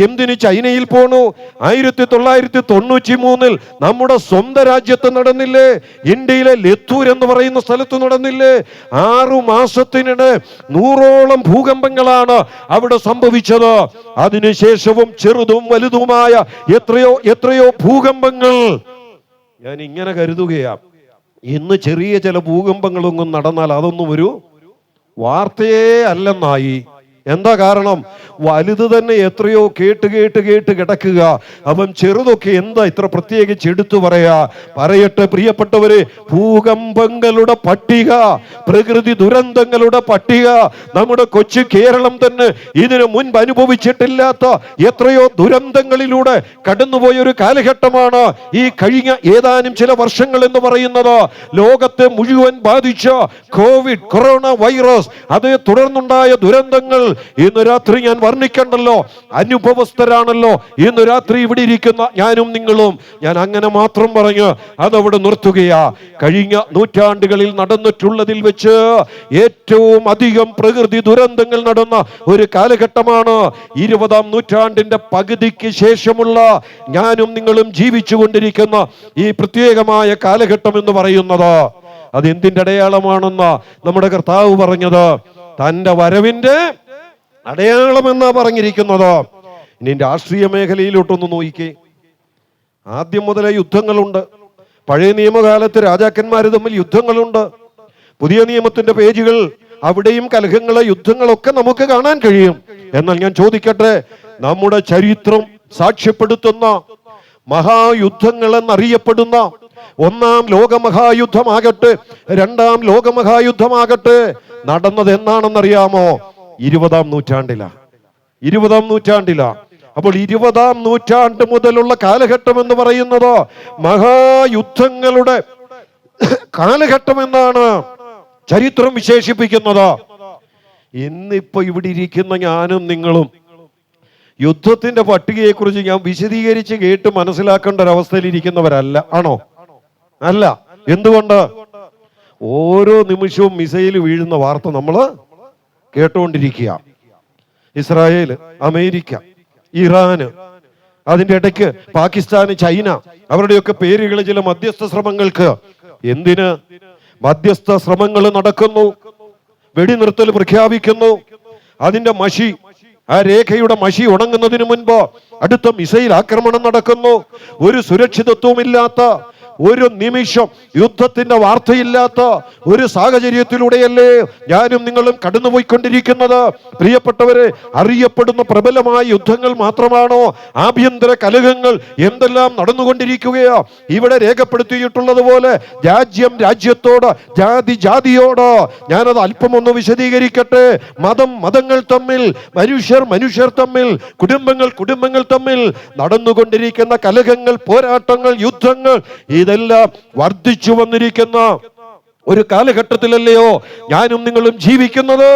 എന്തിന് ചൈനയിൽ പോണു? 1993 നമ്മുടെ സ്വന്തം രാജ്യത്ത് നടന്നില്ലേ? ഇന്ത്യയിലെ ലത്തൂർ എന്ന് പറയുന്ന സ്ഥലത്ത് നടന്നില്ലേ? 6 മാസത്തിനിടെ 100ഓളം ഭൂകമ്പങ്ങളാണ് അവിടെ സംഭവിച്ചത്. അതിനുശേഷവും ചെറുതും വലുതുമായ എത്രയോ ഭൂകമ്പങ്ങൾ. ഞാൻ ഇങ്ങനെ കരുതുകയാ, ഇന്ന് ചെറിയ ചില ഭൂകമ്പങ്ങളൊന്നും നടന്നാൽ അതൊന്നും ഒരു വാർത്തയേ അല്ലെന്നായി. എന്താ കാരണം? വലുത് തന്നെ എത്രയോ കേട്ട് കിടക്കുക. അപ്പം ചെറുതൊക്കെ എന്താ ഇത്ര പ്രത്യേകിച്ച് എടുത്തു പറയട്ടെ പ്രിയപ്പെട്ടവരെ, ഭൂകമ്പങ്ങളുടെ പട്ടിക, പ്രകൃതി ദുരന്തങ്ങളുടെ പട്ടിക നമ്മുടെ കൊച്ചു കേരളം തന്നെ ഇതിനു മുൻപ് അനുഭവിച്ചിട്ടില്ലാത്ത എത്രയോ ദുരന്തങ്ങളിലൂടെ കടന്നുപോയ ഒരു കാലഘട്ടമാണ് ഈ കഴിഞ്ഞ ഏതാനും ചില വർഷങ്ങൾ എന്ന് പറയുന്നത്. ലോകത്തെ മുഴുവൻ ബാധിച്ച കോവിഡ്, കൊറോണ വൈറസ്, അതേ തുടർന്നുണ്ടായ ദുരന്തങ്ങൾ ഇന്ന് രാത്രി ഞാൻ വർണ്ണിക്കണ്ടല്ലോ. അനുഭവസ്ഥരാണല്ലോ ഇന്ന് രാത്രി ഇവിടെ ഇരിക്കുന്ന ഞാനും നിങ്ങളും. ഞാൻ അങ്ങനെ മാത്രം പറഞ്ഞ് അതവിടെ നിർത്തുകയാ. കഴിഞ്ഞ നൂറ്റാണ്ടുകളിൽ നടന്നിട്ടുള്ളതിൽ വെച്ച് ഏറ്റവും അധികം പ്രകൃതി ദുരന്തങ്ങൾ നടന്ന ഒരു കാലഘട്ടമാണ് 20-ാം നൂറ്റാണ്ടിന്റെ പകുതിക്ക് ശേഷമുള്ള ഞാനും നിങ്ങളും ജീവിച്ചു കൊണ്ടിരിക്കുന്ന ഈ പ്രത്യേകമായ കാലഘട്ടം എന്ന് പറയുന്നത്. അതെന്തിന്റെ അടയാളമാണെന്ന് നമ്മുടെ കർത്താവ് പറഞ്ഞത്? തന്റെ വരവിന്റെ അടയാളമെന്നാ പറഞ്ഞിരിക്കുന്നത്. ഇനി രാഷ്ട്രീയ മേഖലയിലോട്ടൊന്ന് നോക്കിക്കേ. ആദ്യം മുതലേ യുദ്ധങ്ങളുണ്ട്. പഴയ നിയമകാലത്ത് രാജാക്കന്മാർ തമ്മിൽ യുദ്ധങ്ങളുണ്ട്. പുതിയ നിയമത്തിന്റെ പേജുകൾ അവിടെയും കലഹങ്ങളെ, യുദ്ധങ്ങളൊക്കെ നമുക്ക് കാണാൻ കഴിയും. എന്നാൽ ഞാൻ ചോദിക്കട്ടെ, നമ്മുടെ ചരിത്രം സാക്ഷ്യപ്പെടുത്തുന്ന മഹായുദ്ധങ്ങൾ എന്നറിയപ്പെടുന്ന 1-ാം ലോകമഹായുദ്ധമാകട്ടെ, 2-ാം ലോകമഹായുദ്ധമാകട്ടെ നടന്നത് എന്നാണെന്നറിയാമോ? 20-ാം നൂറ്റാണ്ടിലാ. അപ്പോൾ 20-ാം നൂറ്റാണ്ട് മുതലുള്ള കാലഘട്ടം എന്ന് പറയുന്നത് മഹായുദ്ധങ്ങളുടെ കാലഘട്ടം എന്നാണ് ചരിത്രം വിശേഷിപ്പിക്കുന്നത്. ഇന്നിപ്പോ ഇവിടെ ഇരിക്കുന്ന ഞാനും നിങ്ങളും യുദ്ധത്തിന്റെ പട്ടികയെക്കുറിച്ച് ഞാൻ വിശദീകരിച്ച് കേട്ട് മനസ്സിലാക്കേണ്ട ഒരവസ്ഥയിൽ ഇരിക്കുന്നവരല്ല. ആണോ? അല്ല. എന്തുകൊണ്ട്? ഓരോ നിമിഷവും മിസൈൽ വീഴുന്ന വാർത്ത നമ്മൾ കേട്ടുകൊണ്ടിരിക്കുക. ഇസ്രായേൽ, അമേരിക്ക, ഇറാന്, അതിന്റെ ഇടയ്ക്ക് പാകിസ്ഥാന്, ചൈന, അവരുടെയൊക്കെ പേരുകൾ ചില മധ്യസ്ഥ ശ്രമങ്ങൾക്ക്. എന്തിന് മധ്യസ്ഥ ശ്രമങ്ങൾ നടക്കുന്നു? വെടിനിർത്തൽ പ്രഖ്യാപിക്കുന്നു. അതിന്റെ മഷി, ആ രേഖയുടെ മഷി ഉണങ്ങുന്നതിന് മുൻപ് അടുത്ത മിസൈൽ ആക്രമണം നടക്കുന്നു. ഒരു സുരക്ഷിതത്വമില്ലാത്ത, ഒരു നിമിഷം യുദ്ധത്തിന്റെ വാർത്തയില്ലാത്ത ഒരു സാഹചര്യത്തിലൂടെയല്ലേ ഞാനും നിങ്ങളും കടന്നുപോയിക്കൊണ്ടിരിക്കുന്നത്? പ്രിയപ്പെട്ടവരെ, അറിയപ്പെടുന്ന പ്രബലമായ യുദ്ധങ്ങൾ മാത്രമാണോ? ആഭ്യന്തര കലഹങ്ങൾ എന്തെല്ലാം നടന്നുകൊണ്ടിരിക്കുകയാ. ഇവിടെ രേഖപ്പെടുത്തിയിട്ടുള്ളതുപോലെ രാജ്യം രാജ്യത്തോട്, ജാതി ജാതിയോട്. ഞാനത് അല്പം ഒന്ന് വിശദീകരിക്കട്ടെ. മതം മതങ്ങൾ തമ്മിൽ, മനുഷ്യർ മനുഷ്യർ തമ്മിൽ, കുടുംബങ്ങൾ കുടുംബങ്ങൾ തമ്മിൽ നടന്നുകൊണ്ടിരിക്കുന്ന കലഹങ്ങൾ, പോരാട്ടങ്ങൾ, യുദ്ധങ്ങൾ, ഇതെല്ലാം വർദ്ധിച്ചു വന്നിരിക്കുന്ന ഒരു കാലഘട്ടത്തിലല്ലയോ ഞാനും നിങ്ങളും ജീവിക്കുന്നത്?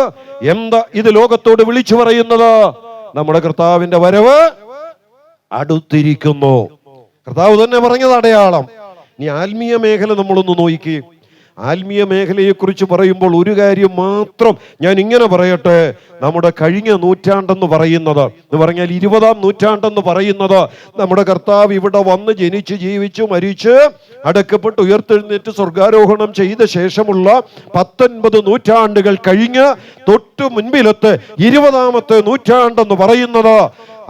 എന്താ ഇത് ലോകത്തോട് വിളിച്ചു പറയുന്നത്? നമ്മുടെ കർത്താവിന്റെ വരവ് അടുത്തിരിക്കുന്നു. കർത്താവ് തന്നെ പറഞ്ഞത് അടയാളം. ഇനി ആത്മീയ മേഖല നമ്മളൊന്ന് നോക്കി. ആത്മീയ മേഖലയെ കുറിച്ച് പറയുമ്പോൾ ഒരു കാര്യം മാത്രം ഞാൻ ഇങ്ങനെ പറയട്ടെ. നമ്മുടെ കഴിഞ്ഞ നൂറ്റാണ്ടെന്ന് പറയുന്നത്, എന്ന് പറഞ്ഞാൽ 20-ാം നൂറ്റാണ്ടെന്ന് പറയുന്നത്, നമ്മുടെ കർത്താവ് ഇവിടെ വന്ന് ജനിച്ച് ജീവിച്ചു മരിച്ച് അടക്കപ്പെട്ട് ഉയർത്തെഴുന്നേറ്റ് സ്വർഗാരോഹണം ചെയ്ത ശേഷമുള്ള 19 നൂറ്റാണ്ടുകൾ കഴിഞ്ഞ് തൊട്ടു മുൻപിലത്തെ 20-ാമത്തെ നൂറ്റാണ്ടെന്ന് പറയുന്നത്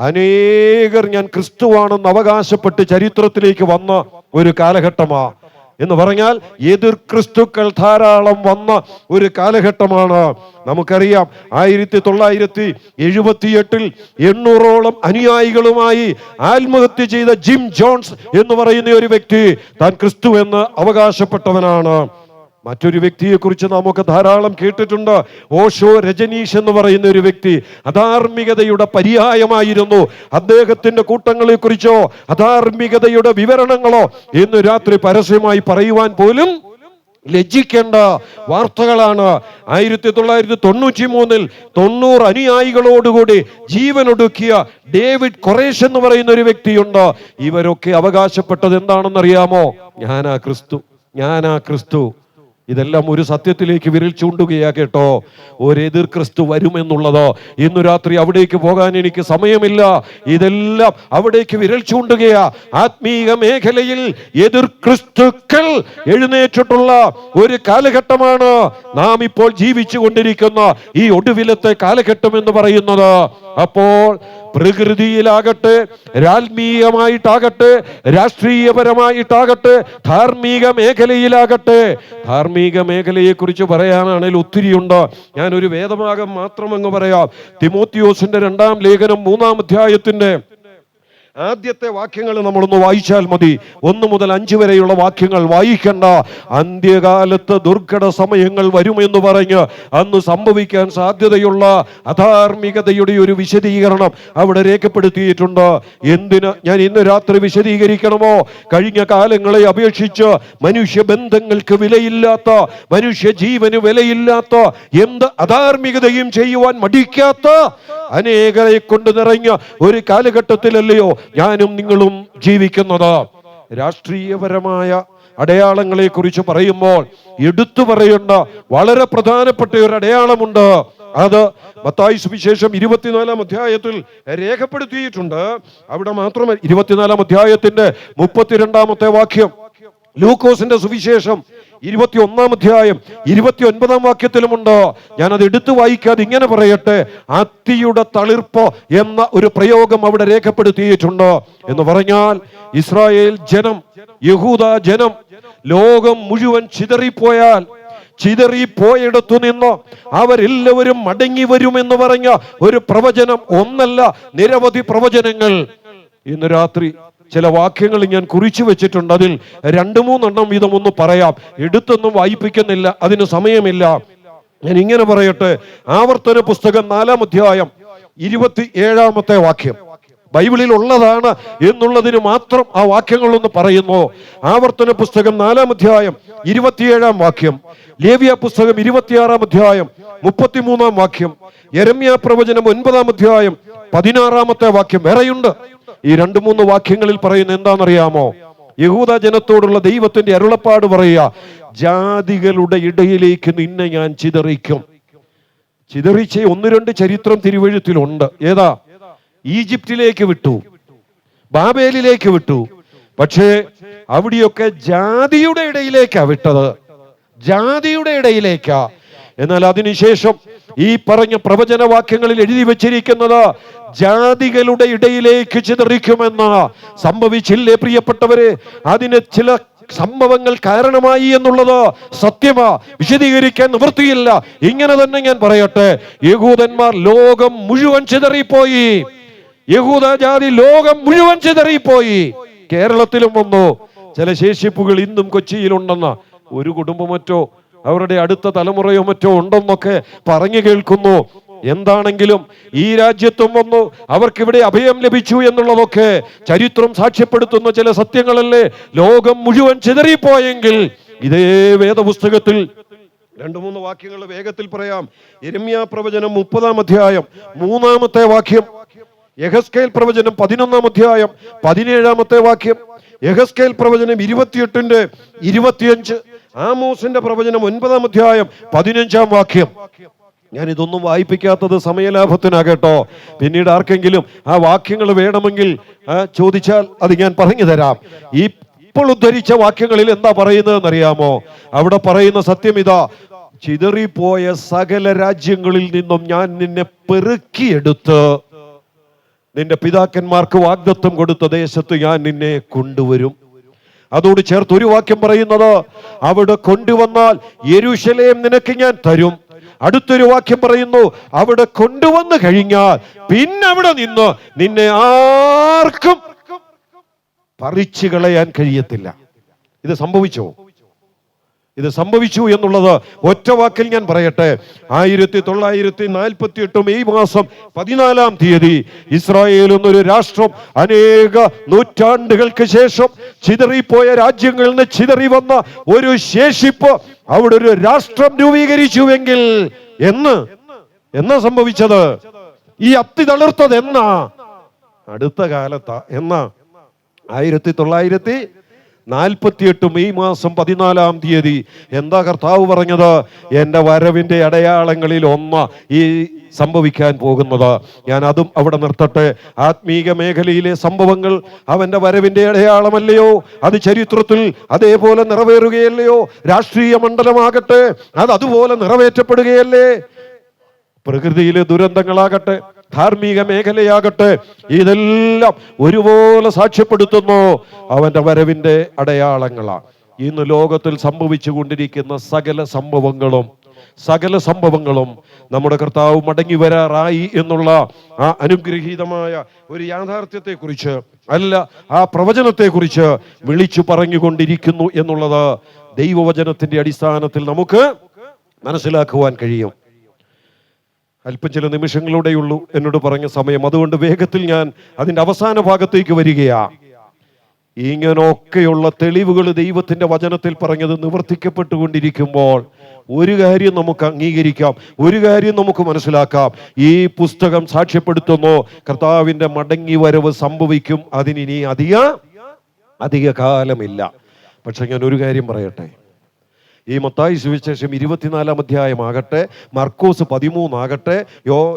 അനേകർ ഞാൻ ക്രിസ്തുവാണെന്ന് അവകാശപ്പെട്ട് ചരിത്രത്തിലേക്ക് വന്ന ഒരു കാലഘട്ടമാ. എന്ന് പറഞ്ഞാൽ എതിർ ക്രിസ്തുക്കൾ ധാരാളം വന്ന ഒരു കാലഘട്ടമാണ്. നമുക്കറിയാം 1978 800ഓളം അനുയായികളുമായി ആത്മഹത്യ ചെയ്ത ജിം ജോൺസ് എന്ന് പറയുന്ന ഒരു വ്യക്തി താൻ ക്രിസ്തു എന്ന് അവകാശപ്പെട്ടവനാണ്. മറ്റൊരു വ്യക്തിയെ കുറിച്ച് നമുക്ക് ധാരാളം കേട്ടിട്ടുണ്ട്. ഓഷോ രജനീഷ് എന്ന് പറയുന്ന ഒരു വ്യക്തി അധാർമികതയുടെ പര്യായമായിരുന്നു. അദ്ദേഹത്തിന്റെ കൂട്ടങ്ങളെ കുറിച്ചോ അധാർമികതയുടെ വിവരണങ്ങളോ ഇന്ന് രാത്രി പരസ്യമായി പറയുവാൻ പോലും ലജ്ജിക്കേണ്ട വാർത്തകളാണ്. 1993 90 അനുയായികളോടുകൂടി ജീവനൊടുക്കിയ ഡേവിഡ് കൊറേഷ് എന്ന് പറയുന്ന ഒരു വ്യക്തിയുണ്ട്. ഇവരൊക്കെ അവകാശപ്പെട്ടത് എന്താണെന്നറിയാമോ? ഞാനാ ക്രിസ്തു, ഞാനാ ക്രിസ്തു. ഇതെല്ലാം ഒരു സത്യത്തിലേക്ക് വിരൽ ചൂണ്ടുകയാ കേട്ടോ. ഒരു എതിർ ക്രിസ്തു വരുമെന്നുള്ളത്. ഇന്നു രാത്രി അവിടേക്ക് പോകാൻ എനിക്ക് സമയമില്ല. ഇതെല്ലാം അവിടേക്ക് വിരൽ ചൂണ്ടുകയാ. ആത്മീയ മേഖലയിൽ എതിർ ക്രിസ്തുക്കൾ എഴുന്നേറ്റിട്ടുള്ള ഒരു കാലഘട്ടമാണ് നാം ഇപ്പോൾ ജീവിച്ചു കൊണ്ടിരിക്കുന്ന ഈ ഒടുവിലത്തെ കാലഘട്ടം എന്ന് പറയുന്നത്. അപ്പോൾ പ്രകൃതിയിലാകട്ടെ, ആത്മീയമായിട്ടാകട്ടെ, രാഷ്ട്രീയപരമായിട്ടാകട്ടെ, ധാർമ്മിക മേഖലയിലാകട്ടെ. ധാർമ്മിക മേഖലയെ കുറിച്ച് പറയാനാണെങ്കിൽ ഒത്തിരിയുണ്ട്. ഞാനൊരു വേദഭാഗം മാത്രം അങ്ങ് പറയാം. തിമോത്തിയോസിന്റെ 2-ാം ലേഖനം 3-ാം അധ്യായത്തിന്റെ ആദ്യത്തെ വാക്യങ്ങൾ നമ്മളൊന്ന് വായിച്ചാൽ മതി. 1 മുതൽ 5 വരെയുള്ള വാക്യങ്ങൾ വായിക്കണ്ട. അന്ത്യകാലത്ത് ദുർഘട സമയങ്ങൾ വരുമെന്ന് പറഞ്ഞ് അന്ന് സംഭവിക്കാൻ സാധ്യതയുള്ള അധാർമികതയുടെ ഒരു വിശദീകരണം അവിടെ രേഖപ്പെടുത്തിയിട്ടുണ്ട്. എന്തിന് ഞാൻ ഇന്ന് രാത്രി വിശദീകരിക്കണമോ? കഴിഞ്ഞ കാലങ്ങളെ അപേക്ഷിച്ച് മനുഷ്യബന്ധങ്ങൾക്ക് വിലയില്ലാത്ത, മനുഷ്യ ജീവന് വിലയില്ലാത്ത, എന്ത് അധാർമികതയും ചെയ്യുവാൻ മടിക്കാത്ത അനേകരെ കൊണ്ട് നിറഞ്ഞ ഒരു കാലഘട്ടത്തിലല്ലയോ ഞാനും നിങ്ങളും ജീവിക്കുന്നത്. രാഷ്ട്രീയപരമായ അടയാളങ്ങളെ കുറിച്ച് പറയുമ്പോൾ എടുത്തു പറയേണ്ട വളരെ പ്രധാനപ്പെട്ട ഒരു അടയാളമുണ്ട്. അത് മത്തായി സുവിശേഷം 24-ാം അധ്യായത്തിൽ രേഖപ്പെടുത്തിയിട്ടുണ്ട്. അവിടെ മാത്രമല്ല, 24-ാം അധ്യായത്തിന്റെ 32-ാമത്തെ വാക്യം, ലൂക്കോസിന്റെ സുവിശേഷം 21-ാം അധ്യായം 29-ാം വാക്യത്തിലുമുണ്ട്. ഞാനത് എടുത്തു വായിക്കാതെ ഇങ്ങനെ പറയട്ടെ. അത്തിയുടെ തളിർപ്പ് എന്ന ഒരു പ്രയോഗം അവിടെ രേഖപ്പെടുത്തിയിട്ടുണ്ട്. എന്ന് പറഞ്ഞാൽ ഇസ്രായേൽ ജനം, യഹൂദ ജനം ലോകം മുഴുവൻ ചിതറിപ്പോയിടത്തു നിന്ന് അവരെല്ലാവരും മടങ്ങി വരുമെന്ന് പറഞ്ഞ ഒരു പ്രവചനം, ഒന്നല്ല നിരവധി പ്രവചനങ്ങൾ. ഇന്ന് രാത്രി ചില വാക്യങ്ങൾ ഞാൻ കുറിച്ചു വെച്ചിട്ടുണ്ട്. അതിൽ 2-3 വീതം ഒന്ന് പറയാം. എടുത്തൊന്നും വായിപ്പിക്കുന്നില്ല, അതിന് സമയമില്ല. ഞാൻ ഇങ്ങനെ പറയട്ടെ. ആവർത്തന പുസ്തകം 4-ാം അധ്യായം 27-ാമത്തെ വാക്യം ബൈബിളിൽ ഉള്ളതാണ് എന്നുള്ളതിന് മാത്രം ആ വാക്യങ്ങളൊന്ന് പറയുന്നു. ആവർത്തന പുസ്തകം 4-ാം അധ്യായം 27-ാം വാക്യം, ലേവ്യ പുസ്തകം 26-ാം അധ്യായം 33-ാം വാക്യം, യെരമ്യാ പ്രവചനം 9-ാം അധ്യായം 16-ാമത്തെ വാക്യം. വേറെയുണ്ട്. ഈ 2-3 വാക്യങ്ങളിൽ പറയുന്ന എന്താണെന്നറിയാമോ? യഹൂദ ജനത്തോടുള്ള ദൈവത്തിന്റെ അരുളപ്പാട് പറയുക. ജാതികളുടെ ഇടയിലേക്ക് നിന്നെ ഞാൻ ചിതറിക്കും. ചിതറിച്ച 1-2 ചരിത്രം തിരുവെഴുത്തിലുണ്ട്. ഏതാ? ഈജിപ്തിലേക്ക് വിട്ടു, ബാബേലിലേക്ക് വിട്ടു. പക്ഷേ അവിടെയൊക്കെ ജാതിയുടെ ഇടയിലേക്കാ വിട്ടത്, ജാതിയുടെ ഇടയിലേക്കാ. എന്നാൽ അതിനുശേഷം ഈ പറഞ്ഞ പ്രവചനവാക്യങ്ങളിൽ എഴുതി വച്ചിരിക്കുന്നത് ജാതികളുടെ ഇടയിലേക്ക് ചിതറിക്കുമെന്ന്. സംഭവിച്ചില്ലേ പ്രിയപ്പെട്ടവരെ? അതിന് ചില സംഭവങ്ങൾ കാരണമായി എന്നുള്ളത് സത്യമാ, വിശദീകരിക്കാൻ നിവൃത്തിയില്ല. ഇങ്ങനെ തന്നെ ഞാൻ പറയട്ടെ, യഹൂദന്മാർ ലോകം മുഴുവൻ ചിതറിപ്പോയി, യഹൂദ ജാതി ലോകം മുഴുവൻ ചിതറിപ്പോയി. കേരളത്തിലും വന്നു. ചില ശേഷിപ്പുകൾ ഇന്നും കൊച്ചിയിലുണ്ടെന്ന ഒരു കുടുംബം മറ്റോ അവരുടെ അടുത്ത തലമുറയോ മറ്റോ ഉണ്ടെന്നൊക്കെ പറഞ്ഞു കേൾക്കുന്നു. എന്താണെങ്കിലും ഈ രാജ്യത്തും വന്നു, അവർക്കിവിടെ അഭയം ലഭിച്ചു എന്നുള്ളതൊക്കെ ചരിത്രം സാക്ഷ്യപ്പെടുത്തുന്ന ചില സത്യങ്ങളല്ലേ. ലോകം മുഴുവൻ ചിതറിപ്പോയെങ്കിൽ ഇതേ വേദപുസ്തകത്തിൽ 2-3 വാക്യങ്ങൾ വേഗത്തിൽ പറയാം. യിരെമ്യാ പ്രവചനം 30-ാം അധ്യായം 3-ാമത്തെ വാക്യം, യെഹെസ്കേൽ പ്രവചനം 11-ാം അധ്യായം 17-ാമത്തെ വാക്യം, യെഹെസ്കേൽ പ്രവചനം 28-ന്റെ 25, ആമോസിന്റെ പ്രവചനം 9-ാം അധ്യായം 15-ാം വാക്യം. ഞാൻ ഇതൊന്നും വായിപ്പിക്കാത്തത് സമയലാഭത്തിനാകട്ടോ. പിന്നീട് ആർക്കെങ്കിലും ആ വാക്യങ്ങൾ വേണമെങ്കിൽ ചോദിച്ചാൽ അത് ഞാൻ പറഞ്ഞു തരാം. ഈ ഇപ്പോൾ ഉദ്ധരിച്ച വാക്യങ്ങളിൽ എന്താ പറയുന്നതെന്ന് അറിയാമോ? അവിടെ പറയുന്ന സത്യം ഇതാ: ചിതറിപ്പോയ സകല രാജ്യങ്ങളിൽ നിന്നും ഞാൻ നിന്നെ പെറുക്കിയെടുത്ത് നിന്റെ പിതാക്കന്മാർക്ക് വാഗ്ദത്തം കൊടുത്ത ദേശത്ത് ഞാൻ നിന്നെ കൊണ്ടുവരും. അതോട് ചേർത്ത് ഒരു വാക്യം പറയുന്നത്, അവിടെ കൊണ്ടുവന്നാൽ യെരൂശലേം നിനക്ക് ഞാൻ തരും. അടുത്തൊരു വാക്യം പറയുന്നു, അവിടെ കൊണ്ടുവന്നു കഴിഞ്ഞാൽ പിന്നെ അവിടെ നിന്ന് നിന്നെ ആർക്കും പറിച്ചു കളയാൻ കഴിയത്തില്ല. ഇത് സംഭവിച്ചോ? ഇത് സംഭവിച്ചു എന്നുള്ളത് ഒറ്റ വാക്കിൽ ഞാൻ പറയട്ടെ. 1948 മെയ് മാസം 14-ാം തീയതി ഇസ്രായേൽ എന്നൊരു രാഷ്ട്രം അനേക നൂറ്റാണ്ടുകൾക്ക് ശേഷം ചിതറിപ്പോയ രാജ്യങ്ങളിൽ നിന്ന് ചിതറി വന്ന ഒരു ശേഷിപ്പ് അവിടെ ഒരു രാഷ്ട്രം രൂപീകരിച്ചുവെങ്കിൽ എന്നാ സംഭവിച്ചത്? ഈ അത്തി തളിർത്തത് എന്നാ? അടുത്ത കാലത്താ. എന്നാ? 1948 മെയ് മാസം 14-ാം തീയതി. എന്താ കർത്താവ് പറഞ്ഞത്? എൻ്റെ വരവിൻ്റെ അടയാളങ്ങളിൽ ഒന്ന് ഈ സംഭവിക്കാൻ പോകുന്നത്. ഞാൻ അതും അവിടെ നിർത്തട്ടെ. ആത്മീക മേഖലയിലെ സംഭവങ്ങൾ അവന്റെ വരവിന്റെ അടയാളമല്ലയോ? അത് ചരിത്രത്തിൽ അതേപോലെ നിറവേറുകയല്ലയോ? രാഷ്ട്രീയ മണ്ഡലമാകട്ടെ, അത് അതുപോലെ നിറവേറ്റപ്പെടുകയല്ലേ? പ്രകൃതിയിലെ ദുരന്തങ്ങളാകട്ടെ, ധാർമ്മിക മേഖലയാകട്ടെ, ഇതെല്ലാം ഒരുപോലെ സാക്ഷ്യപ്പെടുത്തുന്നു അവന്റെ വരവിന്റെ അടയാളങ്ങളാണ്. ഇന്ന് ലോകത്തിൽ സംഭവിച്ചു കൊണ്ടിരിക്കുന്ന സകല സംഭവങ്ങളും നമ്മുടെ കർത്താവ് മടങ്ങി വരാറായി എന്നുള്ള ആ അനുഗ്രഹീതമായ ഒരു യാഥാർത്ഥ്യത്തെക്കുറിച്ച് അല്ല, ആ പ്രവചനത്തെക്കുറിച്ച് വിളിച്ചു പറഞ്ഞുകൊണ്ടിരിക്കുന്നു എന്നുള്ളത് ദൈവവചനത്തിന്റെ അടിസ്ഥാനത്തിൽ നമുക്ക് മനസ്സിലാക്കുവാൻ കഴിയും. അല്പം ചില നിമിഷങ്ങളുടെയുള്ളൂ എന്നോട് പറഞ്ഞ സമയം, അതുകൊണ്ട് വേഗത്തിൽ ഞാൻ അതിൻ്റെ അവസാന ഭാഗത്തേക്ക് വരികയാ. ഇങ്ങനൊക്കെയുള്ള തെളിവുകൾ ദൈവത്തിന്റെ വചനത്തിൽ പറഞ്ഞത് നിവർത്തിക്കപ്പെട്ടുകൊണ്ടിരിക്കുമ്പോൾ ഒരു കാര്യം നമുക്ക് അംഗീകരിക്കാം, ഒരു കാര്യം നമുക്ക് മനസ്സിലാക്കാം. ഈ പുസ്തകം സാക്ഷ്യപ്പെടുത്തുന്നു കർത്താവിന്റെ മടങ്ങി വരവ് സംഭവിക്കും. അതിനി അധിക കാലമില്ല. പക്ഷെ ഞാൻ ഒരു കാര്യം പറയട്ടെ, ഈ മത്തായി സുവിശേഷം 24-ാം അധ്യായമാകട്ടെ, മർക്കോസ് 13 ആകട്ടെ,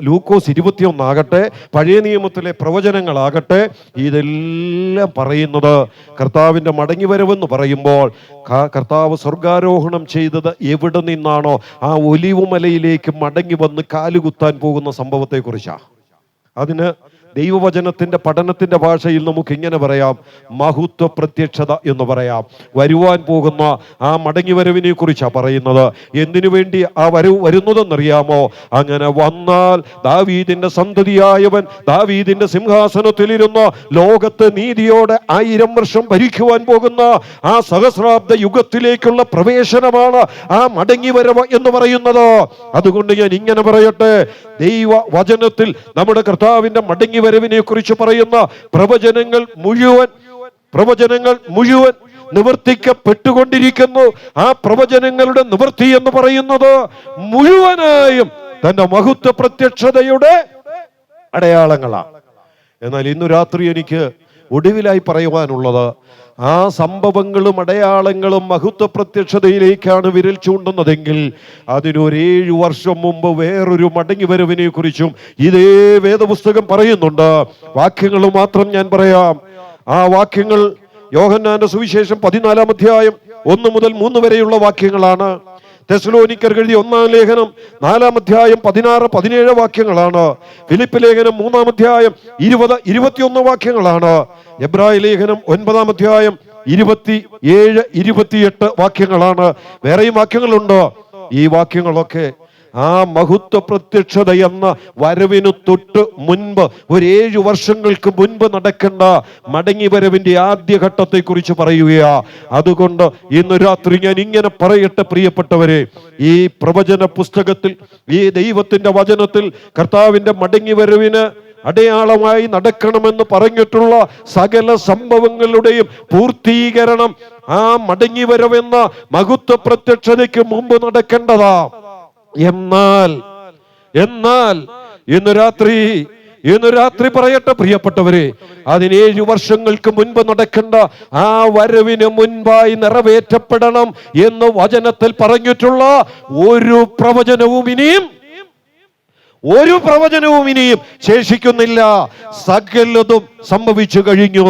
ലൂക്കോസ് 21 ആകട്ടെ, പഴയ നിയമത്തിലെ പ്രവചനങ്ങളാകട്ടെ, ഇതെല്ലാം പറയുന്നത് കർത്താവിൻ്റെ മടങ്ങിവരവെന്ന് പറയുമ്പോൾ കർത്താവ് സ്വർഗാരോഹണം ചെയ്തത് എവിടെ നിന്നാണോ ആ ഒലിവുമലയിലേക്ക് മടങ്ങി വന്ന് കാലുകുത്താൻ പോകുന്ന സംഭവത്തെക്കുറിച്ചാണ്. അതിന് ദൈവവചനത്തിന്റെ പഠനത്തിന്റെ ഭാഷയിൽ നമുക്ക് ഇങ്ങനെ പറയാം, മഹത്വ പ്രത്യക്ഷത എന്ന് പറയാം. വരുവാൻ പോകുന്ന ആ മടങ്ങിവരവിനെ കുറിച്ചാണ് പറയുന്നത്. എന്തിനു വേണ്ടി ആ വരവ് വരുന്നതെന്നറിയാമോ? അങ്ങനെ വന്നാൽ ദാവീദിന്റെ സന്തതിയായവൻ ദാവീദിന്റെ സിംഹാസനത്തിലിരുന്ന് ലോകത്ത് നീതിയോടെ 1000 വർഷം ഭരിക്കുവാൻ പോകുന്ന ആ സഹസ്രാബ്ദ യുഗത്തിലേക്കുള്ള പ്രവേശനമാണ് ആ മടങ്ങിവരവ് എന്ന് പറയുന്നത്. അതുകൊണ്ട് ഞാൻ ഇങ്ങനെ പറയട്ടെ, ദൈവ വചനത്തിൽ നമ്മുടെ കർത്താവിന്റെ മടങ്ങി വരവിനെ കുറിച്ച് പറയുന്ന പ്രവചനങ്ങൾ മുഴുവൻ നിവർത്തിക്കപ്പെട്ടുകൊണ്ടിരിക്കുന്നു. ആ പ്രവചനങ്ങളുടെ നിവൃത്തി എന്ന് പറയുന്നത് മുഴുവനായും തന്റെ മഹത്വ പ്രത്യക്ഷതയുടെ അടയാളങ്ങളാണ്. എന്നാൽ ഇന്നു രാത്രി എനിക്ക് ഒടുവിലായി പറയുവാനുള്ളത്, ആ സംഭവങ്ങളും അടയാളങ്ങളും മഹത്വ പ്രത്യക്ഷതയിലേക്കാണ് വിരൽ ചൂണ്ടുന്നതെങ്കിൽ അതിനൊരു 7 വർഷം മുമ്പ് വേറൊരു മടങ്ങിവരവിനെ കുറിച്ചും ഇതേ വേദപുസ്തകം പറയുന്നുണ്ട്. വാക്യങ്ങൾ മാത്രം ഞാൻ പറയാം. ആ വാക്യങ്ങൾ യോഹന്നാന്റെ സുവിശേഷം 14-ാം അധ്യായം 1 മുതൽ 3 വരെയുള്ള വാക്യങ്ങളാണ്. തെസ്സലോനിക്കർ എഴുതിയ 1-ാം ലേഖനം 4-ാം അധ്യായം 16-17 വാക്യങ്ങളാണ്. ഫിലിപ്പ് ലേഖനം 3-ാം അധ്യായം 20-21 വാക്യങ്ങളാണ്. എബ്രായ ലേഖനം 9-ാം അധ്യായം 27-28 വാക്യങ്ങളാണ്. വേറെയും വാക്യങ്ങളുണ്ട്. ഈ വാക്യങ്ങളൊക്കെ ആ മഹത്വ പ്രത്യക്ഷത എന്ന വരവിന് തൊട്ട് മുൻപ് ഒരു 7 വർഷങ്ങൾക്ക് മുൻപ് നടക്കേണ്ട മടങ്ങി വരവിന്റെ ആദ്യഘട്ടത്തെ കുറിച്ച് പറയുകയാ. അതുകൊണ്ട് ഇന്ന് രാത്രി ഞാൻ ഇങ്ങനെ പറയട്ടെ പ്രിയപ്പെട്ടവരെ, ഈ പ്രവചന പുസ്തകത്തിൽ, ഈ ദൈവത്തിന്റെ വചനത്തിൽ കർത്താവിന്റെ മടങ്ങി വരവിന് അടയാളമായി നടക്കണമെന്ന് പറഞ്ഞിട്ടുള്ള സകല സംഭവങ്ങളുടെയും പൂർത്തീകരണം ആ മടങ്ങി വരവെന്ന മഹത്വ പ്രത്യക്ഷതയ്ക്ക് മുമ്പ് നടക്കേണ്ടതാ. എന്നാൽ ഇന്ന് രാത്രി പറയട്ടെ പ്രിയപ്പെട്ടവരെ, 17 വർഷങ്ങൾക്ക് മുൻപ് നടക്കേണ്ട ആ വരവിന് മുൻപായി നിറവേറ്റപ്പെടണം എന്ന് വചനത്തിൽ പറഞ്ഞിട്ടുള്ള ഒരു പ്രവചനവും ഇനിയും ശേഷിക്കുന്നില്ല. സകലതും സംഭവിച്ചു കഴിഞ്ഞു.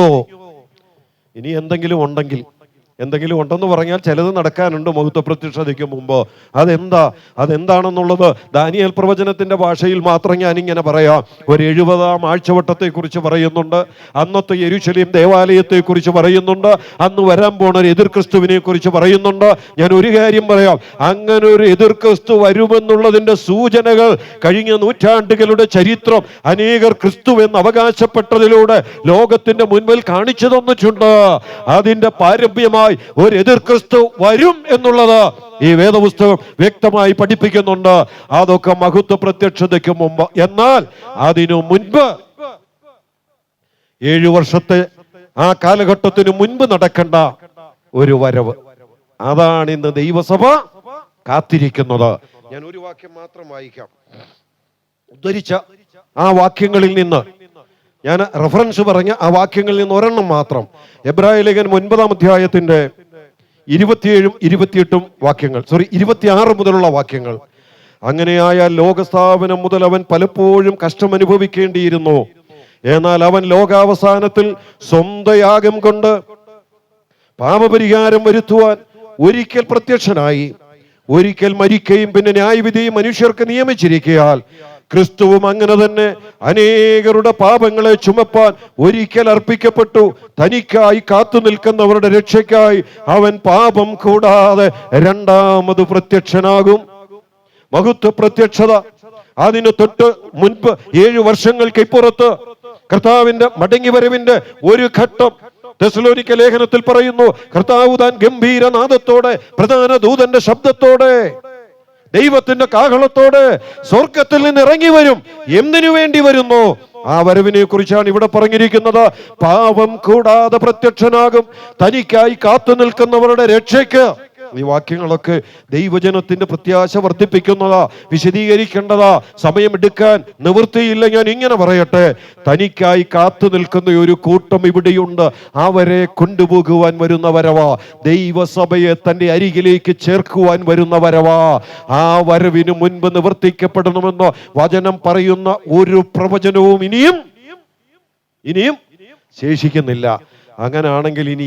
ഇനി എന്തെങ്കിലും ഉണ്ടെന്ന് പറഞ്ഞാൽ ചിലത് നടക്കാനുണ്ട് മഹത്വ പ്രത്യക്ഷതയ്ക്ക് മുമ്പ്. അതെന്താണെന്നുള്ളത് ദാനിയേൽ പ്രവചനത്തിന്റെ ഭാഷയിൽ മാത്രം ഞാനിങ്ങനെ പറയാം. ഒരു 70-ാം ആഴ്ചവട്ടത്തെ കുറിച്ച് പറയുന്നുണ്ട്, അന്നത്തെ യെരൂശലേം ദേവാലയത്തെ കുറിച്ച് പറയുന്നുണ്ട്, അന്ന് വരാൻ പോണ ഒരു എതിർ ക്രിസ്തുവിനെ കുറിച്ച് പറയുന്നുണ്ട്. ഞാൻ ഒരു കാര്യം പറയാം, അങ്ങനെ ഒരു എതിർ ക്രിസ്തു വരുമെന്നുള്ളതിന്റെ സൂചനകൾ കഴിഞ്ഞ നൂറ്റാണ്ടുകളുടെ ചരിത്രം അനേകർ ക്രിസ്തു എന്ന് അവകാശപ്പെട്ടതിലൂടെ ലോകത്തിന്റെ മുൻപിൽ കാണിച്ചു തന്നിട്ടുണ്ട്. അതിന്റെ പാരമ്യമായി ഒരു എതിർ ക്രിസ്തു വരും എന്നുള്ളത് ഈ വേദപുസ്തകം വ്യക്തമായി പഠിപ്പിക്കുന്നുണ്ട്. അതൊക്കെ മഹത്വ പ്രത്യക്ഷതയ്ക്ക് മുമ്പ്. എന്നാൽ അതിനു മുൻപ് 7 വർഷത്തെ ആ കാലഘട്ടത്തിന് മുൻപ് നടക്കേണ്ട ഒരു വരവ്, അതാണ് ഇന്ന് ദൈവസഭ കാത്തിരിക്കുന്നത്. ഞാൻ ഒരു വാക്യം മാത്രം വായിക്കാം. ഉദ്ധരിച്ച ആ വാക്യങ്ങളിൽ നിന്ന്, ഞാൻ റെഫറൻസ് പറഞ്ഞ ആ വാക്യങ്ങളിൽ നിന്ന് ഒരെണ്ണം മാത്രം. എബ്രായ ലേഖനം 9-ാം അധ്യായത്തിന്റെ 27-28 വാക്യങ്ങൾ, 26 മുതലുള്ള വാക്യങ്ങൾ. അങ്ങനെയായാൽ ലോകസ്ഥാപനം മുതൽ അവൻ പലപ്പോഴും കഷ്ടമനുഭവിക്കേണ്ടിയിരുന്നു. എന്നാൽ അവൻ ലോകാവസാനത്തിൽ സ്വന്തം യാഗം കൊണ്ട് പാപപരിഹാരം വരുത്തുവാൻ ഒരിക്കൽ പ്രത്യക്ഷനായി. ഒരിക്കൽ മരിക്കുകയും പിന്നെ ന്യായവിധിയും മനുഷ്യർക്ക് നിയമിച്ചിരിക്കയാൽ ക്രിസ്തുവും അങ്ങനെ തന്നെ അനേകരുടെ പാപങ്ങളെ ചുമപ്പാൻ ഒരിക്കൽ അർപ്പിക്കപ്പെട്ടു. തനിക്കായി കാത്തു നിൽക്കുന്നവരുടെ രക്ഷയ്ക്കായി അവൻ പാപം കൂടാതെ രണ്ടാമത് പ്രത്യക്ഷനാകും. മഹത്വ പ്രത്യക്ഷത അതിന് തൊട്ട് മുൻപ് 7 വർഷങ്ങൾക്ക് ഇപ്പുറത്ത് കർത്താവിന്റെ മടങ്ങിവരവിന്റെ ഒരു ഘട്ടം തെസ്സലോനിക്ക ലേഖനത്തിൽ പറയുന്നു. കർത്താവ് താൻ ഗംഭീരനാദത്തോടെ, പ്രധാന ദൂതന്റെ ശബ്ദത്തോടെ, ദൈവത്തിന്റെ കാഹളത്തോടെ സ്വർഗത്തിൽ നിന്ന് ഇറങ്ങി വരും. എന്തിനു വേണ്ടി വരുന്നു? ആ വരവിനെ കുറിച്ചാണ് ഇവിടെ പറഞ്ഞിരിക്കുന്നത്. പാപം കൂടാതെ പ്രത്യക്ഷനാകും, തനിക്കായി കാത്തു നിൽക്കുന്നവരുടെ രക്ഷയ്ക്ക്. ഈ വാക്യങ്ങളൊക്കെ ദൈവജനത്തിന്റെ പ്രത്യാശ വർദ്ധിപ്പിക്കുന്നതാ, വിശദീകരിക്കേണ്ടതാ. സമയമെടുക്കാൻ നിവൃത്തിയില്ല. ഞാൻ ഇങ്ങനെ പറയട്ടെ, തനിക്കായി കാത്തു നിൽക്കുന്ന ഒരു കൂട്ടം ഇവിടെയുണ്ട്. അവരെ കൊണ്ടുപോകുവാൻ വരുന്ന വരവാ, ദൈവസഭയെ തന്റെ അരികിലേക്ക് ചേർക്കുവാൻ വരുന്ന വരവാ. ആ വരവിന് മുൻപ് നിവർത്തിക്കപ്പെടണമെന്ന് വചനം പറയുന്ന ഒരു പ്രവചനവും ഇനിയും ശേഷിക്കുന്നില്ല. അങ്ങനാണെങ്കിൽ ഇനി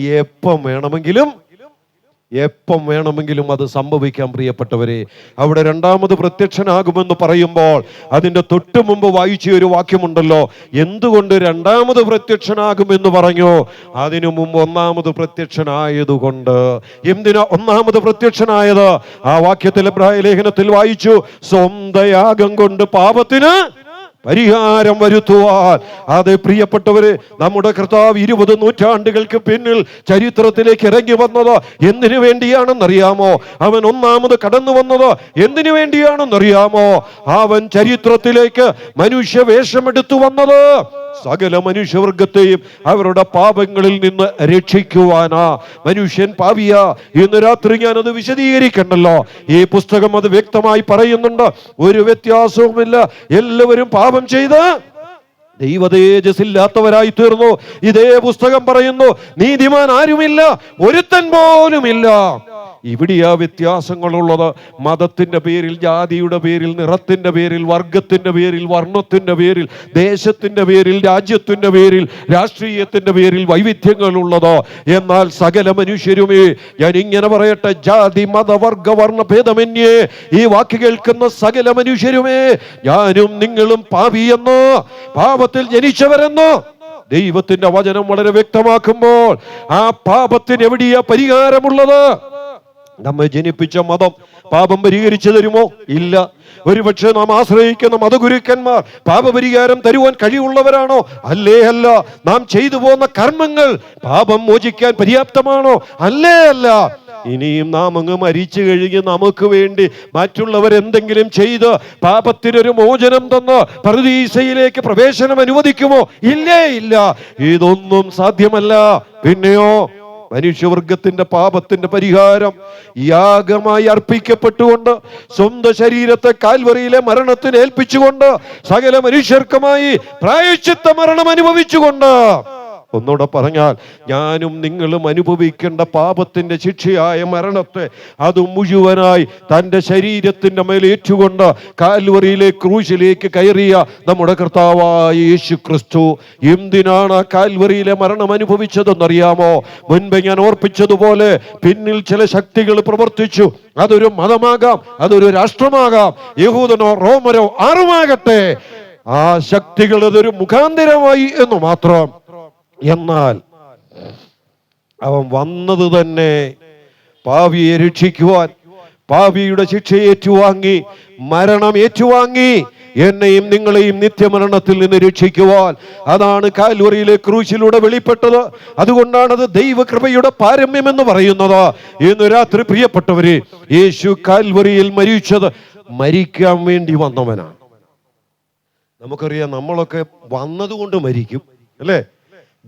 എപ്പം വേണമെങ്കിലും അത് സംഭവിക്കാം. പ്രിയപ്പെട്ടവരെ, അവിടെ രണ്ടാമത് പ്രത്യക്ഷനാകുമെന്ന് പറയുമ്പോൾ അതിന്റെ തൊട്ടു മുമ്പ് വായിച്ച ഒരു വാക്യമുണ്ടല്ലോ. എന്തുകൊണ്ട് രണ്ടാമത് പ്രത്യക്ഷനാകുമെന്ന് പറഞ്ഞു? അതിനു മുമ്പ് ഒന്നാമത് പ്രത്യക്ഷനായതുകൊണ്ട്. എന്തിനാ ഒന്നാമത് പ്രത്യക്ഷനായത്? ആ വാക്യത്തിൽ എബ്രായ ലേഖനത്തിൽ വായിച്ചു, സ്വന്തം യാഗം കൊണ്ട് പാപത്തിന് പരിഹാരം വരുത്തുവാൻ. അതെ പ്രിയപ്പെട്ടവരെ, നമ്മുടെ കർത്താവ് 20 നൂറ്റാണ്ടുകൾക്ക് പിന്നിൽ ചരിത്രത്തിലേക്ക് ഇറങ്ങി വന്നത് എന്തിനു വേണ്ടിയാണെന്നറിയാമോ? അവൻ ഒന്നാമത് കടന്നു വന്നത് എന്തിനു വേണ്ടിയാണെന്നറിയാമോ? അവൻ ചരിത്രത്തിലേക്ക് മനുഷ്യ വേഷമെടുത്തു വന്നത് സകല മനുഷ്യവർഗത്തെയും അവരുടെ പാപങ്ങളിൽ നിന്ന് രക്ഷിക്കുവാനാ. മനുഷ്യൻ പാപിയാ. ഇന്ന് രാത്രി ഞാനത് വിശദീകരിക്കണ്ടല്ലോ. ഈ പുസ്തകം അത് വ്യക്തമായി പറയുന്നുണ്ട്. ഒരു വ്യത്യാസവുമില്ല. എല്ലാവരും പാപം ചെയ്ത് ദൈവതേജസ്സില്ലാത്തവരായി തീർന്നു. ഇതേ പുസ്തകം പറയുന്നു, നീതിമാൻ ആരുമില്ല, ഒരുത്തൻ പോലുമില്ല. ഇവിടെയാ വ്യത്യാസങ്ങളുള്ളത്. മതത്തിന്റെ പേരിൽ, ജാതിയുടെ പേരിൽ, നിറത്തിന്റെ പേരിൽ, വർഗത്തിന്റെ പേരിൽ, വർണ്ണത്തിന്റെ പേരിൽ, ദേശത്തിന്റെ പേരിൽ, രാജ്യത്തിന്റെ പേരിൽ, രാഷ്ട്രീയത്തിന്റെ പേരിൽ വൈവിധ്യങ്ങളുള്ളത്. എന്നാൽ സകല മനുഷ്യരുമേ, ഞാൻ ഇങ്ങനെ പറയട്ടെ, ജാതി മത വർഗ വർണ്ണ ഭേദമന്യേ ഈ വാക്ക് കേൾക്കുന്ന സകല മനുഷ്യരുമേ, ഞാനും നിങ്ങളും പാപിയെന്ന്, പാപത്തിൽ ജനിച്ചവരെന്ന് ദൈവത്തിന്റെ വചനം വളരെ വ്യക്തമാക്കുമ്പോൾ ആ പാപത്തിന് എവിടെയാ പരിഹാരമുള്ളത്? നമ്മെ ജനിപ്പിച്ച മതം പാപം പരിഹരിച്ചു തരുമോ? ഇല്ല. ഒരുപക്ഷെ നാം ആശ്രയിക്കുന്ന മതഗുരുക്കന്മാർ പാപപരിഹാരം തരുവാൻ കഴിവുള്ളവരാണോ? അല്ലേ അല്ല. നാം ചെയ്തു പോകുന്ന കർമ്മങ്ങൾ പാപം മോചിക്കാൻ പര്യാപ്തമാണോ? അല്ലേ അല്ല. ഇനിയും നാം അങ്ങ് മരിച്ചു കഴിഞ്ഞ് നമുക്ക് വേണ്ടി മറ്റുള്ളവരെന്തെങ്കിലും ചെയ്ത് പാപത്തിനൊരു മോചനം തന്ന് പറുദീസയിലേക്ക് പ്രവേശനം അനുവദിക്കുമോ? ഇല്ലേ ഇല്ല. ഇതൊന്നും സാധ്യമല്ല. പിന്നെയോ മനുഷ്യവർഗത്തിന്റെ പാപത്തിന്റെ പരിഹാരം യാഗമായി അർപ്പിക്കപ്പെട്ടുകൊണ്ട്, സ്വന്തം ശരീരത്തെ കാൽവറിയിലെ മരണത്തിന് ഏൽപ്പിച്ചുകൊണ്ട്, സകല മനുഷ്യർക്കുമായി പ്രായശ്ചിത്ത മരണം അനുഭവിച്ചുകൊണ്ട്, ഒന്നുകൂടെ പറഞ്ഞാൽ ഞാനും നിങ്ങളും അനുഭവിക്കേണ്ട പാപത്തിന്റെ ശിക്ഷയായ മരണത്തെ അത് മുഴുവനായി തൻ്റെ ശരീരത്തിന്റെ മേലേറ്റുകൊണ്ട് കാൽവറിയിലെ ക്രൂശിലേക്ക് കയറിയ നമ്മുടെ കർത്താവായ യേശു ക്രിസ്തു എന്തിനാണ് കാൽവറിയിലെ മരണം അനുഭവിച്ചതെന്നറിയാമോ? മുൻപ് ഞാൻ ഓർപ്പിച്ചതുപോലെ പിന്നിൽ ചില ശക്തികൾ പ്രവർത്തിച്ചു. അതൊരു മതമാകാം, അതൊരു രാഷ്ട്രമാകാം, യഹൂദനോ റോമരോ ആരുമാകട്ടെ. ആ ശക്തികൾ അതൊരു മുഖാന്തരമായി എന്ന് മാത്രം. എന്നാൽ അവൻ വന്നത് തന്നെ പാപിയെ രക്ഷിക്കുവാൻ, പാപിയുടെ ശിക്ഷയെ ഏറ്റുവാങ്ങി, മരണം ഏറ്റുവാങ്ങി, എന്നെയും നിങ്ങളെയും നിത്യമരണത്തിൽ നിന്ന് രക്ഷിക്കുവാൻ. അതാണ് കാൽവറിയിലെ ക്രൂശിലൂടെ വെളിപ്പെട്ടത്. അതുകൊണ്ടാണത് ദൈവകൃപയുടെ പാരമ്യം എന്ന് പറയുന്നത്. ഇന്ന് രാത്രി പ്രിയപ്പെട്ടവരെ, യേശു കാൽവറിയിൽ മരിച്ചത് മരിക്കാൻ വേണ്ടി വന്നവനാണ്. നമുക്കറിയാം, നമ്മളൊക്കെ വന്നതുകൊണ്ട് മരിക്കും, അല്ലേ?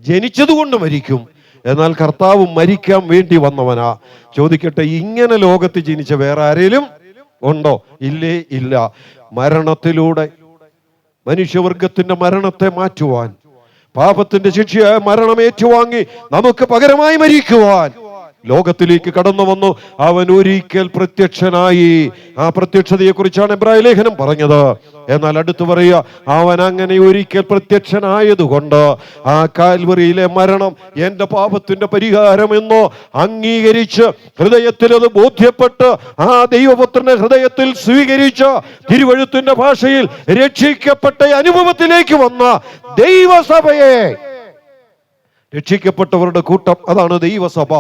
ജനിച്ചതുകൊണ്ട് മരിക്കും. എന്നാൽ കർത്താവ് മരിക്കാൻ വേണ്ടി വന്നവനാ. ചോദിക്കട്ടെ, ഇങ്ങനെ ലോകത്ത് ജനിച്ച വേറെ ആരെങ്കിലും ഉണ്ടോ? ഇല്ലേ ഇല്ല. മരണത്തിലൂടെ മനുഷ്യവർഗത്തിന്റെ മരണത്തെ മാറ്റുവാൻ, പാപത്തിന്റെ ശിക്ഷയായ മരണം ഏറ്റുവാങ്ങി നമുക്ക് പകരമായി മരിക്കുവാൻ ലോകത്തിലേക്ക് കടന്നു വന്നു. അവൻ ഒരിക്കൽ പ്രത്യക്ഷനായി. ആ പ്രത്യക്ഷതയെ കുറിച്ചാണ് എബ്രായ ലേഖനം പറഞ്ഞത്. എന്നാൽ അടുത്ത് പറയുക, അവൻ അങ്ങനെ ഒരിക്കൽ പ്രത്യക്ഷനായതുകൊണ്ട് ആ കാൽവറിയിലെ മരണം എന്റെ പാപത്തിന്റെ പരിഹാരം എന്ന് അംഗീകരിച്ച്, ഹൃദയത്തിൽ അത് ബോധ്യപ്പെട്ട്, ആ ദൈവപുത്രനെ ഹൃദയത്തിൽ സ്വീകരിച്ച്, തിരുവഴുത്തിന്റെ ഭാഷയിൽ രക്ഷിക്കപ്പെട്ട അനുഭവത്തിലേക്ക് വന്ന ദൈവസഭയെ, രക്ഷിക്കപ്പെട്ടവരുടെ കൂട്ടം, അതാണ് ദൈവസഭ.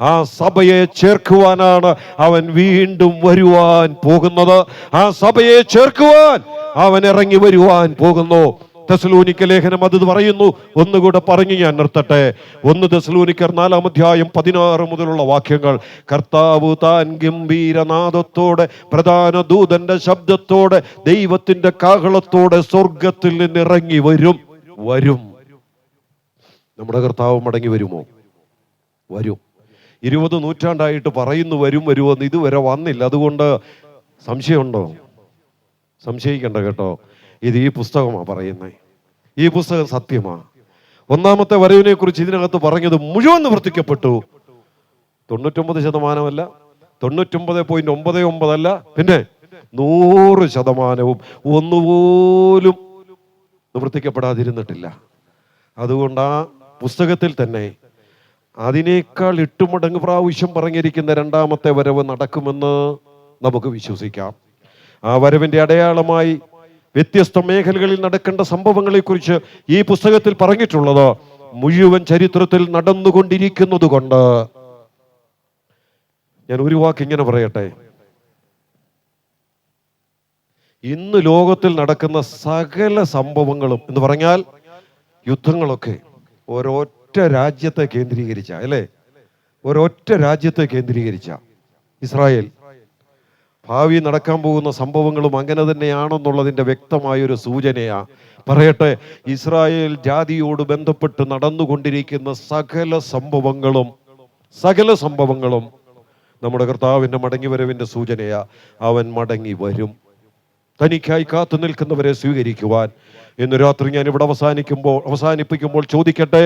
ആ സഭയെ ചേർക്കുവാനാണ് അവൻ വീണ്ടും വരുവാൻ പോകുന്നത്. ആ സഭയെ ചേർക്കുവാൻ അവൻ ഇറങ്ങി വരുവാൻ പോകുന്നു. തെസ്സലോനിക്ക ലേഖനം അത് പറയുന്നു. ഒന്നുകൂടെ പറഞ്ഞു ഞാൻ നിർത്തട്ടെ. 1 തെസ്സലോനിക്കർ 4-ാം അധ്യായം 16 മുതലുള്ള വാക്യങ്ങൾ. കർത്താവ് താൻ ഗംഭീരനാദത്തോടെ, പ്രധാന ദൂതന്റെ ശബ്ദത്തോടെ, ദൈവത്തിന്റെ കാഹളത്തോടെ സ്വർഗത്തിൽ നിന്ന് ഇറങ്ങി വരും. നമ്മുടെ കർത്താവ് മടങ്ങി വരുമോ? വരും. 20 നൂറ്റാണ്ടായിട്ട് പറയുന്നു വരും വരുമെന്ന്, ഇതുവരെ വന്നില്ല. അതുകൊണ്ട് സംശയമുണ്ടോ? സംശയിക്കണ്ട കേട്ടോ. ഇത് ഈ പുസ്തകമാണ് പറയുന്നത്. ഈ പുസ്തകം സത്യമാണ്. ഒന്നാമത്തെ വരവിനെ കുറിച്ച് ഇതിനകത്ത് പറഞ്ഞത് മുഴുവൻ നിവർത്തിക്കപ്പെട്ടു. 99% 99.99 അല്ല, പിന്നെ 100% ഒന്നുപോലും നിവർത്തിക്കപ്പെടാതിരുന്നിട്ടില്ല. അതുകൊണ്ട് ആ പുസ്തകത്തിൽ തന്നെ അതിനേക്കാൾ 8 മടങ്ങ് പ്രാവശ്യം പറഞ്ഞിരിക്കുന്ന രണ്ടാമത്തെ വരവ് നടക്കുമെന്ന് നമുക്ക് വിശ്വസിക്കാം. ആ വരവിന്റെ അടയാളമായി വ്യത്യസ്ത മേഖലകളിൽ നടക്കേണ്ട സംഭവങ്ങളെക്കുറിച്ച് ഈ പുസ്തകത്തിൽ പറഞ്ഞിട്ടുള്ളത് മുഴുവൻ ചരിത്രത്തിൽ നടന്നുകൊണ്ടിരിക്കുന്നത് കൊണ്ട് ഞാൻ ഒരു വാക്ക് ഇങ്ങനെ പറയട്ടെ. ഇന്ന് ലോകത്തിൽ നടക്കുന്ന സകല സംഭവങ്ങളും എന്ന് പറഞ്ഞാൽ യുദ്ധങ്ങളൊക്കെ ഒരൊറ്റ രാജ്യത്തെ കേന്ദ്രീകരിച്ച, അല്ലേ? ഒരൊറ്റ രാജ്യത്തെ കേന്ദ്രീകരിച്ച ഇസ്രായേൽ. ഭാവി നടക്കാൻ പോകുന്ന സംഭവങ്ങളും അങ്ങനെ തന്നെയാണെന്നുള്ളതിൻ്റെ വ്യക്തമായൊരു സൂചനയാ. പറയട്ടെ, ഇസ്രായേൽ ജാതിയോട് ബന്ധപ്പെട്ട് നടന്നുകൊണ്ടിരിക്കുന്ന സകല സംഭവങ്ങളും നമ്മുടെ കർത്താവിൻ്റെ മടങ്ങിവരവിൻ്റെ സൂചനയാ. അവൻ മടങ്ങി വരും. തനിക്കായി കാത്തു നിൽക്കുന്നവരെ സ്വീകരിക്കുവാൻ. ഇന്ന് രാത്രി ഞാൻ ഇവിടെ അവസാനിപ്പിക്കുമ്പോൾ ചോദിക്കട്ടെ,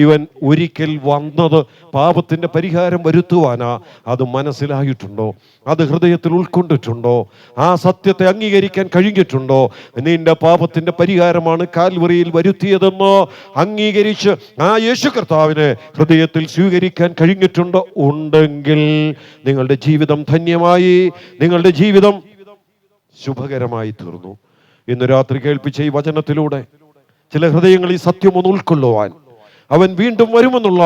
ഇവൻ ഒരിക്കൽ വന്നത് പാപത്തിൻ്റെ പരിഹാരം വരുത്തുവാനാ? അത് മനസ്സിലായിട്ടുണ്ടോ? അത് ഹൃദയത്തിൽ ഉൾക്കൊണ്ടിട്ടുണ്ടോ? ആ സത്യത്തെ അംഗീകരിക്കാൻ കഴിഞ്ഞിട്ടുണ്ടോ? നിന്റെ പാപത്തിൻ്റെ പരിഹാരമാണ് കാൽവറിയിൽ വരുത്തിയതെന്ന് അംഗീകരിച്ച് ആ യേശു കർത്താവിനെ ഹൃദയത്തിൽ സ്വീകരിക്കാൻ കഴിഞ്ഞിട്ടുണ്ടോ? ഉണ്ടെങ്കിൽ നിങ്ങളുടെ ജീവിതം ധന്യമായി, നിങ്ങളുടെ ജീവിതം ശുഭകരമായി തീർന്നു. ഇന്ന് രാത്രി കേൾപ്പിച്ച ഈ വചനത്തിലൂടെ ചില ഹൃദയങ്ങൾ ഈ സത്യം ഒന്ന് ഉൾക്കൊള്ളുവാൻ, അവൻ വീണ്ടും വരുമെന്നുള്ള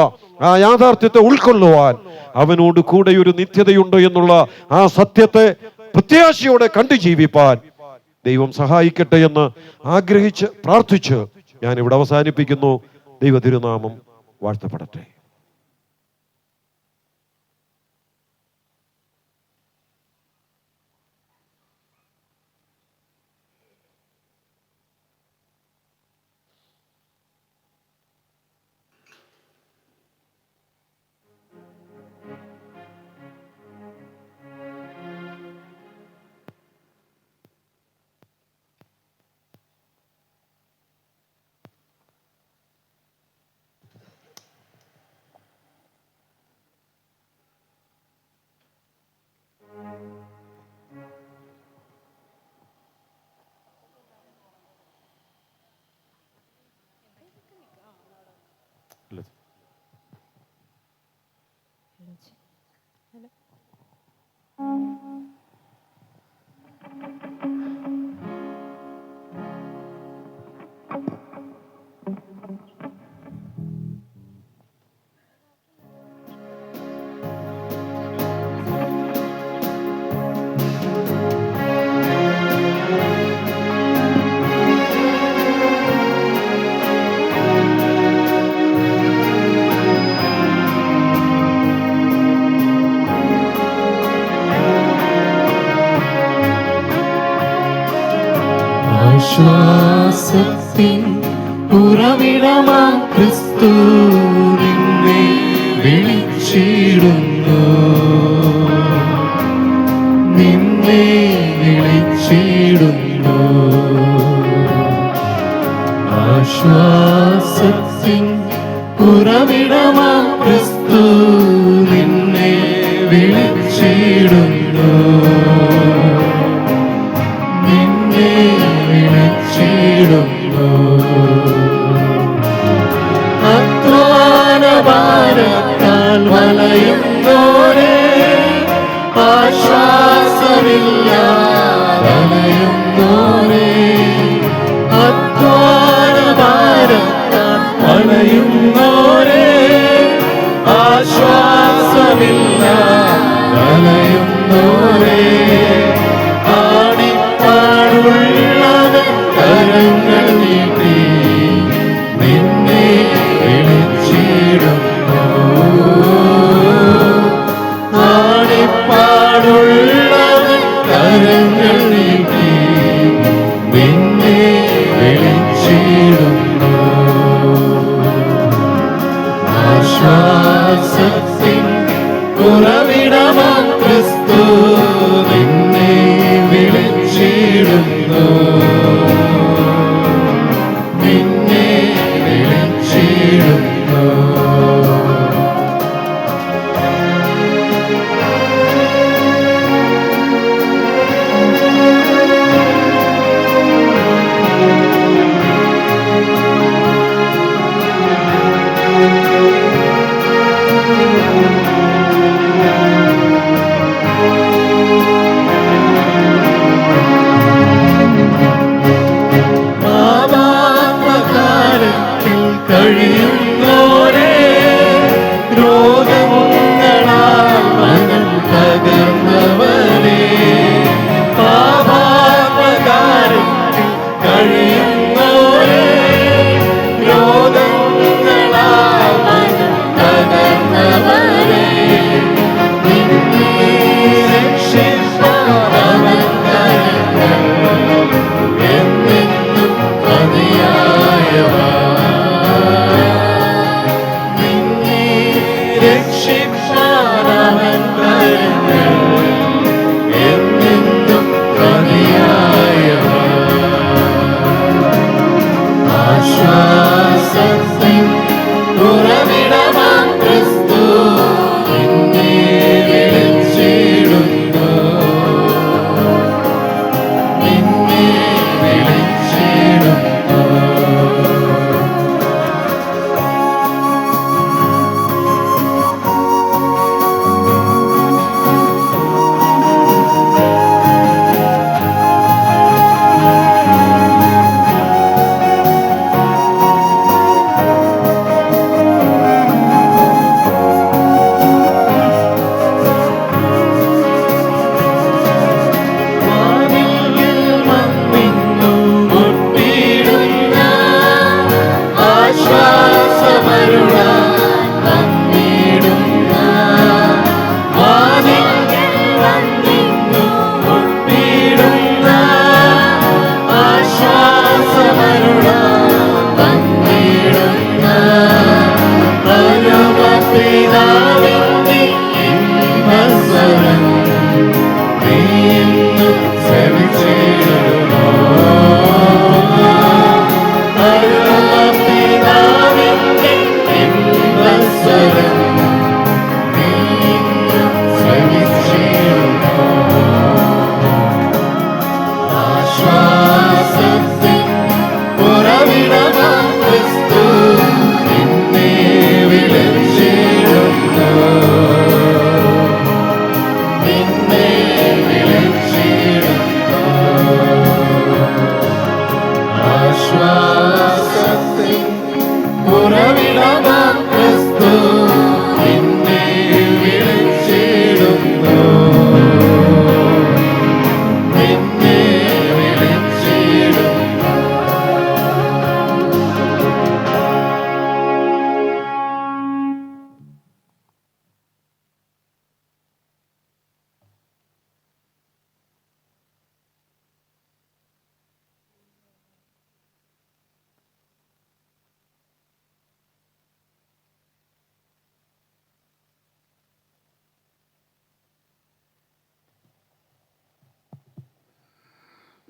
ആ യാഥാർത്ഥ്യത്തെ ഉൾക്കൊള്ളുവാൻ, അവനോട് കൂടെ ഒരു നിത്യതയുണ്ട് എന്നുള്ള ആ സത്യത്തെ പ്രത്യാശയോടെ കണ്ടു ജീവിപ്പാൻ ദൈവം സഹായിക്കട്ടെ എന്ന് ആഗ്രഹിച്ച് പ്രാർത്ഥിച്ച് ഞാൻ ഇവിടെ അവസാനിപ്പിക്കുന്നു. ദൈവ തിരുനാമം വാഴ്ത്തപ്പെടട്ടെ. ആശ്വാസത്തിൻ ഉറവിടമാ ക്രിസ്തു നിന്നെ വിളിച്ചിടുന്നു, നിന്നെ വിളിച്ചിടുന്നു. ആശ്വാസത്തിൻ ഉറവിടമാ ക്രിസ്തു നിന്നെ വിളിച്ചിടുന്നു, നിന്നെ വിളിച്ചിടുന്നു. അധ്വാനഭാരത്താൽ വലയുന്നോരെ, ആശ്വാസമില്ലാതലയുന്നോരെ, അധ്വാനഭാരത്താൽ വലയുന്നോരെ, ആശ്വാസമില്ലാതലയുന്നോരെ, ആണിപ്പാടുള്ളവൻ കരങ്ങൾ നീട്ടി നിന്നെ വിളിച്ചിടുന്നു, ആണിപ്പാടുള്ളവൻ കരങ്ങൾ നീട്ടി നിന്നെ വിളിച്ചിടുന്നു. ആശ്വാസത്തിൻ ഉറവിടമാ ക്രിസ്തു നിന്നെ വിളിച്ചിടുന്നു, നിന്നെ വിളിച്ചിടുന്നു.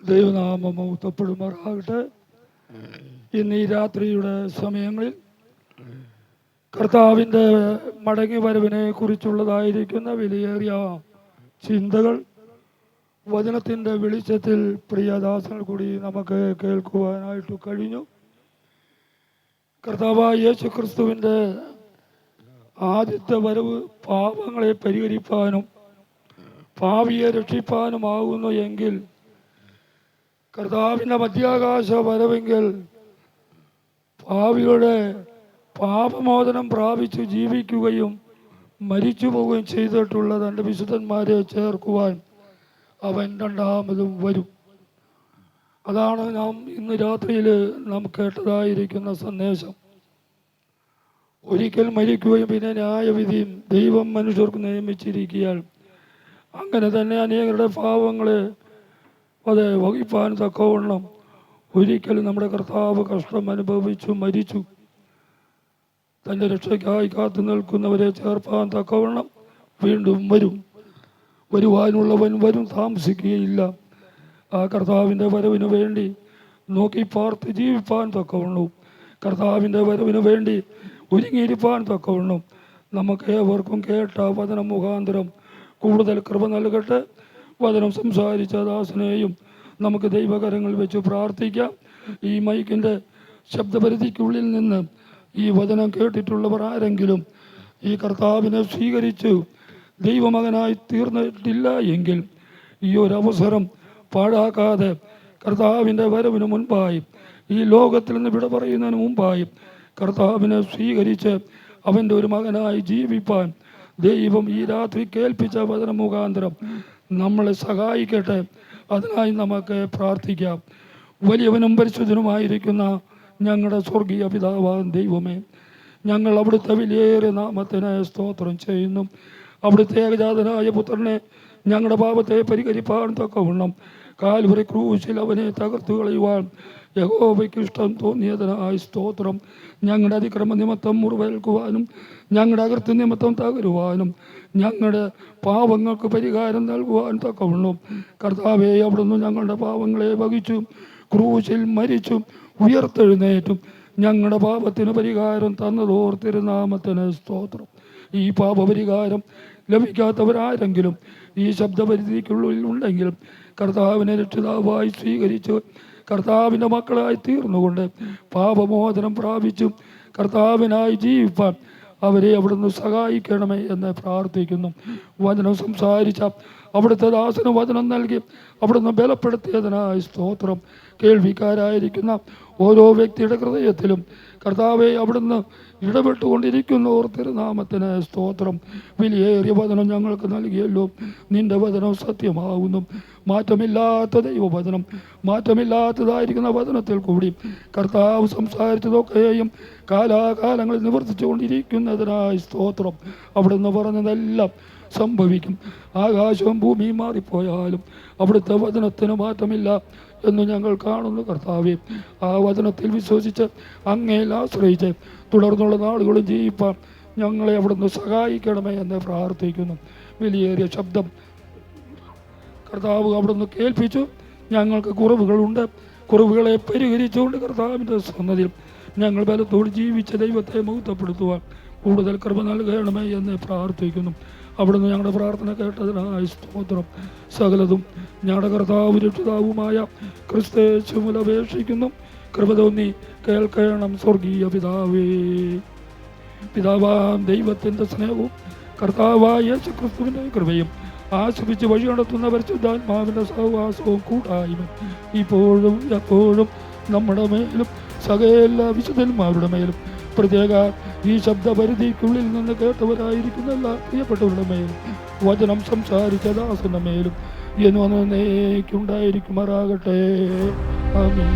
ദൈവനാമം മഹത്വപ്പെടുമാറാകട്ടെ. ഇന്ന് ഈ രാത്രിയുടെ സമയങ്ങളിൽ കർത്താവിൻ്റെ മടങ്ങി വരവിനെ കുറിച്ചുള്ളതായിരിക്കുന്ന വിലയേറിയ ചിന്തകൾ വചനത്തിൻ്റെ വെളിച്ചത്തിൽ പ്രിയദാസങ്ങൾ കൂടി നമുക്ക് കേൾക്കുവാനായിട്ട് കഴിഞ്ഞു. കർത്താവായ യേശു ക്രിസ്തുവിൻ്റെ ആദ്യത്തെ വരവ് പാപങ്ങളെ പരിഹരിപ്പാനും പാപിയെ രക്ഷിപ്പാനുമാകുന്നു എങ്കിൽ കർത്താവിൻ്റെ മധ്യാകാശ വരവെങ്കിൽ പാപികളുടെ പാപമോചനം പ്രാപിച്ചു ജീവിക്കുകയും മരിച്ചു പോവുകയും ചെയ്തിട്ടുള്ള തൻ്റെ വിശുദ്ധന്മാരെ ചേർക്കുവാൻ അവൻ രണ്ടാമതും വരും. അതാണ് നാം ഇന്ന് രാത്രിയിൽ നാം കേട്ടതായിരിക്കുന്ന സന്ദേശം. ഒരിക്കൽ മരിക്കുകയും പിന്നെ ന്യായവിധിയും ദൈവം മനുഷ്യർക്ക് നിയമിച്ചിരിക്കുകയാൽ അങ്ങനെ തന്നെ അനേകരുടെ പാവങ്ങളെ അതെ വഹിപ്പാൻ തക്കവണ്ണം ഒരിക്കലും നമ്മുടെ കർത്താവ് കഷ്ടം അനുഭവിച്ചു മരിച്ചു. തൻ്റെ രക്ഷയ്ക്കായി കാത്തു നിൽക്കുന്നവരെ ചേർപ്പാൻ തക്കവണ്ണം വീണ്ടും വരും. വരുവാനുള്ളവൻ വരും, താമസിക്കുകയില്ല. ആ കർത്താവിൻ്റെ വരവിന് വേണ്ടി നോക്കി പാർത്ത് ജീവിപ്പാൻ തക്കവണ്ണവും കർത്താവിൻ്റെ വരവിന് വേണ്ടി ഒരുങ്ങിയിരിപ്പാൻ തക്കവണ്ണം നമുക്ക് ഏവർക്കും കേട്ട വചനം മുഖാന്തരം കൂടുതൽ കൃപ നൽകട്ടെ. വചനം സംസാരിച്ച ദാസനെയും നമുക്ക് ദൈവകരങ്ങൾ വെച്ച് പ്രാർത്ഥിക്കാം. ഈ മൈക്കിൻ്റെ ശബ്ദപരിധിക്കുള്ളിൽ നിന്ന് ഈ വചനം കേട്ടിട്ടുള്ളവർ ആരെങ്കിലും ഈ കർത്താവിനെ സ്വീകരിച്ചു ദൈവമകനായി തീർന്നിട്ടില്ല എങ്കിൽ ഈ ഒരു അവസരം പാഴാക്കാതെ കർത്താവിൻ്റെ വരവിന് മുൻപായി ഈ ലോകത്തിൽ നിന്ന് വിട പറയുന്നതിന് മുമ്പായി കർത്താവിനെ സ്വീകരിച്ച് അവൻ്റെ ഒരു മകനായി ജീവിപ്പാൻ ദൈവം ഈ രാത്രി കേൾപ്പിച്ച വചന മുഖാന്തരം നമ്മളെ സഹായിക്കട്ടെ. അതിനായി നമുക്ക് പ്രാർത്ഥിക്കാം. വലിയവനും പരിശുദ്ധനുമായിരിക്കുന്ന ഞങ്ങളുടെ സ്വർഗീയ പിതാവാൻ ദൈവമേ, ഞങ്ങൾ അവിടുത്തെ വിലയേറിയ നാമത്തിന് സ്തോത്രം ചെയ്യുന്നു. അവിടുത്തെ ഏകജാതനായ പുത്രനെ ഞങ്ങളുടെ പാപത്തെ പരിഹരിപ്പാൻ തക്കവണ്ണം കാൽവരി ക്രൂശിൽ അവനെ തകർത്തു കളയുവാൻ യഹോവയ്ക്ക് ഇഷ്ടം തോന്നിയതിനായി സ്തോത്രം. ഞങ്ങളുടെ അതിക്രമ നിമിത്തം മുറിവേൽക്കുവാനും ഞങ്ങളുടെ അകൃത്യ നിമിത്തം തകരുവാനും ഞങ്ങളുടെ പാപങ്ങൾക്ക് പരിഹാരം നൽകുവാൻ തക്കവണ്ണം കർത്താവെ അവിടുന്ന് ഞങ്ങളുടെ പാപങ്ങളെ വഹിച്ചു ക്രൂശിൽ മരിച്ചു ഉയർത്തെഴുന്നേറ്റും ഞങ്ങളുടെ പാപത്തിന് പരിഹാരം തന്നതോർ തിരുനാമത്തിന് സ്തോത്രം. ഈ പാപപരിഹാരം ലഭിക്കാത്തവരാരെങ്കിലും ഈ ശബ്ദപരിധിക്കുള്ളിൽ ഉണ്ടെങ്കിലും കർത്താവിനെ രക്ഷിതാവായി സ്വീകരിച്ചു കർത്താവിൻ്റെ മക്കളായി തീർന്നുകൊണ്ട് പാപമോചനം പ്രാപിച്ചു കർത്താവിനായി ജീവിപ്പാൻ അവരെ അവിടുന്ന് സഹായിക്കണമേ എന്ന് പ്രാർത്ഥിക്കുന്നു. വചനം സംസാരിച്ച അവിടുത്തെ ദാസന് വചനം നൽകി അവിടുന്ന് ബലപ്പെടുത്തിയതിനായി സ്തോത്രം. കേൾവിക്കാരായിരിക്കുന്ന ഓരോ വ്യക്തിയുടെ ഹൃദയത്തിലും കർത്താവെ അവിടുന്ന് ഇടപെട്ടുകൊണ്ടിരിക്കുന്നവർ തിരുനാമത്തിന് സ്തോത്രം. വിലയേറിയ വചനം ഞങ്ങൾക്ക് നൽകിയല്ലോ. നിന്റെ വചനം സത്യമാകുന്നു. മാറ്റമില്ലാത്ത ദൈവവചനം, മാറ്റമില്ലാത്തതായിരിക്കുന്ന വചനത്തിൽ കൂടി കർത്താവ് സംസാരിച്ചതൊക്കെയും കാലാകാലങ്ങളിൽ നിവർത്തിച്ചു കൊണ്ടിരിക്കുന്നതിനായി സ്തോത്രം. അവിടുന്ന് പറഞ്ഞതെല്ലാം സംഭവിക്കും. ആകാശവും ഭൂമിയും മാറിപ്പോയാലും അവിടുത്തെ വചനത്തിന് മാറ്റമില്ല എന്ന് ഞങ്ങൾ കാണുന്നു. കർത്താവെ, ആ വചനത്തിൽ വിശ്വസിച്ച് അങ്ങയിൽ ആശ്രയിച്ച് തുടർന്നുള്ള നാളുകളും ജീവിപ്പാൻ ഞങ്ങളെ അവിടുന്ന് സഹായിക്കണമേ എന്ന് പ്രാർത്ഥിക്കുന്നു. വിലയേറിയ ശബ്ദം കർത്താവ് അവിടുന്ന് കേൾപ്പിച്ചു. ഞങ്ങൾക്ക് കുറവുകളുണ്ട്. കുറവുകളെ പരിഹരിച്ചുകൊണ്ട് കർത്താവിൻ്റെ സന്നദ്ധിയിൽ ഞങ്ങൾ ബലത്തോട് ജീവിച്ച ദൈവത്തെ മഹത്വപ്പെടുത്തുവാൻ കൂടുതൽ കൃപ നൽകണമേ എന്ന് പ്രാർത്ഥിക്കുന്നു. അവിടുന്ന് ഞങ്ങളുടെ പ്രാർത്ഥന കേട്ടതിനായി സ്തോത്രം. സകലതും ഞങ്ങളുടെ കർത്താവ് രക്ഷിതാവുമായ ക്രിസ്തേശുവിൽ അപേക്ഷിക്കുന്നു. കൃപ തോന്നി കേൾക്കണം സ്വർഗീയ പിതാവേ. പിതാവാം ദൈവത്തിൻ്റെ സ്നേഹവും കർത്താവായ യേശു ക്രിസ്തുവിൻ്റെ കൃപയും ആശ്രയിച്ച് വഴി നടത്തുന്ന പരിശുദ്ധാത്മാവിൻ്റെ സഹവാസവും കൂട്ടായ്മ ഇപ്പോഴും എപ്പോഴും നമ്മുടെ മേലും സകല വിശുദ്ധന്മാരുടെ മേലും പ്രത്യേക ഈ ശബ്ദപരിധിക്കുള്ളിൽ നിന്ന് കേട്ടവരായിരിക്കുന്ന എല്ലാ പ്രിയപ്പെട്ടവരുടെ മേലും വചനം സംസാരിച്ച ദാസന്റെ മേലും എന്നും എന്നേക്കുണ്ടായിരിക്കുമാറാകട്ടെ. ആമേൻ.